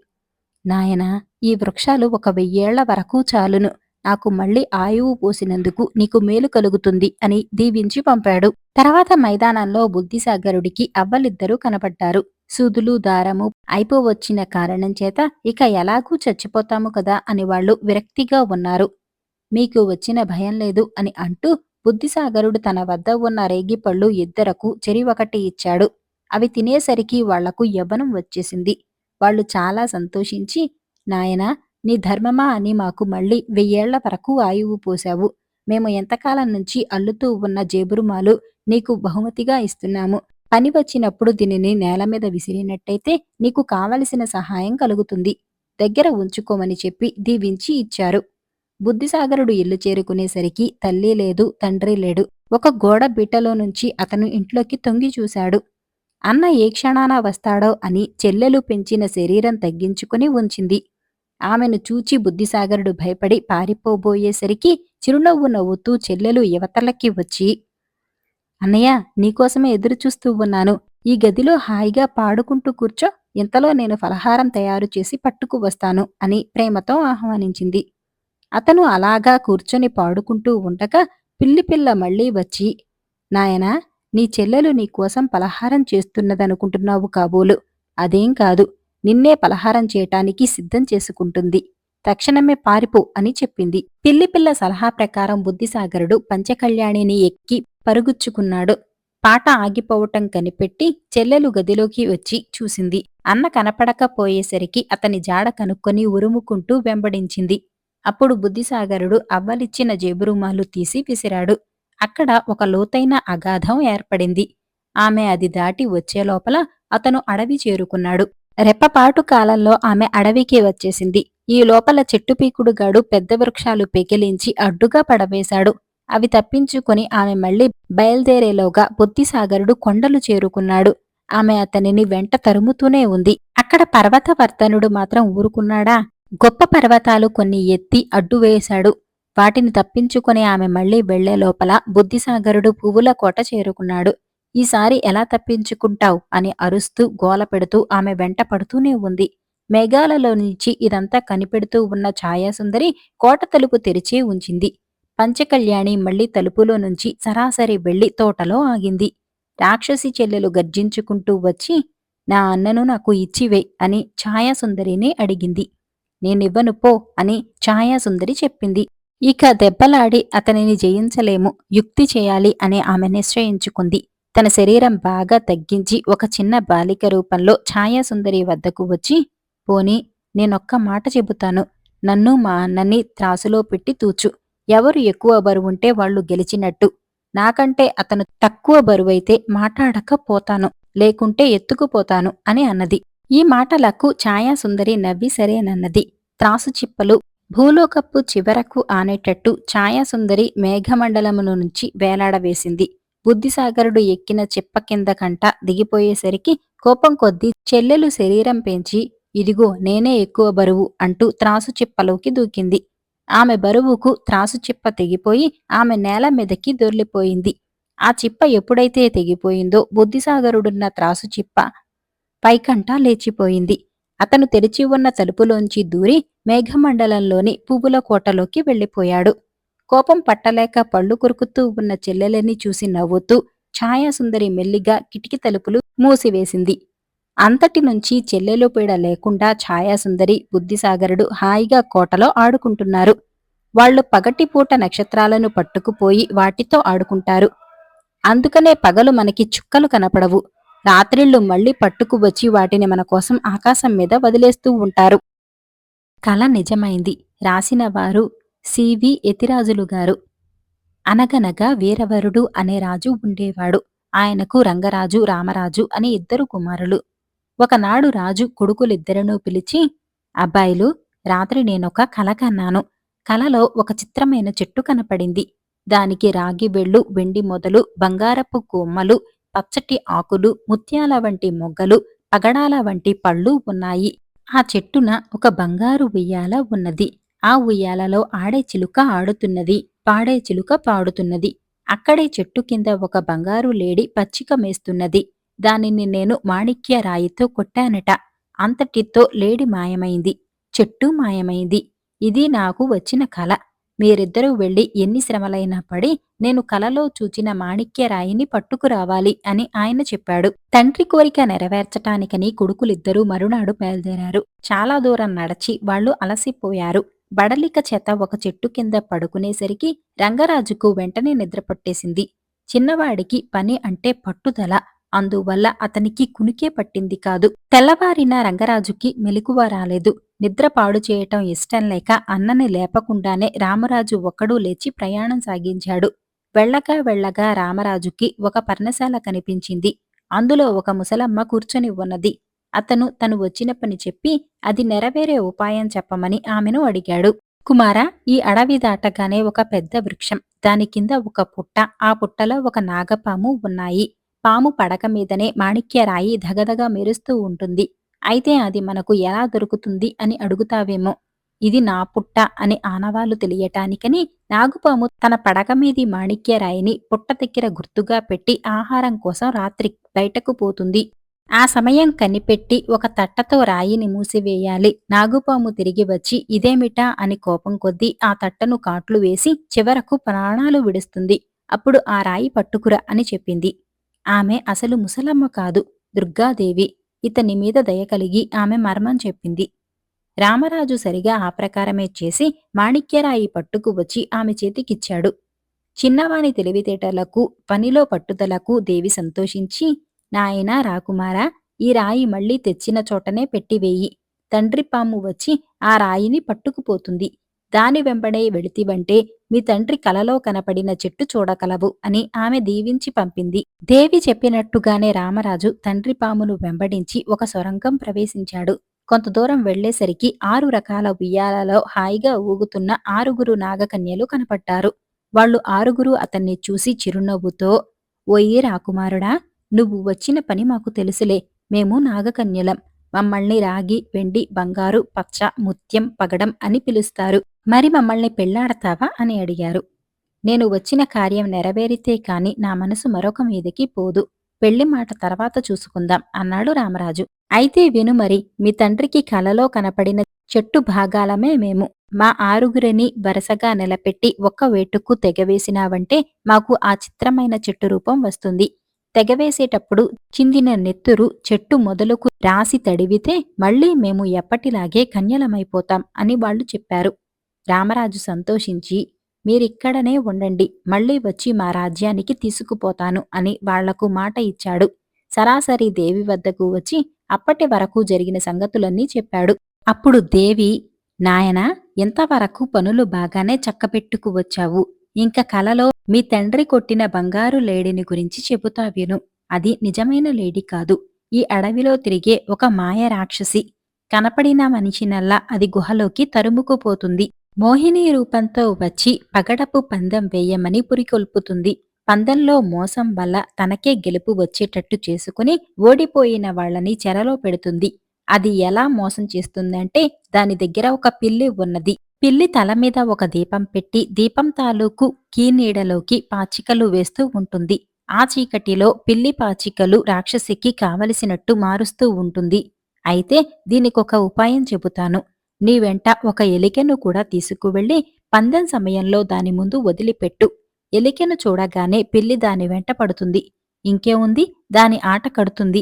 నాయనా, ఈ వృక్షాలు 1000 వరకు చాలును. నాకు మళ్ళీ ఆయువు పోసినందుకు నీకు మేలు కలుగుతుంది అని దీవించి పంపాడు. తర్వాత మైదానంలో బుద్ధిసాగరుడికి అవ్వలిద్దరూ కనపడ్డారు. సూదులు దారము అయిపోవచ్చిన కారణం చేత ఇక ఎలాగూ చచ్చిపోతాము కదా అని వాళ్ళు విరక్తిగా ఉన్నారు. మీకు వచ్చిన భయం లేదు అని అంటూ బుద్ధిసాగరుడు తన వద్ద ఉన్న రేగిపళ్ళు ఇద్దరకు చెరి ఒకటి ఇచ్చాడు. అవి తినేసరికి వాళ్లకు యవ్వనం వచ్చేసింది. వాళ్ళు చాలా సంతోషించి, నాయనా, నీ ధర్మమా అని మాకు మళ్ళీ 1000 వరకు ఆయువు పోశావు. మేము ఎంతకాలం నుంచి అల్లుతూ ఉన్న జేబురుమాలు నీకు బహుమతిగా ఇస్తున్నాము. పని వచ్చినప్పుడు దీనిని నేలమీద విసిరినట్టయితే నీకు కావలసిన సహాయం కలుగుతుంది. దగ్గర ఉంచుకోమని చెప్పి దీవించి ఇచ్చారు. బుద్ధిసాగరుడు ఇల్లు చేరుకునేసరికి తల్లి లేదు, తండ్రి లేడు. ఒక గోడ బిట్టలో నుంచి అతను ఇంట్లోకి తొంగి చూశాడు. అన్న ఏ క్షణాన వస్తాడో అని చెల్లెలు పెంచిన శరీరం తగ్గించుకుని ఉంచింది. ఆమెను చూచి బుద్ధిసాగరుడు భయపడి పారిపోబోయేసరికి చిరునవ్వు నవ్వుతూ చెల్లెలు యువతలకి వచ్చి, అన్నయ్య, నీకోసమే ఎదురుచూస్తూ ఉన్నాను. ఈ గదిలో హాయిగా పాడుకుంటూ కూర్చో. ఇంతలో నేను ఫలహారం తయారు చేసి పట్టుకు వస్తాను అని ప్రేమతో ఆహ్వానించింది. అతను అలాగా కూర్చొని పాడుకుంటూ ఉండగా పిల్లిపిల్ల మళ్ళీ వచ్చి, నాయనా, నీ చెల్లెలు నీకోసం పలహారం చేస్తున్నదనుకుంటున్నావు కాబోలు. అదేం కాదు. నిన్నే పలహారం చేయటానికి సిద్ధం చేసుకుంటుంది. తక్షణమే పారిపో అని చెప్పింది. పిల్లిపిల్ల సలహా ప్రకారం బుద్ధిసాగరుడు పంచకళ్యాణిని ఎక్కి పరుగుచ్చుకున్నాడు. పాట ఆగిపోవటం కనిపెట్టి చెల్లెలు గదిలోకి వచ్చి చూసింది. అన్న కనపడకపోయేసరికి అతని జాడ కనుక్కొని ఉరుముకుంటూ వెంబడించింది. అప్పుడు బుద్ధిసాగరుడు అవ్వలిచ్చిన జేబురుమాలు తీసి విసిరాడు. అక్కడ ఒక లోతైన అగాధం ఏర్పడింది. ఆమె అది దాటి వచ్చే లోపల అతను అడవి చేరుకున్నాడు. రెప్పపాటు కాలంలో ఆమె అడవికి వచ్చేసింది. ఈ లోపల చెట్టుపీకుడుగాడు పెద్ద వృక్షాలు పెకిలించి అడ్డుగా పడవేశాడు. అవి తప్పించుకొని ఆమె మళ్లీ బయల్దేరేలోగా బుద్ధిసాగరుడు కొండలు చేరుకున్నాడు. ఆమె అతనిని వెంట తరుముతూనే ఉంది. అక్కడ పర్వతవర్తనుడు మాత్రం ఊరుకున్నాడా? గొప్ప పర్వతాలు కొన్ని ఎత్తి అడ్డు వేశాడు. వాటిని తప్పించుకుని ఆమె మళ్లీ వెళ్లే లోపల బుద్ధిసాగరుడు పువ్వుల కోట చేరుకున్నాడు. ఈసారి ఎలా తప్పించుకుంటావ్ అని అరుస్తూ గోల పెడుతూ ఆమె వెంట పడుతూనే ఉంది. మేఘాలలో నుంచి ఇదంతా కనిపెడుతూ ఉన్న ఛాయాసుందరి కోట తలుపు తెరిచే ఉంచింది. పంచకళ్యాణి మళ్లీ తలుపులో నుంచి సరాసరి వెళ్లి తోటలో ఆగింది. రాక్షసి చెల్లెలు గర్జించుకుంటూ వచ్చి, నా అన్నను నాకు ఇచ్చివే అని ఛాయాసుందరిని అడిగింది. నేనివ్వను పో అని ఛాయాసుందరి చెప్పింది. ఇక దెబ్బలాడి అతనిని జయించలేము, యుక్తి చేయాలి అని ఆమె నిశ్చయించుకుంది. తన శరీరం బాగా తగ్గించి ఒక చిన్న బాలిక రూపంలో ఛాయాసుందరి వద్దకు వచ్చి, పోనీ, నేనొక్క మాట చెబుతాను. నన్ను మా అన్నని త్రాసులో పెట్టి తూచు. ఎవరు ఎక్కువ బరువుంటే వాళ్లు గెలిచినట్టు. నాకంటే అతను తక్కువ బరువైతే మాట్లాడకపోతాను, లేకుంటే ఎత్తుకుపోతాను అని అన్నది. ఈ మాటలకు ఛాయాసుందరి నవ్వి సరేనన్నది. త్రాసు చిప్పలు భూలోకపు చివరకు ఆనేటట్టు ఛాయాసుందరి మేఘమండలమును నుంచి వేలాడవేసింది. బుద్ధిసాగరుడు ఎక్కిన చిప్ప కింద కంట దిగిపోయేసరికి కోపం కొద్దీ చెల్లెలు శరీరం పెంచి, ఇదిగో నేనే ఎక్కువ బరువు అంటూ త్రాసు చిప్పలోకి దూకింది. ఆమె బరువుకు త్రాసు చిప్ప తెగిపోయి ఆమె నేల మీదకి దొర్లిపోయింది. ఆ చిప్ప ఎప్పుడైతే తెగిపోయిందో బుద్ధిసాగరుడున్న త్రాసు చిప్ప పైకంటా లేచిపోయింది. అతను తెరిచి ఉన్న తలుపులోంచి దూరి మేఘమండలంలోని పువ్వుల కోటలోకి వెళ్లిపోయాడు. కోపం పట్టలేక పళ్ళు కొరుకుతూ ఉన్న చెల్లెలని చూసి నవ్వుతూ ఛాయాసుందరి మెల్లిగా కిటికీ తలుపులు మూసివేసింది. అంతటి నుంచి చెల్లెలు పీడ లేకుండా ఛాయాసుందరి, బుద్ధిసాగరుడు హాయిగా కోటలో ఆడుకుంటున్నారు. వాళ్లు పగటిపూట నక్షత్రాలను పట్టుకుపోయి వాటితో ఆడుకుంటారు. అందుకనే పగలు మనకి చుక్కలు కనపడవు. రాత్రిళ్లు మళ్లీ పట్టుకువచ్చి వాటిని మన కోసం ఆకాశం మీద వదిలేస్తూ ఉంటారు. కల నిజమైంది. రాసిన వారు సివి యతిరాజులు గారు. అనగనగా వీరవరుడు అనే రాజు ఉండేవాడు. ఆయనకు రంగరాజు, రామరాజు అని 2 కుమారులు. ఒకనాడు రాజు కొడుకులిద్దరినూ పిలిచి, అబ్బాయిలు, రాత్రి నేనొక కల కన్నాను. కలలో ఒక చిత్రమైన చెట్టు కనపడింది. దానికి రాగి వెళ్ళు, వెండి మొదలు, బంగారపు కొమ్మలు, పచ్చటి ఆకులు, ముత్యాల వంటి మొగ్గలు, పగడాల వంటి పళ్ళు ఉన్నాయి. ఆ చెట్టున ఒక బంగారు ఉయ్యాల ఉన్నది. ఆ ఉయ్యాలలో ఆడే చిలుక ఆడుతున్నది, పాడే చిలుక పాడుతున్నది. అక్కడే చెట్టు కింద ఒక బంగారు లేడి పచ్చిక మేస్తున్నది. దానిని నేను మాణిక్య రాయితో కొట్టానట. అంతటితో లేడి మాయమైంది. చెట్టు మాయమైంది. ఇది నాకు వచ్చిన కల. మీరిద్దరూ వెళ్ళి ఎన్ని శ్రమలైనా పడి నేను కలలో చూచిన మాణిక్యరాయిని పట్టుకురావాలి అని ఆయన చెప్పాడు. తండ్రి కోరిక నెరవేర్చటానికని కొడుకులిద్దరూ మరునాడు బయలుదేరారు. చాలా దూరం నడచి వాళ్లు అలసిపోయారు. బడలిక చేత ఒక చెట్టు కింద పడుకునేసరికి రంగరాజుకు వెంటనే నిద్ర పట్టేసింది. చిన్నవాడికి పని అంటే పట్టుదల. అందువల్ల అతనికి కునికే పట్టింది కాదు. తెల్లవారిన రంగరాజుకి మెలకువ రాలేదు. నిద్ర పాడు చేయటం ఇష్టం లేక అన్నని లేపకుండానే రామరాజు ఒక్కడూ లేచి ప్రయాణం సాగించాడు. వెళ్ళగా వెళ్ళగా రామరాజుకి ఒక పర్ణశాల కనిపించింది. అందులో ఒక ముసలమ్మ కూర్చొని ఉన్నది. అతను తను వచ్చిన పని చెప్పి అది నెరవేరే ఉపాయం చెప్పమని ఆమెను అడిగాడు. కుమారా, ఈ అడవి దాటగానే ఒక పెద్ద వృక్షం, దాని కింద ఒక పుట్ట, ఆ పుట్టలో ఒక నాగపాము ఉన్నాయి. పాము పడక మీదనే మాణిక్యరాయి ధగధగ మెరుస్తూ ఉంటుంది. అయితే అది మనకు ఎలా దొరుకుతుంది అని అడుగుతావేమో. ఇది నా పుట్ట అని ఆనవాలు తెలియటానికని నాగుపాము తన పడక మీది మాణిక్యరాయిని పుట్ట దగ్గర గుర్తుగా పెట్టి ఆహారం కోసం రాత్రి బయటకు పోతుంది. ఆ సమయం కనిపెట్టి ఒక తట్టతో రాయిని మూసివేయాలి. నాగుపాము తిరిగి వచ్చి ఇదేమిటా అని కోపం కొద్దీ ఆ తట్టను కాట్లు వేసి చివరకు ప్రాణాలు విడుస్తుంది. అప్పుడు ఆ రాయి పట్టుకురా అని చెప్పింది. ఆమె అసలు ముసలమ్మ కాదు, దుర్గాదేవి. ఇతని మీద దయ కలిగి ఆమె మర్మం చెప్పింది. రామరాజు సరిగా ఆ ప్రకారమే చేసి మాణిక్యరాయి పట్టుకు వచ్చి ఆమె చేతికిచ్చాడు. చిన్నవాని తెలివితేటలకు, పనిలో పట్టుదలకు దేవి సంతోషించి, నాయనా రాకుమారా, ఈ రాయి మళ్లీ తెచ్చిన చోటనే పెట్టివేయి. తండ్రి పాము వచ్చి ఆ రాయిని పట్టుకుపోతుంది. దాని వెంబడే వెళితివంటే మీ తండ్రి కలలో కనపడిన చెట్టు చూడగలవు అని ఆమె దీవించి పంపింది. దేవి చెప్పినట్టుగానే రామరాజు తండ్రి పామును వెంబడించి ఒక సొరంగం ప్రవేశించాడు. కొంత దూరం వెళ్లేసరికి 6 రకాల ఉయ్యాలలో హాయిగా ఊగుతున్న 6గురు నాగకన్యలు కనపడ్డారు. వాళ్ళు 6గురు అతన్ని చూసి చిరునవ్వుతో, ఓయి రాకుమారుడా, నువ్వు వచ్చిన పని మాకు తెలుసులే. మేము నాగకన్యలం. మమ్మల్ని రాగి, వెండి, బంగారు, పచ్చ, ముత్యం, పగడం అని పిలుస్తారు. మరి మమ్మల్ని పెళ్లాడతావా అని అడిగారు. నేను వచ్చిన కార్యం నెరవేరితే కాని నా మనసు మరొక మీదకి పోదు. పెళ్లి మాట తర్వాత చూసుకుందాం అన్నాడు రామరాజు. అయితే విను మరి, మీ తండ్రికి కలలో కనపడిన చెట్టు భాగాలమే మేము. మా 6గురిని వరసగా నిలపెట్టి ఒక్క వేటుకు తెగవేసినావంటే మాకు ఆ చిత్రమైన చెట్టు రూపం వస్తుంది. తెగవేసేటప్పుడు చిందిన నెత్తురు చెట్టు మొదలుకు రాసి తడివితే మళ్లీ మేము ఎప్పటిలాగే కన్యలమైపోతాం అని వాళ్ళు చెప్పారు. రామరాజు సంతోషించి, మీరిక్కడనే ఉండండి, మళ్లీ వచ్చి మా రాజ్యానికి తీసుకుపోతాను అని వాళ్లకు మాట ఇచ్చాడు. సరాసరి దేవి వద్దకు వచ్చి అప్పటి వరకు జరిగిన సంగతులన్నీ చెప్పాడు. అప్పుడు దేవి, నాయనా, ఇంతవరకు పనులు బాగానే చక్కపెట్టుకు వచ్చావు. ఇంక కలలో మీ తండ్రి కొట్టిన బంగారు లేడిని గురించి చెబుతా విను. అది నిజమైన లేడి కాదు. ఈ అడవిలో తిరిగే ఒక మాయ రాక్షసి. కనపడిన మనిషినల్లా అది గుహలోకి తరుముకుపోతుంది. మోహిని రూపంతో వచ్చి పగడపు పందెం వేయమని పురికొల్పుతుంది. పందెంలో మోసం వల్ల తనకే గెలుపు వచ్చేటట్టు చేసుకుని ఓడిపోయిన వాళ్ళని చెరలో పెడుతుంది. అది ఎలా మోసం చేస్తుందంటే దాని దగ్గర ఒక పిల్లి ఉన్నది. పిల్లి తల మీద ఒక దీపం పెట్టి దీపం తాలూకు కీనీడలోకి పాచికలు వేస్తూ ఉంటుంది. ఆ చీకటిలో పిల్లి పాచికలు రాక్షసికి కావలసినట్టు మారుస్తూ ఉంటుంది. అయితే దీనికొక ఉపాయం చెబుతాను. నీ వెంట ఒక ఎలికెను కూడా తీసుకువెళ్ళి పందెం సమయంలో దాని ముందు వదిలిపెట్టు. ఎలికెను చూడగానే పిల్లి దాని వెంట పడుతుంది. ఇంకేముంది, దాని ఆట కడుతుంది.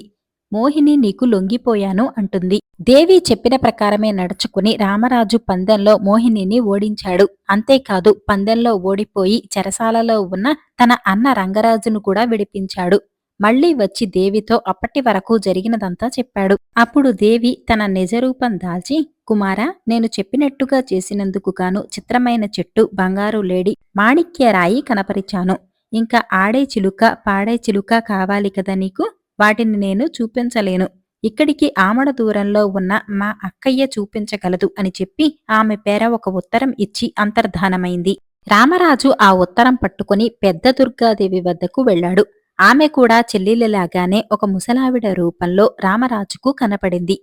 మోహిని నీకు లొంగిపోయాను అంటుంది. దేవి చెప్పిన ప్రకారమే నడుచుకుని రామరాజు పందెంలో మోహినిని ఓడించాడు. అంతేకాదు, పందెంలో ఓడిపోయి చెరసాలలో ఉన్న తన అన్న రంగరాజును కూడా విడిపించాడు. మళ్లీ వచ్చి దేవితో అప్పటి వరకు జరిగినదంతా చెప్పాడు. అప్పుడు దేవి తన నిజరూపం దాల్చి, కుమారా, నేను చెప్పినట్టుగా చేసినందుకు గాను చిత్రమైన చెట్టు, బంగారు లేడి, మాణిక్యరాయి కనపరిచాను. ఇంకా ఆడే చిలుక, పాడే చిలుక కావాలి కదా నీకు? వాటిని నేను చూపించలేను. ఇక్కడికి ఆమడ దూరంలో ఉన్న మా అక్కయ్య చూపించగలదు అని చెప్పి ఆమె పేర ఒక ఉత్తరం ఇచ్చి అంతర్ధానమైంది. రామరాజు ఆ ఉత్తరం పట్టుకుని పెద్ద దుర్గాదేవి వద్దకు వెళ్ళాడు. ఆమె కూడా చెల్లెలిలాగానే ఒక ముసలావిడ రూపంలో రామరాజుకు కనపడింది.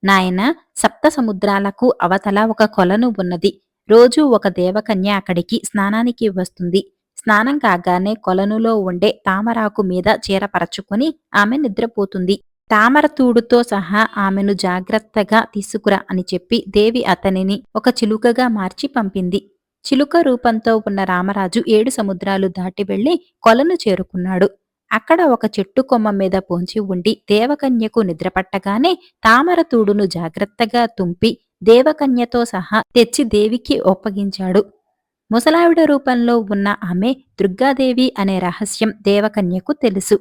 నాయనా, సప్త సముద్రాలకు అవతల ఒక కొలను ఉన్నది. రోజూ ఒక దేవకన్య అక్కడికి స్నానానికి వస్తుంది. స్నానం కాగానే కొలనులో ఉండే తామరాకు మీద చీర పరచుకొని ఆమె నిద్రపోతుంది. తామరతూడుతో సహా ఆమెను జాగ్రత్తగా తీసుకురా అని చెప్పి దేవి అతనిని ఒక చిలుకగా మార్చి పంపింది. చిలుక రూపంతో ఉన్న రామరాజు 7 సముద్రాలు దాటి వెళ్లి కొలను చేరుకున్నాడు. అక్కడ ఒక చెట్టు కొమ్మ మీద పొంచి ఉండి దేవకన్యకు నిద్రపట్టగానే తామరతూడును జాగ్రత్తగా తుంపి దేవకన్యతో సహా తెచ్చి దేవికి ఒప్పగించాడు. ముసలావిడ రూపంలో ఉన్న ఆమె దుర్గాదేవి అనే రహస్యం దేవకన్యకు తెలుసు.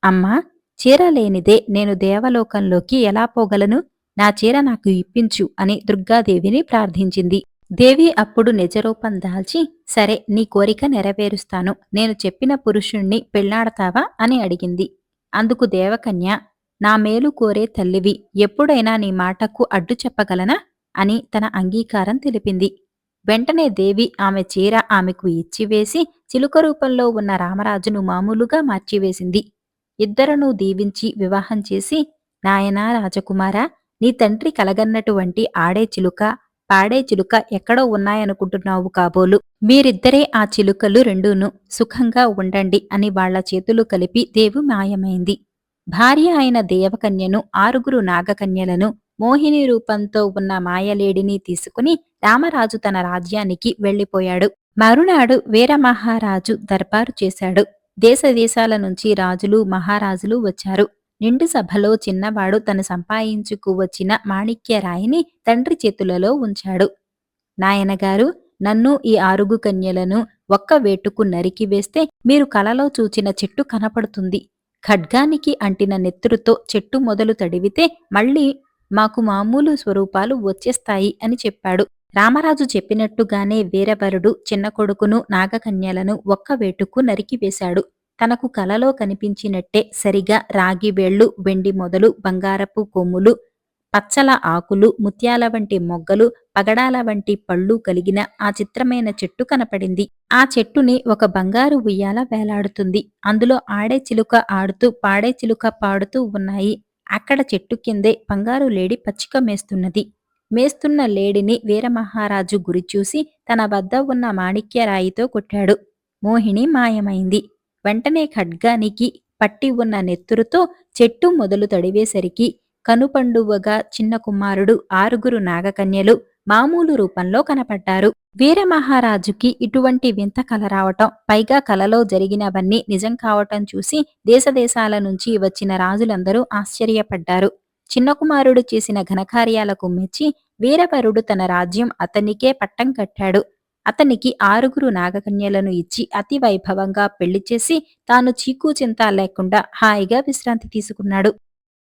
అమ్మా, చీర లేనిదే నేను దేవలోకంలోకి ఎలా పోగలను? నా చీర నాకు ఇప్పించు అని దుర్గాదేవిని ప్రార్థించింది. దేవి అప్పుడు నిజరూపం దాల్చి, సరే, నీ కోరిక నెరవేరుస్తాను. నేను చెప్పిన పురుషుణ్ణి పెళ్లాడతావా అని అడిగింది. అందుకు దేవకన్య, నా మేలు కోరే తల్లివి, ఎప్పుడైనా నీ మాటకు అడ్డు చెప్పగలనా అని తన అంగీకారం తెలిపింది. వెంటనే దేవి ఆమె చీర ఆమెకు ఇచ్చివేసి చిలుక రూపంలో ఉన్న రామరాజును మామూలుగా మార్చివేసింది. ఇద్దరనూ దీవించి వివాహం చేసి, నాయనా రాజకుమారా, నీ తండ్రి కలగన్నటువంటి ఆడే చిలుక, పాడే చిలుక ఎక్కడో ఉన్నాయనుకుంటున్నావు కాబోలు. మీరిద్దరే ఆ చిలుకలు రెండూను, సుఖంగా ఉండండి అని వాళ్ల చేతులు కలిపి దేవి మాయమైంది. భార్య అయిన దేవకన్యను 6 నాగకన్యలను మోహిని రూపంతో ఉన్న మాయలేడిని తీసుకుని రామరాజు తన రాజ్యానికి వెళ్లిపోయాడు. మరునాడు వీరమహారాజు దర్బారు చేశాడు. దేశదేశాల నుంచి రాజులు మహారాజులు వచ్చారు. నిండు సభలో చిన్నవాడు తను సంపాదించుకు వచ్చిన మాణిక్యరాయిని తండ్రి చేతులలో ఉంచాడు. నాయనగారు, నన్ను ఈ 6 కన్యలను ఒక్క వేటుకు నరికివేస్తే మీరు కలలో చూచిన చెట్టు కనపడుతుంది. ఖడ్గానికి అంటిన నెత్తురుతో చెట్టు మొదలు తడివితే మళ్ళీ మాకు మామూలు స్వరూపాలు వచ్చేస్తాయి అని చెప్పాడు. రామరాజు చెప్పినట్టుగానే వీరవరుడు చిన్న కొడుకును నాగకన్యలను ఒక్క వేటుకు నరికివేశాడు. తనకు కలలో కనిపించినట్టే సరిగా రాగి వేళ్లు, వెండి మొదలు, బంగారపు కొమ్ములు, పచ్చల ఆకులు, ముత్యాల వంటి మొగ్గలు, పగడాల వంటి పళ్ళు కలిగిన ఆ చిత్రమైన చెట్టు కనపడింది. ఆ చెట్టుని ఒక బంగారు ఉయ్యాల వేలాడుతుంది. అందులో ఆడే చిలుక ఆడుతూ పాడే చిలుక పాడుతూ ఉన్నాయి. అక్కడ చెట్టు కిందే బంగారు లేడి పచ్చిక మేస్తున్నది. మేస్తున్న లేడిని వీరమహారాజు గురిచూసి తన వద్ద ఉన్న మాణిక్యరాయితో కొట్టాడు. మోహిని మాయమైంది. వెంటనే ఖడ్గానికి పట్టి ఉన్న నెత్తురుతో చెట్టు మొదలు తడివేసరికి కనుపండువగా చిన్న కుమారుడు, 6 నాగకన్యలు మామూలు రూపంలో కనపడ్డారు. వీరమహారాజుకి ఇటువంటి వింత కల రావటం, పైగా కలలో జరిగినవన్నీ నిజం కావటం చూసి దేశదేశాల నుంచి వచ్చిన రాజులందరూ ఆశ్చర్యపడ్డారు. చిన్న కుమారుడు చేసిన ఘనకార్యాలకు మెచ్చి వీరవరుడు తన రాజ్యం అతనికే పట్టం కట్టాడు. అతనికి 6 నాగకన్యలను ఇచ్చి అతి వైభవంగా పెళ్లి చేసి తాను చీకు చింత లేకుండా హాయిగా విశ్రాంతి తీసుకున్నాడు.